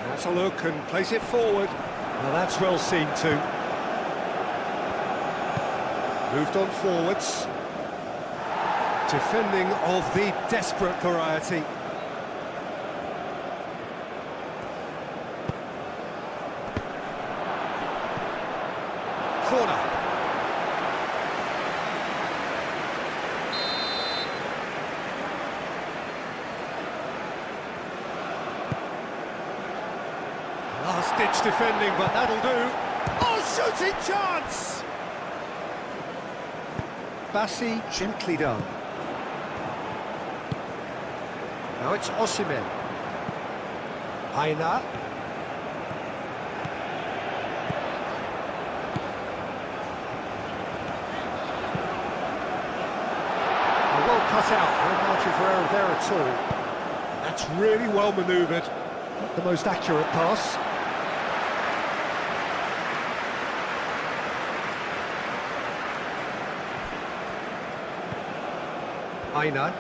That's a look and place it forward. Now that's well seen too. Moved on forwards. Defending of the desperate variety. Corner. Last-ditch defending, but that'll do. Oh, shooting chance! Bassi, gently done. Now it's Osimhen. Aina, well cut out, no margin for error there at all. That's really well manoeuvred. Not the most accurate pass. Aina.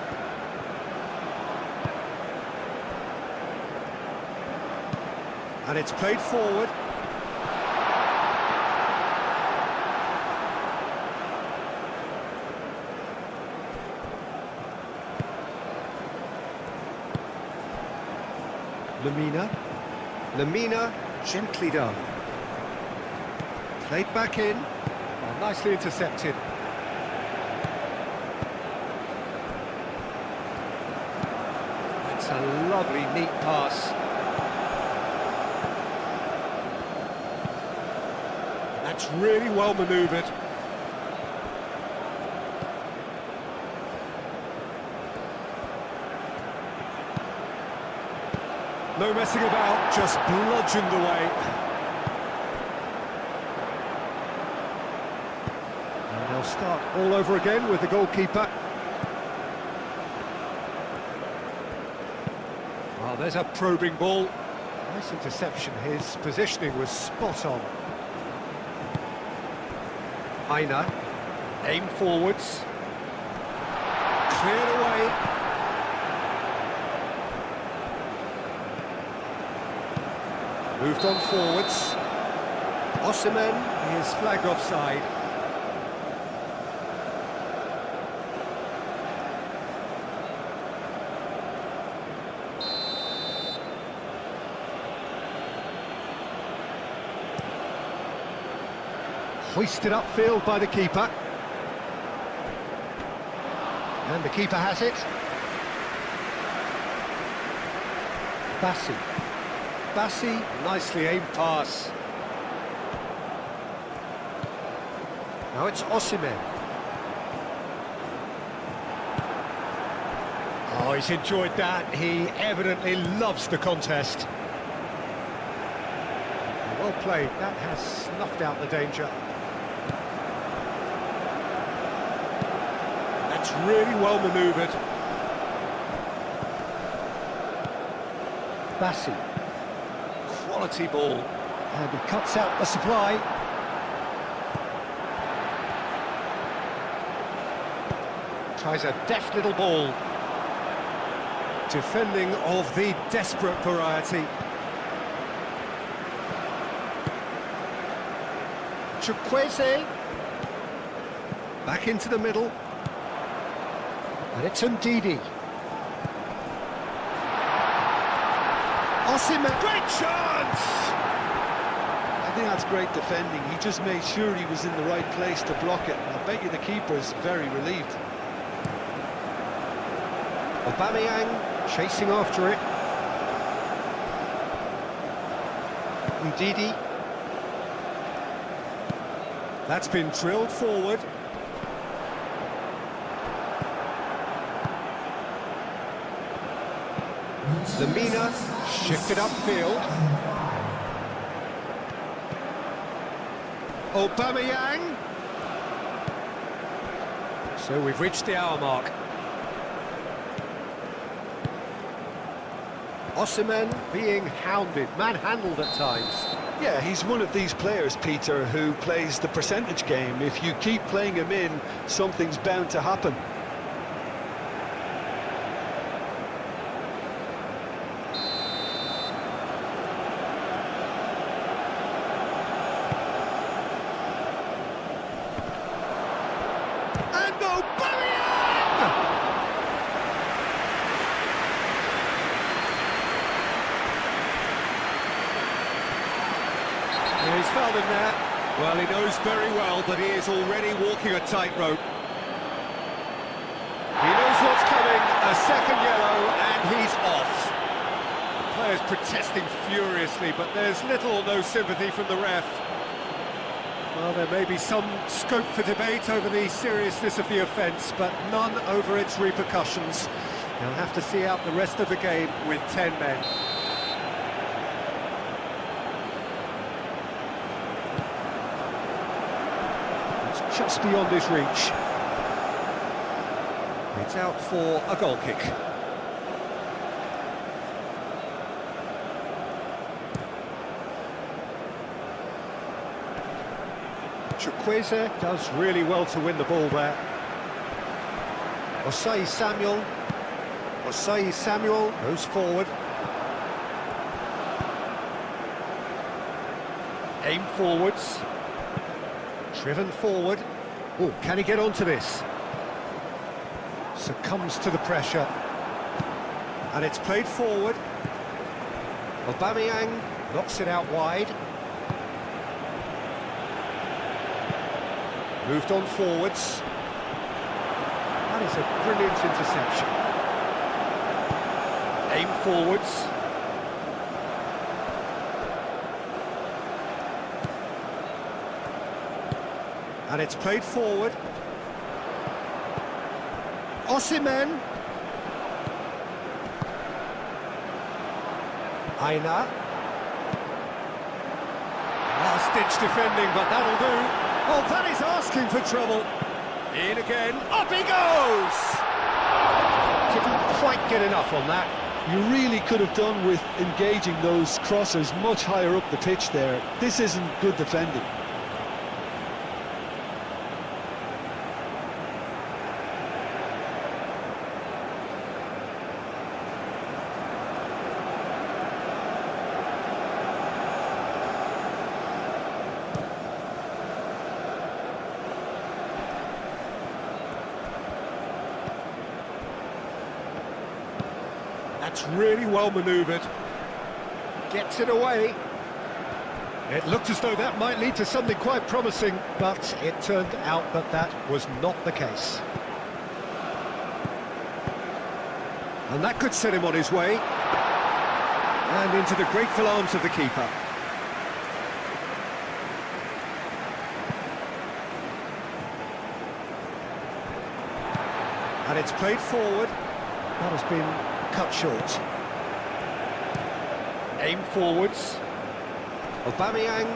And it's played forward. Lamina, Lamina, gently done. Played back in. oh, nicely intercepted. That's a lovely, neat pass. That's really well manoeuvred. No messing about, just bludgeoned away. And they'll start all over again with the goalkeeper. Well, there's a probing ball. Nice interception, his positioning was spot on. Aina, Aim forwards. Cleared away. Moved on forwards. Osimhen, He is flagged offside. hoisted upfield by the keeper. And the keeper has it. Bassi, Nicely aimed pass. now it's Osimhen. Oh, he's enjoyed that. He evidently loves the contest. Well played, that has snuffed out the danger. That's really well manoeuvred. Bassi, Quality ball. and he cuts out the supply. Tries a deft little ball. Defending of the desperate variety. Chukwueze, Back into the middle. and it's Ndidi. Osimhen, Great chance! I think that's great defending. He just made sure he was in the right place to block it. I bet you the keeper's very relieved. Aubameyang chasing after it. Ndidi, That's been drilled forward. Lamina shifted upfield. Aubameyang. So we've reached the hour mark. Osimhen being hounded, manhandled at times. Yeah, he's one of these players, Peter, who plays the percentage game. If you keep playing him in, something's bound to happen. And Aubameyang! He's fouled him there. Well, he knows very well that he is already walking a tightrope. He knows what's coming, a second yellow, and he's off. The player's protesting furiously, but there's little or no sympathy from the ref. Well, there may be some scope for debate over the seriousness of the offence, but none over its repercussions. They'll have to see out the rest of the game with 10 men. It's just beyond his reach. It's out for a goal kick. Chukwueze does really well to win the ball there. Osei Samuel goes forward. Aim forwards. Driven forward. Oh, can he get onto this? Succumbs to the pressure. And it's played forward. Aubameyang knocks it out wide. Moved on forwards. That is a brilliant interception. Aim forwards. And it's played forward. Osimhen. Aina. Last-ditch defending, but that'll do. Oh, that is asking for trouble. In again. Up he goes! Didn't quite get enough on that. You really could have done with engaging those crossers much higher up the pitch there. This isn't good defending. That's really well manoeuvred. Gets it away. It looked as though that might lead to something quite promising, but it turned out that that was not the case. And that could set him on his way. And into the grateful arms of the keeper. And it's played forward. That has been cut short. Aim forwards. Aubameyang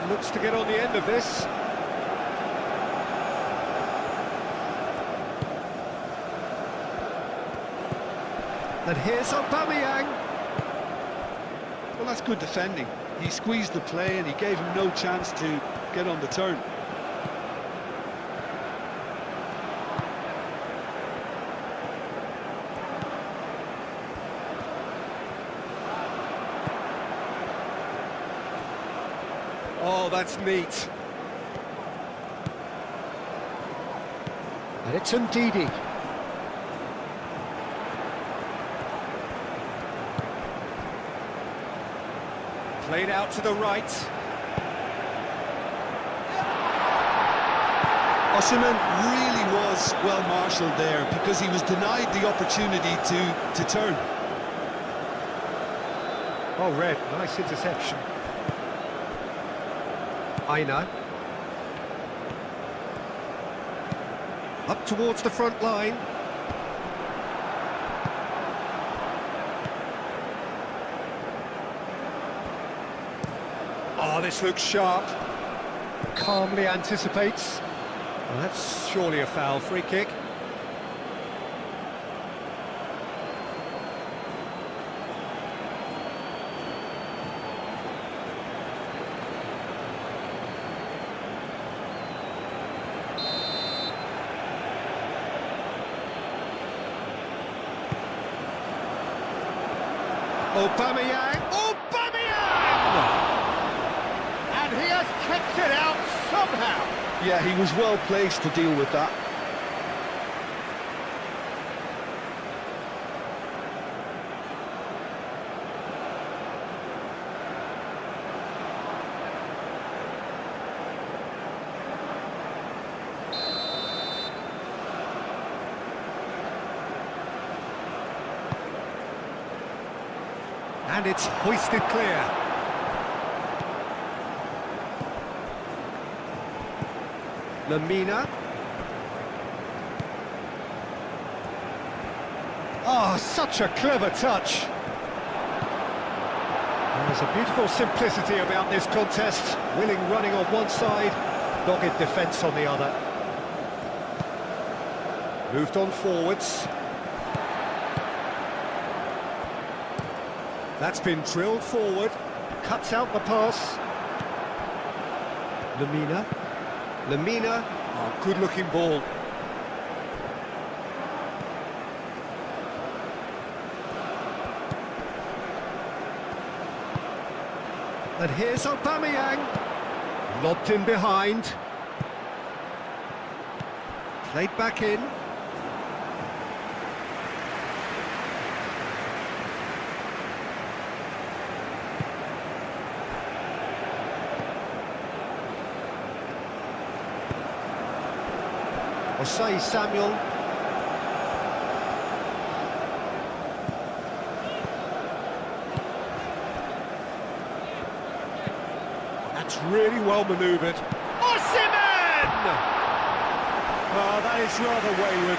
looks to get on the end of this. And here's Aubameyang. Well, that's good defending. He squeezed the play and he gave him no chance to get on the turn. Oh, that's neat. And it's Ndidi. Played out to the right. Osimhen really was well marshalled there because he was denied the opportunity to turn. Oh, red. Nice interception. Aina. Up towards the front line. Oh, this looks sharp. Calmly anticipates. Well, that's surely a foul. Free kick. Aubameyang! Aubameyang! And he has kept it out somehow. Yeah, he was well placed to deal with that. And it's hoisted clear. Lamina. Oh, such a clever touch. There's a beautiful simplicity about this contest. Willing running on one side, dogged defence on the other. Moved on forwards. That's been drilled forward, cuts out the pass. Lamina. Lamina, oh, good-looking ball. And here's Aubameyang. Lobbed in behind. Played back in. Osei Samuel. That's really well manoeuvred. Osimhen! Oh, that is rather wayward.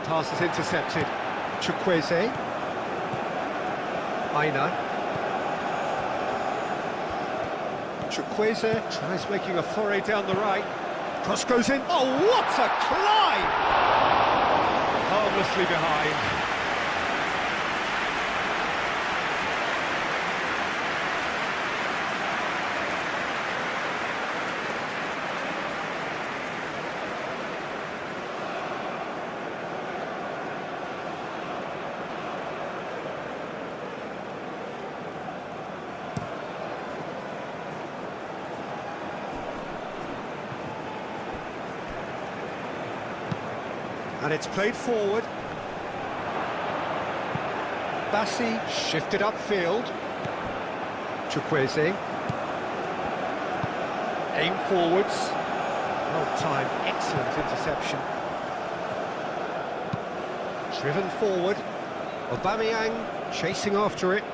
Pass is intercepted. Chukwueze. Aina. Chukwueze tries making a foray down the right. Cross goes in. Oh, what a climb! Harmlessly behind. And it's played forward. Bassi shifted upfield. Chukwueze. Aim forwards. Well timed, excellent interception. Driven forward. Aubameyang chasing after it.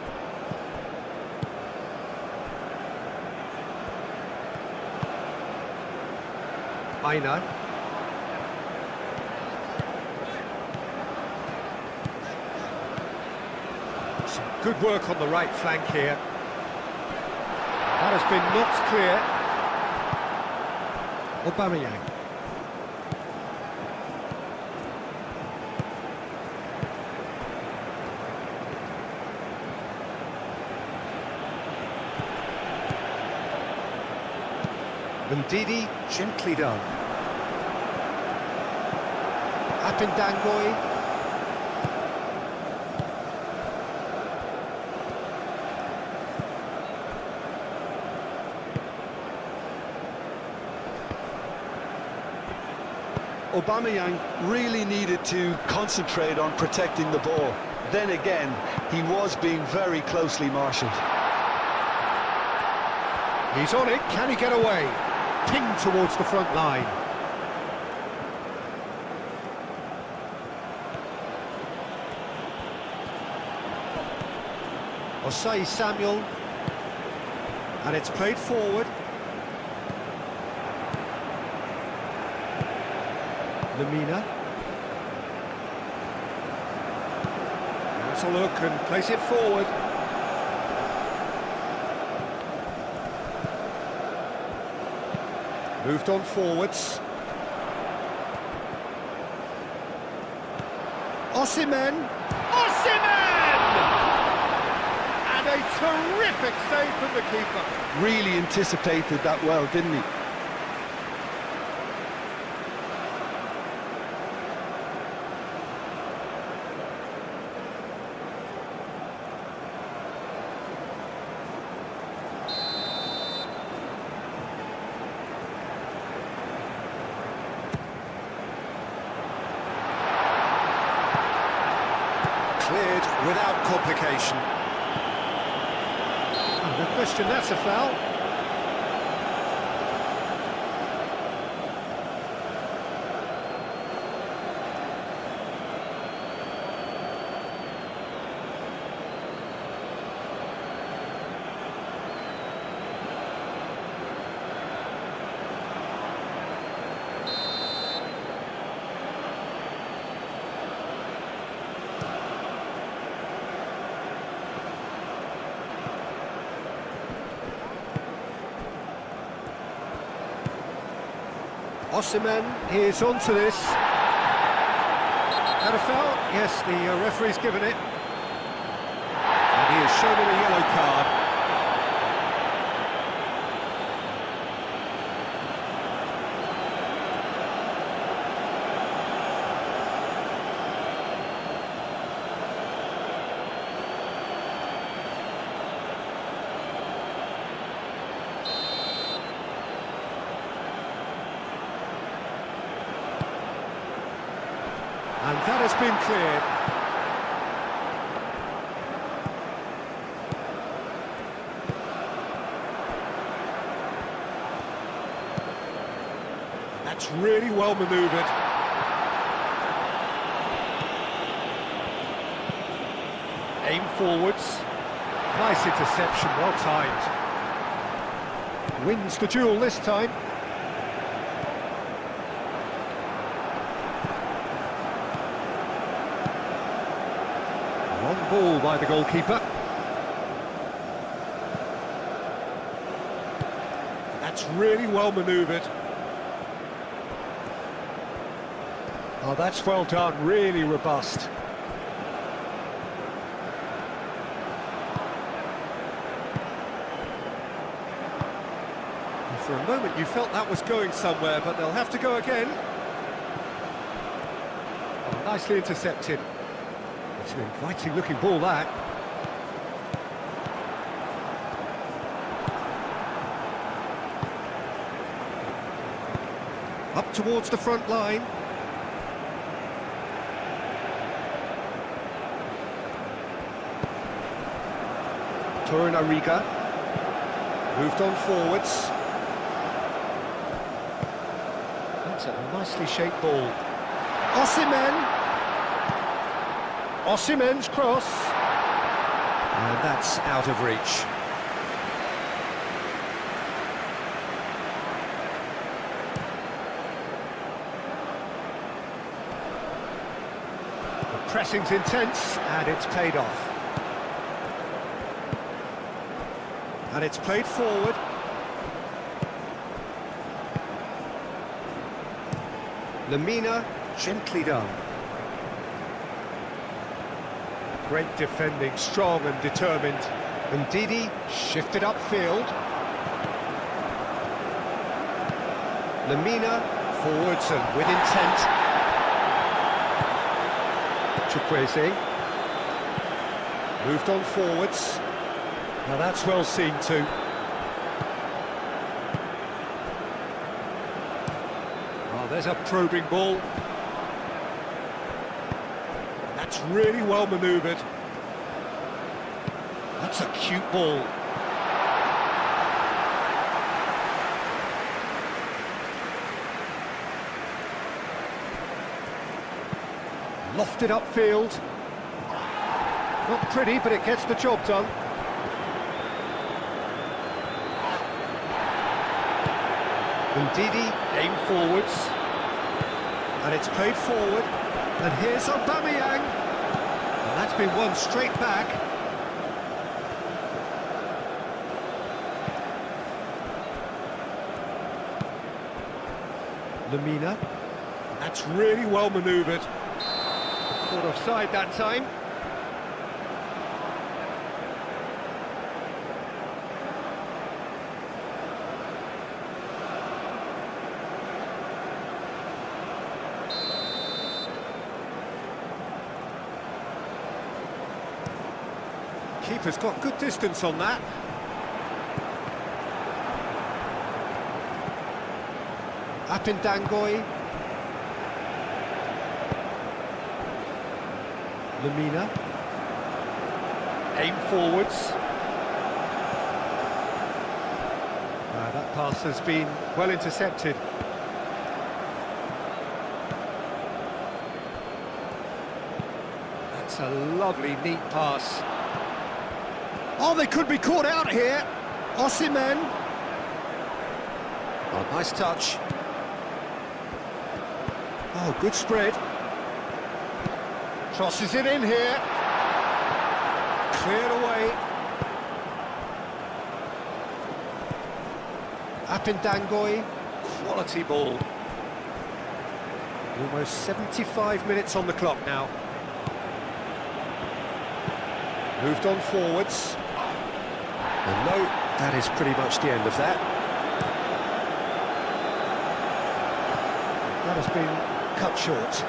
Aina. Good work on the right flank here. That has been knocked clear. Aubameyang. Ndidi, gently done. Apindangoi. Aubameyang really needed to concentrate on protecting the ball. Then again, he was being very closely marshalled. He's on it, can he get away? Pinged towards the front line. Osei Samuel. And it's played forward. Lamina. That's a look and place it forward. Moved on forwards. Osimhen! Osimhen! And a terrific save from the keeper. Really anticipated that well, didn't he? Cleared without complication. No question, that's a foul. Osimhen is onto this. That a foul? Yes, the referee's given it. And he has shown him a yellow card. And that has been cleared. That's really well manoeuvred. Aim forwards. Nice interception, well timed. Wins the duel this time. Long ball by the goalkeeper. That's really well manoeuvred. Oh, that's well done, really robust. And for a moment you felt that was going somewhere, but they'll have to go again. Oh, nicely intercepted. It's an inviting looking ball, that. Up towards the front line. Torunariga moved on forwards. That's a nicely shaped ball. Osimhen's cross. And that's out of reach. The pressing's intense and it's paid off. And it's played forward. Lemina, gently done. Great defending, strong and determined. And Ndidi shifted upfield. Lemina, forwards and with intent. Chukwueze moved on forwards. Now that's well seen too. Oh, there's a probing ball. That's really well manoeuvred. That's a cute ball. Lofted upfield. Not pretty, but it gets the job done. Ndidi aimed forwards, and it's played forward, and here's Aubameyang, and that's been won straight back. Lemina, that's really well manoeuvred. Caught offside that time. Keeper's got good distance on that. Apindangoi. Lemina. Aim forwards. That pass has been well intercepted. That's a lovely, neat pass. Oh, they could be caught out here. Osimhen. Oh, nice touch. Oh, good spread. Crosses it in here. Cleared away. Apindangoi. Quality ball. Almost 75 minutes on the clock now. Moved on forwards. And no, that is pretty much the end of that. That has been cut short.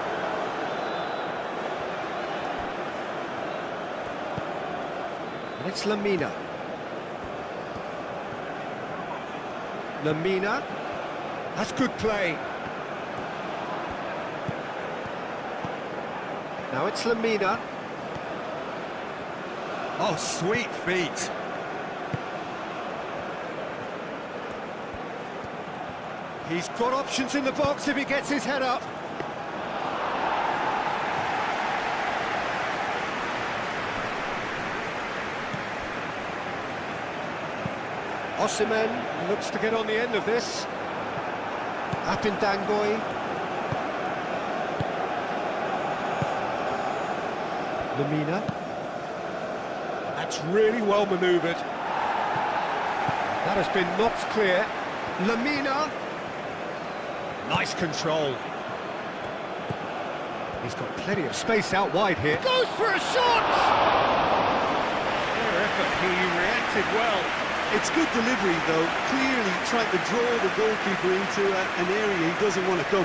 And it's Lemina. Lemina. That's good play. Now it's Lemina. Oh, sweet feet. He's got options in the box if he gets his head up. Osimhen looks to get on the end of this. Apindangoi. Lemina. That's really well manoeuvred. That has been knocked clear. Lamina. Nice control. He's got plenty of space out wide here. Goes for a shot! Fair effort, he reacted well. It's good delivery, though. Clearly trying to draw the goalkeeper into an area he doesn't want to come.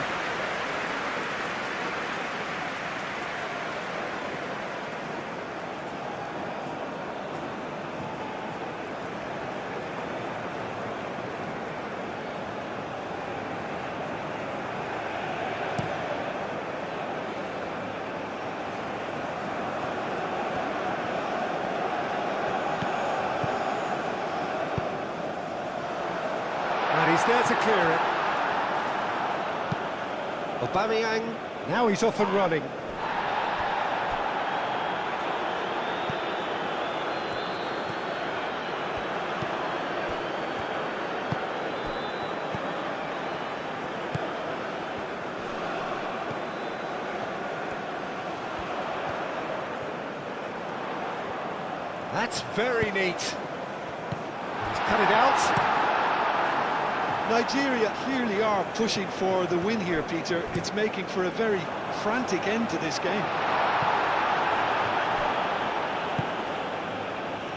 And he's there to clear it. Aubameyang, now he's off and running. That's very neat. He's cut it out. Nigeria clearly are pushing for the win here, Peter. It's making for a very frantic end to this game.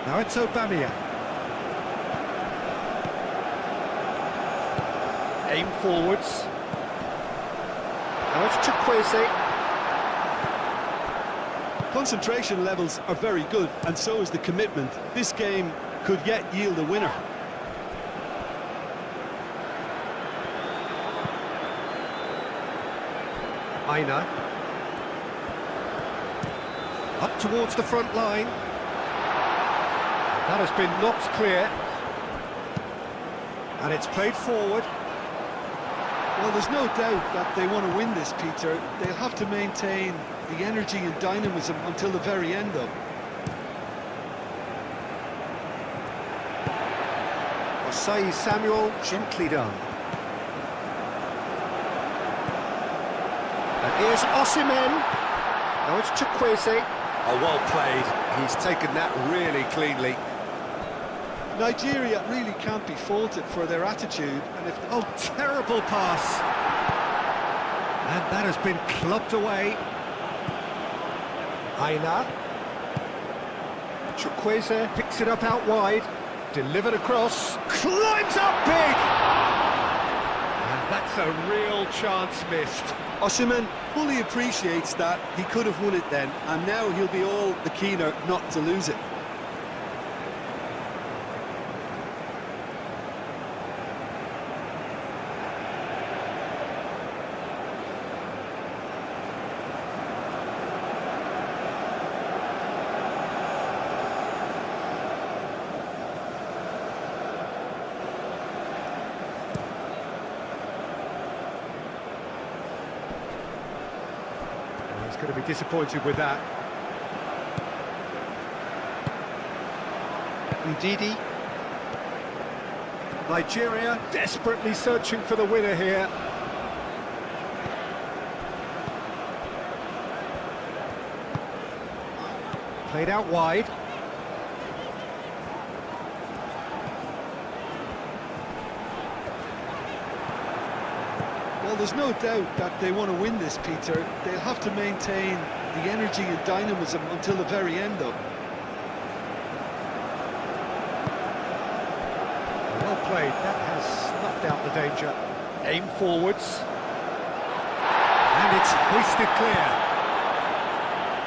Now it's Aubameyang. Aim forwards. Now it's Chukwueze. Concentration levels are very good, and so is the commitment. This game could yet yield a winner. Aina. Up towards the front line. That has been knocked clear. And it's played forward. Well, there's no doubt that they want to win this, Peter. They'll have to maintain the energy and dynamism until the very end, though. Osei Samuel, gently done. And here's Osimhen. Now it's Chukwueze. Oh, well played. He's taken that really cleanly. Nigeria really can't be faulted for their attitude, and if... Oh, terrible pass. And that has been clubbed away. Aina. Chukwueze picks it up out wide. Delivered across. Climbs up big! And that's a real chance missed. Osimhen fully appreciates that. He could have won it then, and now he'll be all the keener not to lose it. Going to be disappointed with that. Ndidi. Nigeria desperately searching for the winner here. Played out wide. Well, there's no doubt that they want to win this, Peter. They'll have to maintain the energy and dynamism until the very end, though. Well played. That has snuffed out the danger. Aim forwards. And it's hoisted clear.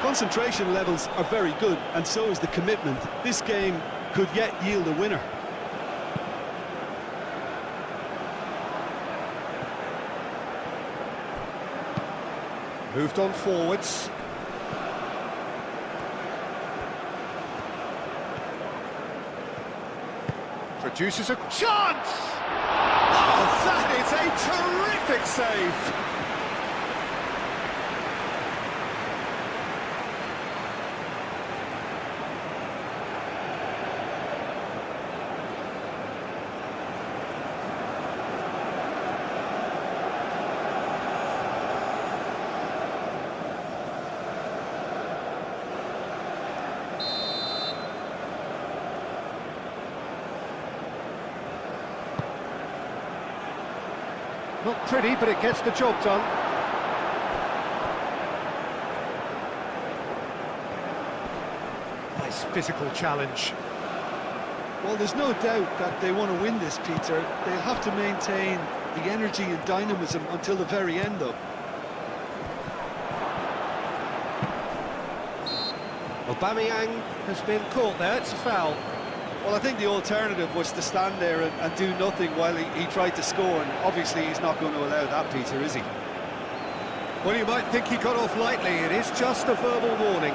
Concentration levels are very good, and so is the commitment. This game could yet yield a winner. Moved on forwards. Produces a chance! Oh, that is a terrific save! Not pretty, but it gets the job done. Nice physical challenge. Well, there's no doubt that they want to win this, Peter. They'll have to maintain the energy and dynamism until the very end, though. Aubameyang has been caught there, it's a foul. Well, I think the alternative was to stand there and do nothing while he tried to score, and obviously he's not going to allow that, Peter, is he? Well, you might think he got off lightly, it is just a verbal warning.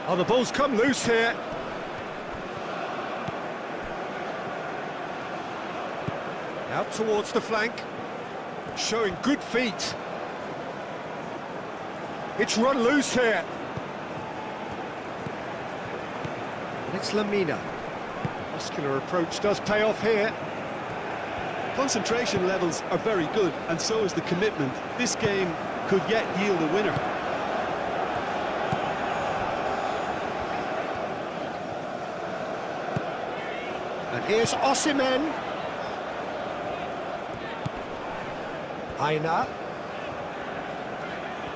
Oh, the ball's come loose here. Out towards the flank. Showing good feet. It's run loose here. It's Lamina. Muscular approach does pay off here. Concentration levels are very good, and so is the commitment. This game could yet yield a winner. And here's Osimhen. Aina.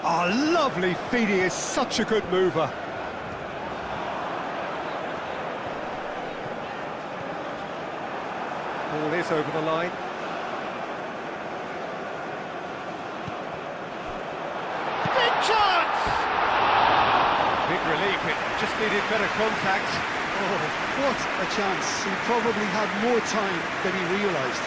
Oh, lovely feed, he is such a good mover. Ball is over the line. Big chance! Big relief, it just needed better contact. Oh, what a chance. He probably had more time than he realised.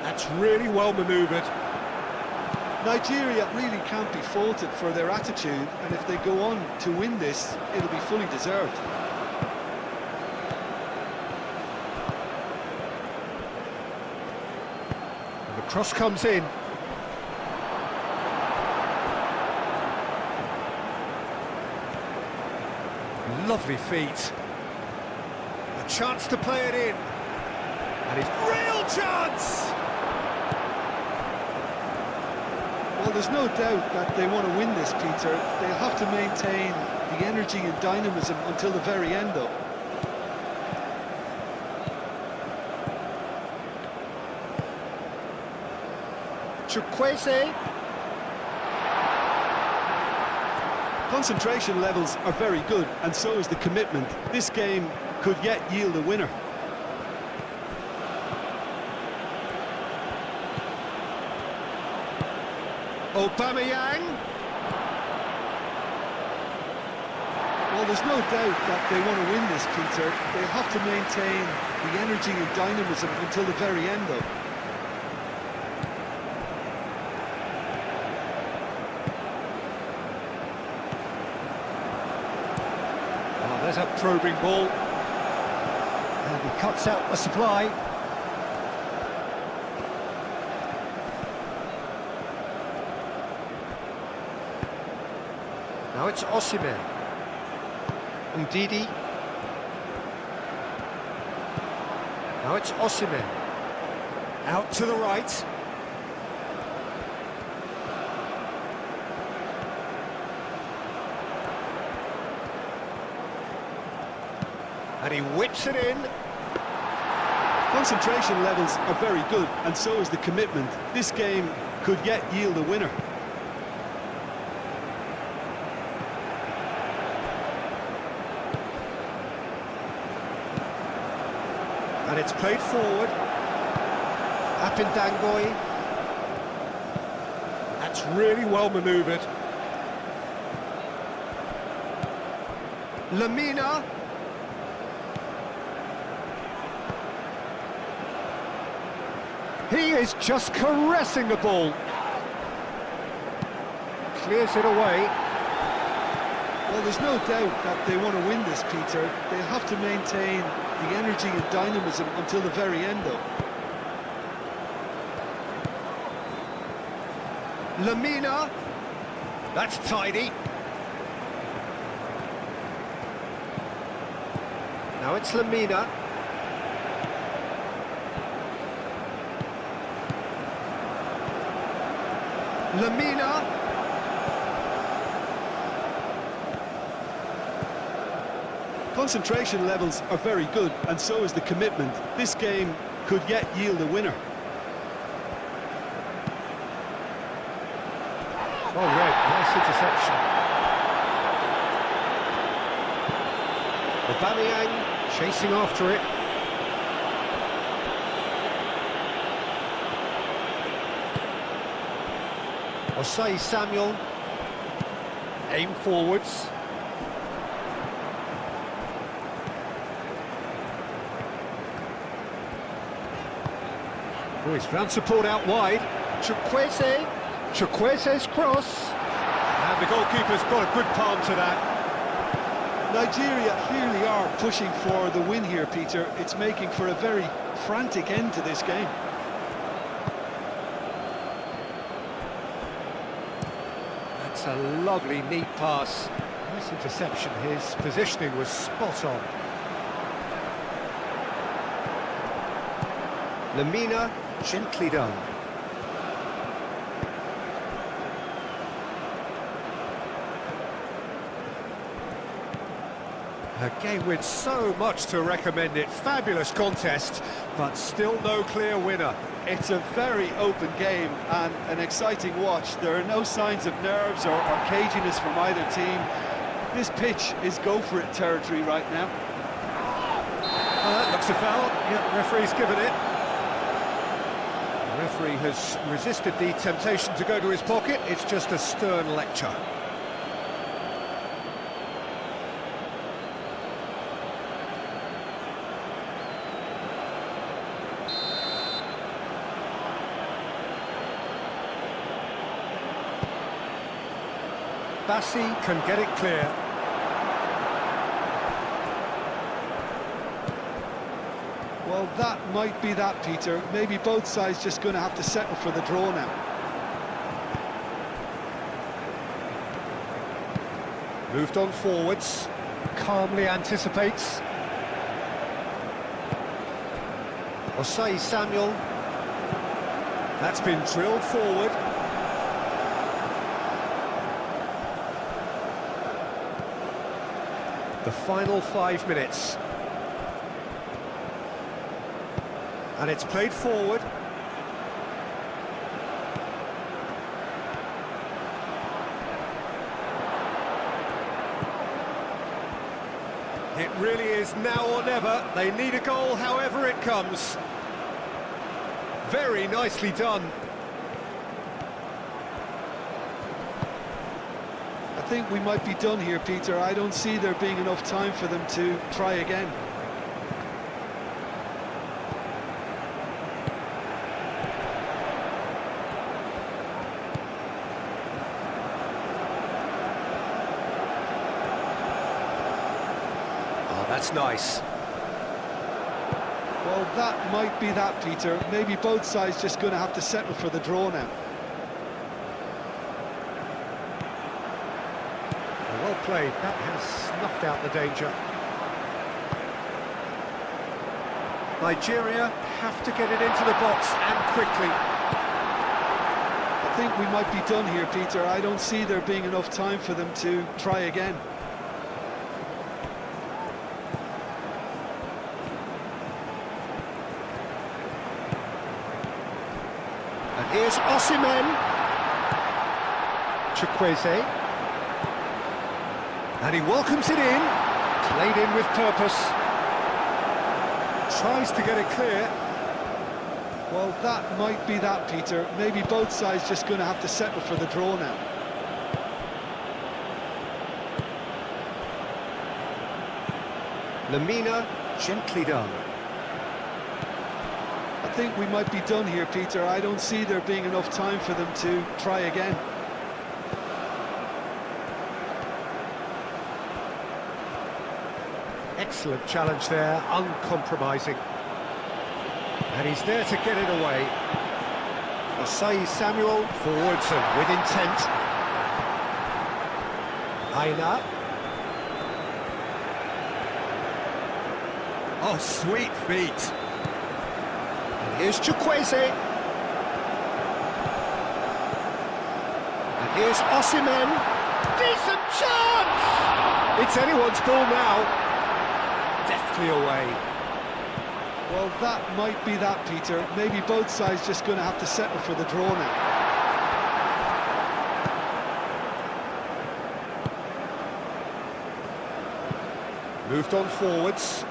That's really well manoeuvred. Nigeria really can't be faulted for their attitude, and if they go on to win this, it'll be fully deserved. And the cross comes in. Lovely feet. A chance to play it in. And it's real chance! Well, there's no doubt that they want to win this, Peter. They'll have to maintain the energy and dynamism until the very end, though. Chukwueze. Concentration levels are very good, and so is the commitment. This game could yet yield a winner. Aubameyang. Well, there's no doubt that they want to win this, Peter. They'll have to maintain the energy and dynamism until the very end, though. Oh, there's a probing ball. And he cuts out the supply. Now it's Osimhen. Ndidi. Now it's Osimhen. Out to the right. And he whips it in. Concentration levels are very good, and so is the commitment. This game could yet yield a winner. And it's played forward. Apindangoi. That's really well manoeuvred. Lamina. He is just caressing the ball. Clears it away. Well, there's no doubt that they want to win this, Peter. They'll have to maintain the energy and dynamism until the very end, though. Lamina. That's tidy. Now it's Lamina. Lamina. Concentration levels are very good, and so is the commitment. This game could yet yield a winner. Oh, red, nice interception. Aubameyang chasing after it. Osei Samuel. Aim forwards. Oh, he's found support out wide. Chukwueze. Chukwueze's cross. And the goalkeeper's got a good palm to that. Nigeria clearly are pushing for the win here, Peter. It's making for a very frantic end to this game. That's a lovely, neat pass. Nice interception. His positioning was spot on. Lamina, gently done. A game with so much to recommend it. Fabulous contest, but still no clear winner. It's a very open game and an exciting watch. There are no signs of nerves or caginess from either team. This pitch is go-for-it territory right now. That looks a foul. Yeah, referee's given it. The referee has resisted the temptation to go to his pocket. It's just a stern lecture. Bassi can get it clear. Well, that might be that, Peter. Maybe both sides just going to have to settle for the draw now. Moved on forwards. Calmly anticipates. Osei Samuel. That's been drilled forward. The final 5 minutes. And it's played forward. It really is now or never. They need a goal however it comes. Very nicely done. I think we might be done here, Peter. I don't see there being enough time for them to try again. Oh, that's nice. Well, that might be that, Peter. Maybe both sides just going to have to settle for the draw now. Well played. That has snuffed out the danger. Nigeria have to get it into the box and quickly. I think we might be done here, Peter. I don't see there being enough time for them to try again. And here's Osimhen. Chukwueze. And he welcomes it in. Played in with purpose. Tries to get it clear. Well, that might be that, Peter. Maybe both sides just going to have to settle for the draw now. Lamina, gently done. I think we might be done here, Peter. I don't see there being enough time for them to try again. Excellent challenge there, uncompromising. And he's there to get it away. Asai Samuel forwards and with intent. Aina. Oh, sweet feet. And here's Chukwueze. And here's Osimhen. Decent chance! It's anyone's ball now. Deftly away. Well, that might be that, Peter. Maybe both sides just going to have to settle for the draw now. Moved on forwards.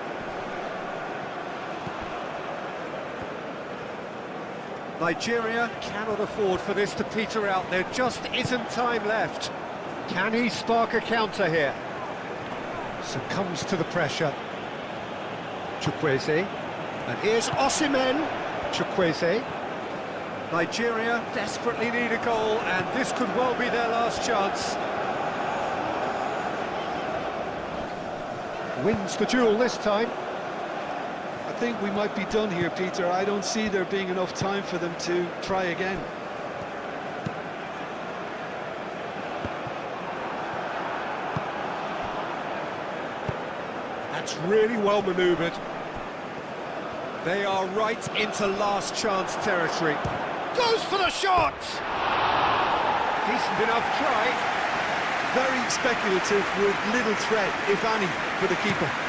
Nigeria cannot afford for this to peter out. There just isn't time left. Can he spark a counter here? Succumbs to the pressure. Chukwueze. And here's Osimhen. Chukwueze. Nigeria desperately need a goal, and this could well be their last chance. Wins the duel this time. I think we might be done here, Peter. I don't see there being enough time for them to try again. That's really well manoeuvred. They are right into last chance territory. Goes for the shot! Decent enough try. Very speculative with little threat, if any, for the keeper.